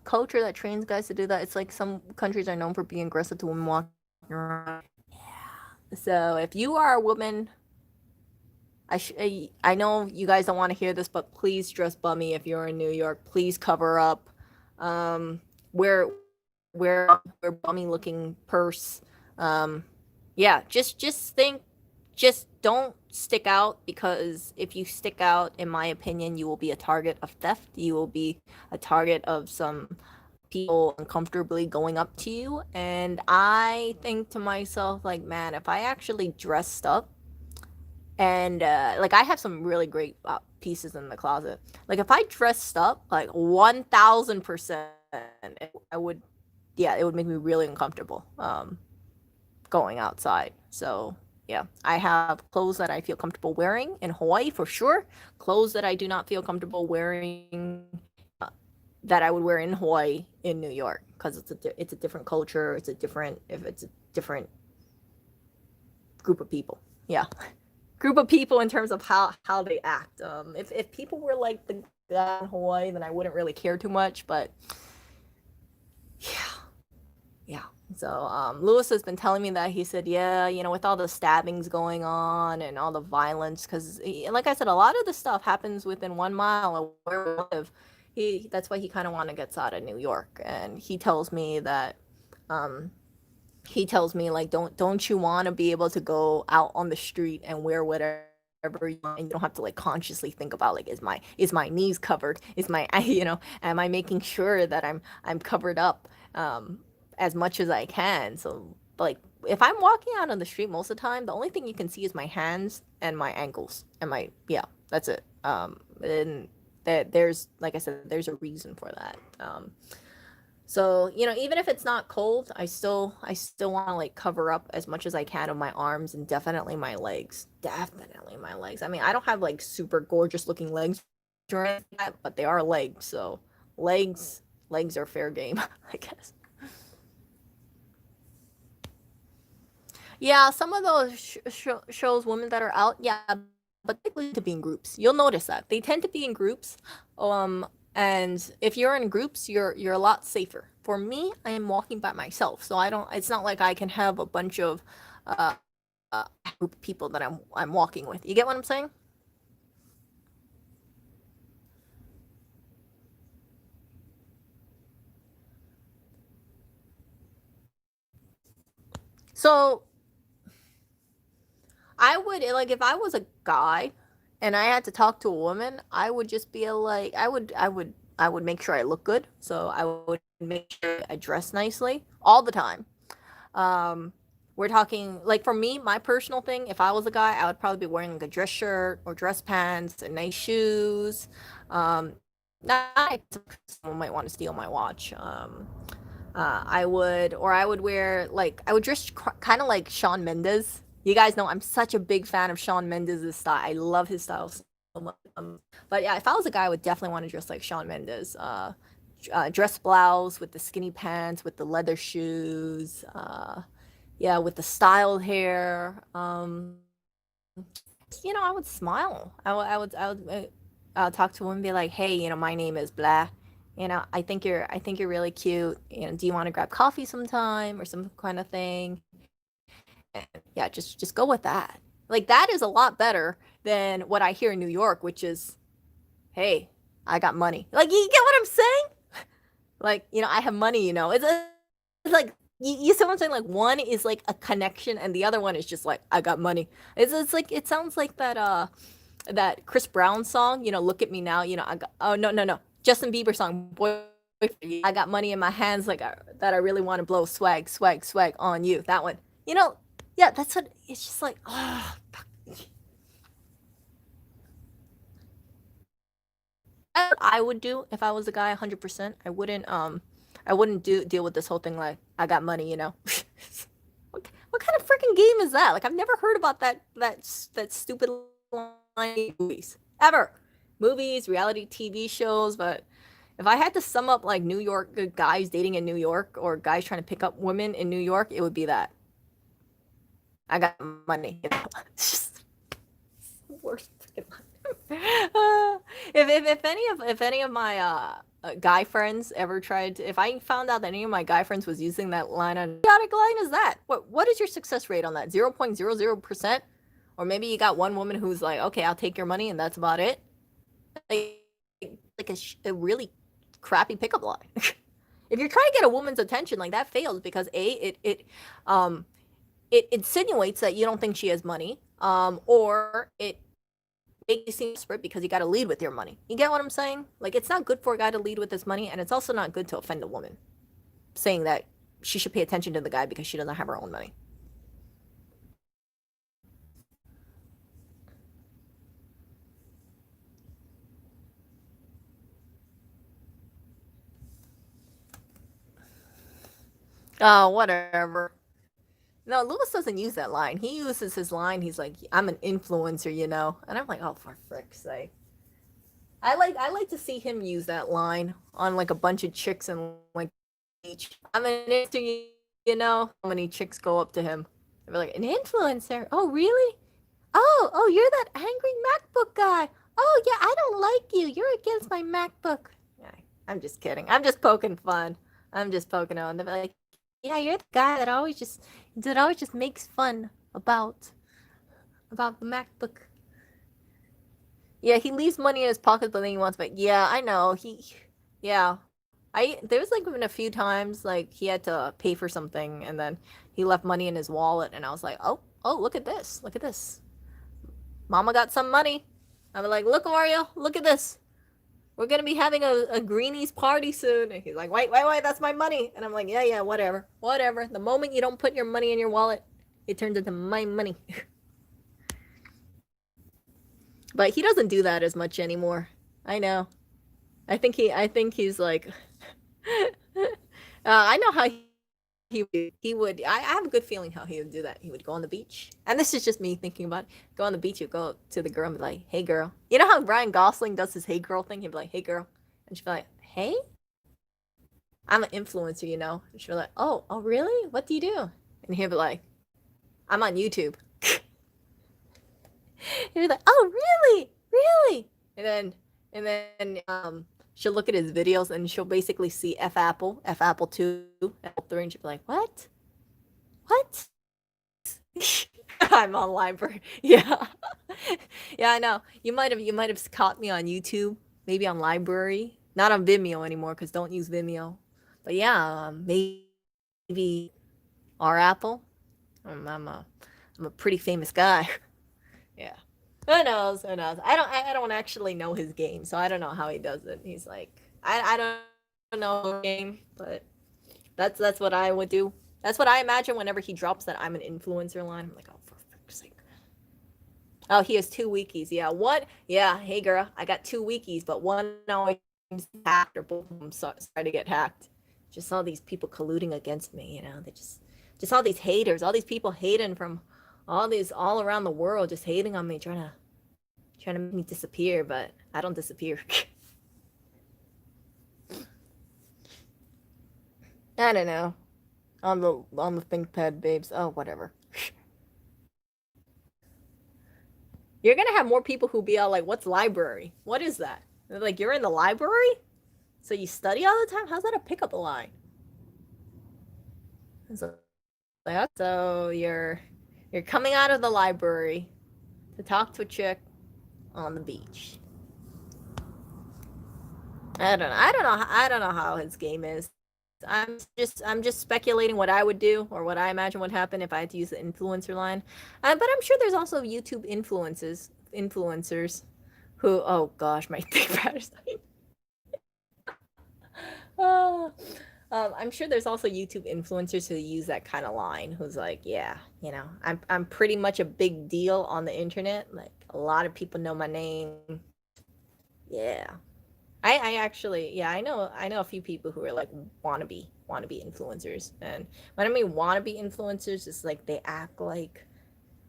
Speaker 1: culture that trains guys to do that. It's like some countries are known for being aggressive to women walking around. So if you are a woman, I know you guys don't want to hear this, but please dress bummy if you're in New York. Please cover up. Um, wear wear bummy looking purse. Um, yeah, just think, just don't stick out because if you stick out, in my opinion, you will be a target of theft. You will be a target of some people uncomfortably going up to you. And I think to myself, like, man, if I actually dressed up and like I have some really great pieces in the closet. Like if I dressed up like 1000%, I would, yeah, it would make me really uncomfortable going outside. So yeah, I have clothes that I feel comfortable wearing in Hawaii for sure. Clothes that I do not feel comfortable wearing uh, that I would wear in Hawaii in New York because it's a different culture. It's a different group of people. Yeah. Group of people in terms of how they act. If people were like the guy in Hawaii, then I wouldn't really care too much. But yeah, yeah. So Lewis has been telling me that he said, yeah, you know, with all the stabbings going on and all the violence, because like I said, a lot of the stuff happens within 1 mile of where we live. That's why he kind of want to get out of New York, and he tells me that. Um, he tells me like don't you want to be able to go out on the street and wear whatever you want, and you don't have to like consciously think about like is my knees covered, is my you know, am I making sure that I'm covered up as much as I can. So like if I'm walking out on the street most of the time, the only thing you can see is my hands and my ankles and my, yeah, that's it. And that there's, like I said, there's a reason for that. So, you know, even if it's not cold, I still want to like cover up as much as I can of my arms and definitely my legs. Definitely my legs. I mean, I don't have like super gorgeous looking legs or anything like that, but they are legs. So, legs are fair game, I guess. Yeah, some of those shows, women that are out, yeah, but they tend to be in groups. You'll notice that they tend to be in groups. And if you're in groups, you're a lot safer. For me, I am walking by myself, so I don't. It's not like I can have a bunch of uh, group of people that I'm walking with. You get what I'm saying? So I would like if I was a guy and I had to talk to a woman, I would just be like, I would make sure I look good. So I would make sure I dress nicely all the time. Um, we're talking like for me, my personal thing. If I was a guy, I would probably be wearing like a dress shirt or dress pants and nice shoes. Not someone might want to steal my watch. I would wear like I would dress kind of like Shawn Mendes. You guys know I'm such a big fan of Shawn Mendes' style. I love his style so much. But yeah, if I was a guy, I would definitely want to dress like Shawn Mendes. Dress blouse with the skinny pants, with the leather shoes. Yeah, with the styled hair. I would smile. Talk to him and be like, hey, my name is blah. I think you're really cute. Do you want to grab coffee sometime or some kind of thing? And yeah, just go with that. Like that is a lot better than what I hear in New York, which is, hey, I got money. Like you get what I'm saying? Like I have money. It's like you see what I'm saying? Like one is like a connection, and the other one is just like I got money. It's like it sounds like that Chris Brown song. Look at me now. I got oh no Justin Bieber song. Boy, I got money in my hands like that. I really want to blow swag swag swag on you. That one. Yeah, that's what it's just like. Oh, I would do if I was a guy 100%. I wouldn't deal with this whole thing like I got money. What kind of freaking game is that? Like I've never heard about that stupid line in movies ever. Movies, reality TV shows, but if I had to sum up like New York guys dating in New York or guys trying to pick up women in New York, it would be that. I got money. It's just the worst freaking if any of my guy friends ever tried to, if I found out that any of my guy friends was using that line on idiotic line is that what is your success rate on that 0.00%? Or maybe you got one woman who's like, okay, I'll take your money and that's about it. Like a really crappy pickup line. If you're trying to get a woman's attention, like that fails because it insinuates that you don't think she has money, or it make you seem desperate because you got to lead with your money. You get what I'm saying? Like, it's not good for a guy to lead with his money, and it's also not good to offend a woman, saying that she should pay attention to the guy because she doesn't have her own money. Oh, whatever. No, Lewis doesn't use that line. He uses his line. He's like, "I'm an influencer," and I'm like, "Oh, for frick's sake!" I like to see him use that line on like a bunch of chicks and like beach. I'm an influencer. How many chicks go up to him? They're like, an influencer? Oh, really? Oh, you're that angry MacBook guy. Oh, yeah, I don't like you. You're against my MacBook. Yeah, I'm just kidding. I'm just poking fun. I'm just poking on. They're like, yeah, you're the guy that always just makes fun about the MacBook. Yeah, he leaves money in his pocket, but then he wants back. Yeah, I know. Yeah. There's like been a few times like he had to pay for something and then he left money in his wallet and I was like, oh, look at this. Mama got some money. I'm like, look, Oriole, look at this. We're gonna be having a greenies party soon. And he's like, wait, that's my money. And I'm like, yeah, whatever. The moment you don't put your money in your wallet, it turns into my money. But he doesn't do that as much anymore. I know. I think he's like I know how he would I have a good feeling how he would do that. He would go on the beach. And this is just me thinking about it. Go on the beach, you go up to the girl and be like, "Hey girl." You know how Ryan Gosling does his "hey girl" thing? He'd be like, "Hey girl." And she'd be like, "Hey?" I'm an influencer. And she'd be like, "Oh, really? What do you do?" And he'd be like, "I'm on YouTube." He'd be like, "Oh, really? Really?" And then she'll look at his videos and she'll basically see F Apple 2, Apple 3, and she'll be like, "What? What?" I'm on library. Yeah. Yeah, I know. You might have caught me on YouTube, maybe on library, not on Vimeo anymore because don't use Vimeo. But yeah, maybe our Apple. I'm a pretty famous guy. Yeah. Who knows? Who knows? I don't actually know his game, so I don't know how he does it. He's like, I don't know his game, but that's what I would do. That's what I imagine whenever he drops that I'm an influencer line. I'm like, oh, for fuck's sake. Oh, he has two wikis. Yeah, one. Yeah, hey girl, I got two wikis, but one always hacked or both of them started to get hacked. Just all these people colluding against me. They just all these haters, all these people hating from all around the world, just hating on me, trying to make me disappear, but I don't disappear. I don't know. On the ThinkPad babes. Oh, whatever. You're gonna have more people who be all like, "What's library? What is that?" They're like, "You're in the library, so you study all the time. How's that a pickup line?" So, like, so you're coming out of the library to talk to a chick on the beach. I don't know. I don't know. I don't know how his game is. I'm just speculating what I would do or what I imagine would happen if I had to use the influencer line. But I'm sure there's also YouTube influencers who, oh gosh, my big brother's like, oh. I'm sure there's also YouTube influencers who use that kind of line, who's like, yeah, I'm pretty much a big deal on the internet. Like a lot of people know my name. Yeah, I actually, yeah, I know a few people who are like wannabe influencers, and when I mean wannabe influencers, it's like they act like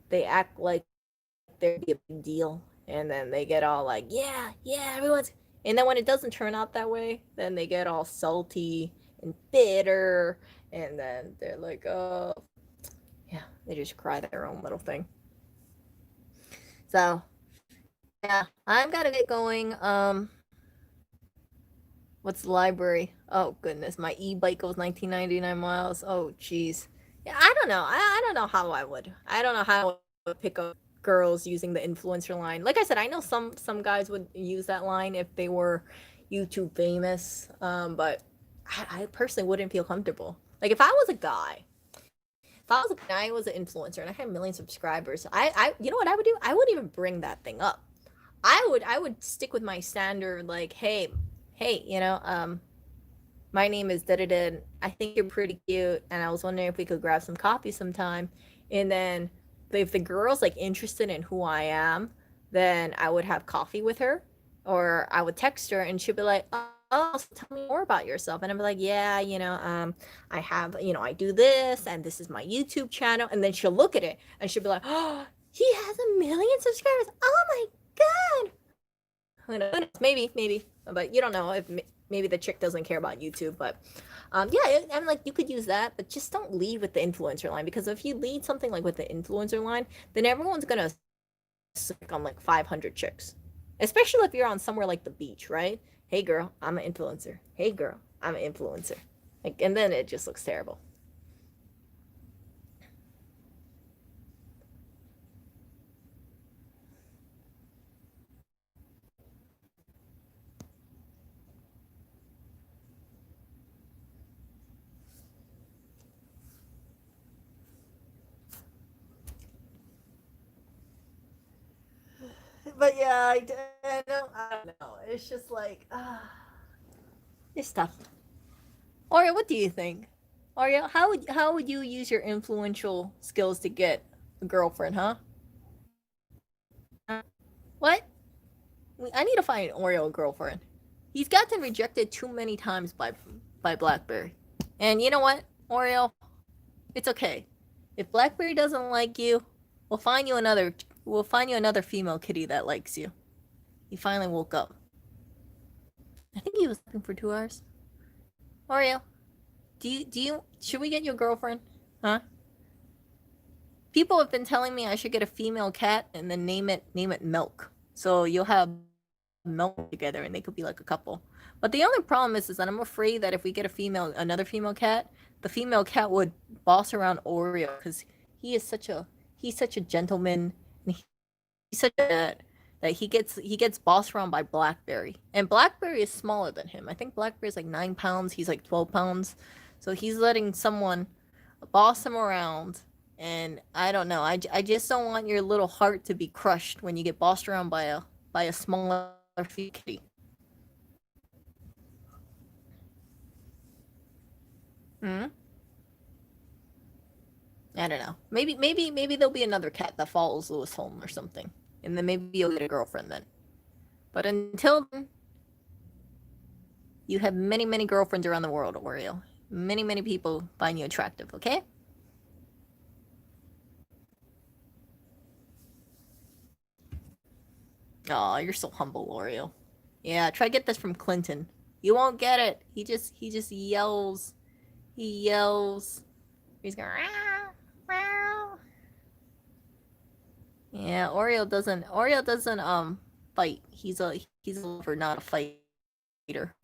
Speaker 1: there'd be a big deal, and then they get all like, yeah, everyone's, and then when it doesn't turn out that way, then they get all salty and bitter, and then they're like, oh, yeah, they just cry their own little thing. So yeah, I'm gotta get going. What's the library? Oh goodness, my e-bike goes 1999 miles. Oh jeez. Yeah, I don't know. I don't know how I would. I don't know how I would pick up girls using the influencer line. Like I said, I know some guys would use that line if they were YouTube famous. But I personally wouldn't feel comfortable. Like if I was a guy who was an influencer and I had a million subscribers, you know what I would do? I wouldn't even bring that thing up. I would stick with my standard like, hey, my name is da da da. I think you're pretty cute, and I was wondering if we could grab some coffee sometime. And then, if the girl's like interested in who I am, then I would have coffee with her, or I would text her, and she'd be like, "Oh, so tell me more about yourself." And I'd be like, "Yeah, I have, I do this, and this is my YouTube channel." And then she'll look at it, and she'll be like, "Oh, he has 1 million subscribers. Oh my god!" Who knows? Maybe, but you don't know if maybe the chick doesn't care about YouTube. But yeah, I'm like, you could use that, but just don't lead with the influencer line, because if you lead something like with the influencer line, then everyone's gonna stick on like 500 chicks, especially if you're on somewhere like the beach, right? Hey girl, I'm an influencer. Hey girl, I'm an influencer. Like, and then it just looks terrible. But yeah, I don't know. It's just like, it's tough. Or what do you think? Aria, how would you use your influential skills to get a girlfriend, huh? What? I need to find an Oriole girlfriend. He's gotten rejected too many times by BlackBerry. And you know what, Oriole? It's okay. If BlackBerry doesn't like you, we'll find you another we'll find you another female kitty that likes you. He finally woke up. I think he was looking for 2 hours. Oriole, do you should we get you a girlfriend? Huh? People have been telling me I should get a female cat and then name it Milk. So you'll have Milk together and they could be like a couple. But the only problem is that I'm afraid that if we get another female cat, the female cat would boss around Oreo because he's such a gentleman, and he's such a that he gets bossed around by Blackberry, and Blackberry is smaller than him. I think Blackberry is like 9 pounds. He's like 12 pounds, so he's letting someone boss him around And I don't know. I just don't want your little heart to be crushed when you get bossed around by a smaller kitty. Hmm? I don't know. Maybe there'll be another cat that follows Lewis home or something, and then maybe you'll get a girlfriend then. But until then, you have many girlfriends around the world, Oriole. Many people find you attractive. Okay? Oh, you're so humble, Oriole. Yeah, try to get this from Clinton. You won't get it. He just yells. He yells. He's going. Row, row. Yeah, Oreo doesn't fight. He's a lover, not a fighter.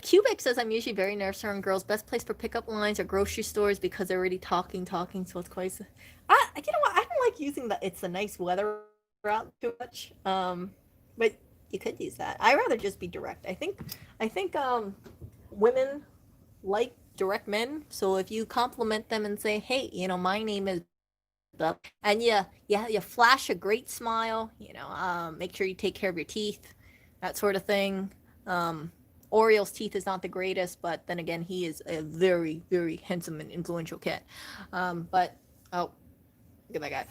Speaker 1: Cubic says I'm usually very nervous around girls. Best place for pickup lines are grocery stores because they're already talking. So it's quite. You know what? I don't like using the "it's a nice weather" out too much. But you could use that. I rather just be direct. I think women like direct men. So if you compliment them and say, "Hey, my name is," and you flash a great smile. Make sure you take care of your teeth, that sort of thing. Um, Oriole's teeth is not the greatest, but then again, he is a very handsome and influential cat. But oh, look at that guy.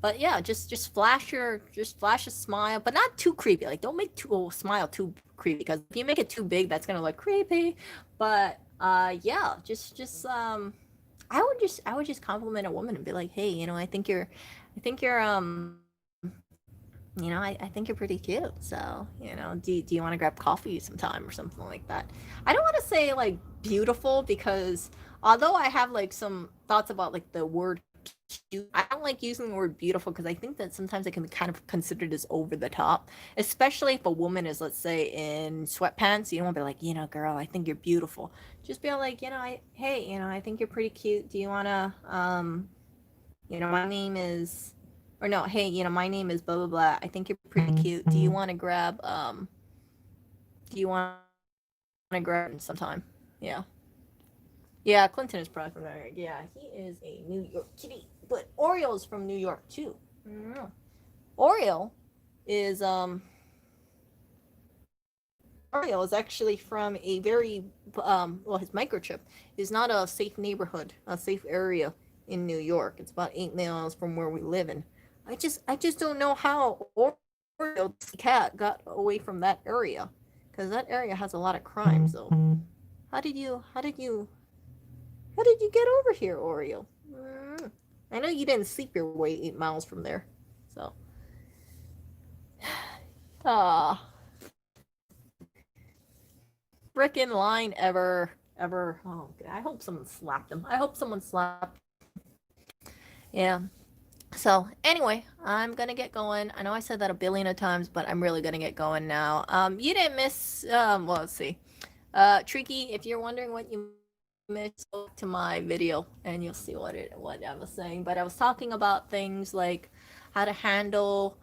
Speaker 1: But yeah, just flash a smile, but not too creepy. Like don't make smile too creepy because if you make it too big, that's gonna look creepy. But yeah, just I would just compliment a woman and be like, hey, I think you're pretty cute. So, do you want to grab coffee sometime or something like that? I don't want to say like beautiful because although I have like some thoughts about like the word cute, I don't like using the word beautiful because I think that sometimes it can be kind of considered as over the top, especially if a woman is, let's say, in sweatpants. You don't want to be like, girl, I think you're beautiful. Just be like, hey, I think you're pretty cute. Do you want to, my name is, or no, hey, my name is blah blah blah. I think you're pretty cute. Do you want to grab sometime? Yeah. Yeah, Clinton is probably from there. Yeah, he is a New York kitty, but Oriole is from New York too. Mm. Oriole is Oriole is actually from a very well, his microchip is not a safe neighborhood, a safe area in New York. It's about 8 miles from where we live, and I just don't know how Oriole the cat got away from that area, because that area has a lot of crime. So how did you get over here, Oriole? I know you didn't sleep your way 8 miles from there, so ah. Frickin' line ever. Oh, I hope someone slapped him. I hope someone slapped. Yeah. So anyway, I'm gonna get going. I know I said that a billion of times, but I'm really gonna get going now. You didn't miss. Well, let's see. Tricky, if you're wondering what you missed, go to my video and you'll see what I was saying. But I was talking about things like how to handle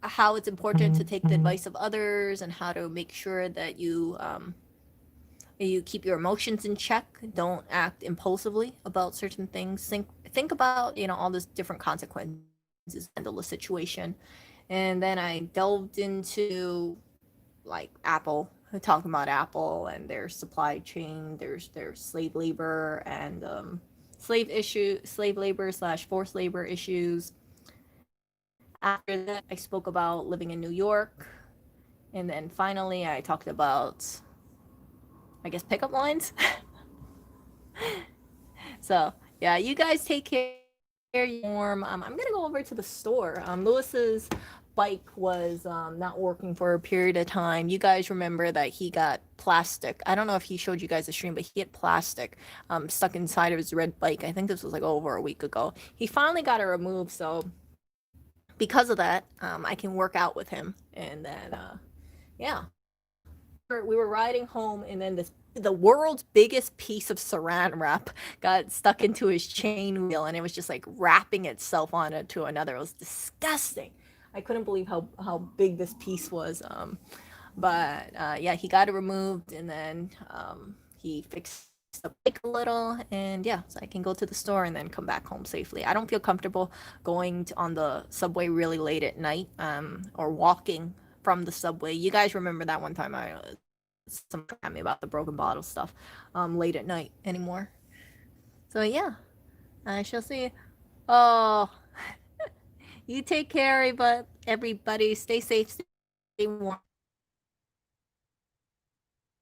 Speaker 1: how it's important to take the advice of others and how to make sure that you keep your emotions in check, don't act impulsively about certain things, think about all those different consequences, handle the situation. And then I delved into like Apple, talking about Apple and their supply chain, their slave labor and slave labor slash forced labor issues. After that, I spoke about living in New York, and then finally I talked about, I guess, pickup lines. So yeah, you guys take care. You're warm. I'm gonna go over to the store. Lewis's bike was not working for a period of time. You guys remember that he got plastic. I don't know if he showed you guys the stream, but he had plastic stuck inside of his red bike. I think this was like over a week ago. He finally got it removed, so because of that, I can work out with him. And then yeah, we were riding home, and then the world's biggest piece of saran wrap got stuck into his chain wheel, and it was just like wrapping itself onto another. It was disgusting. I couldn't believe how big this piece was. But yeah, he got it removed, and then he fixed a break a little, and yeah, so I can go to the store and then come back home safely. I don't feel comfortable going on the subway really late at night, or walking from the subway. You guys remember that one time someone at me about the broken bottle stuff, late at night anymore. So yeah, I shall see. Oh, you take care, everybody. Stay safe, stay warm.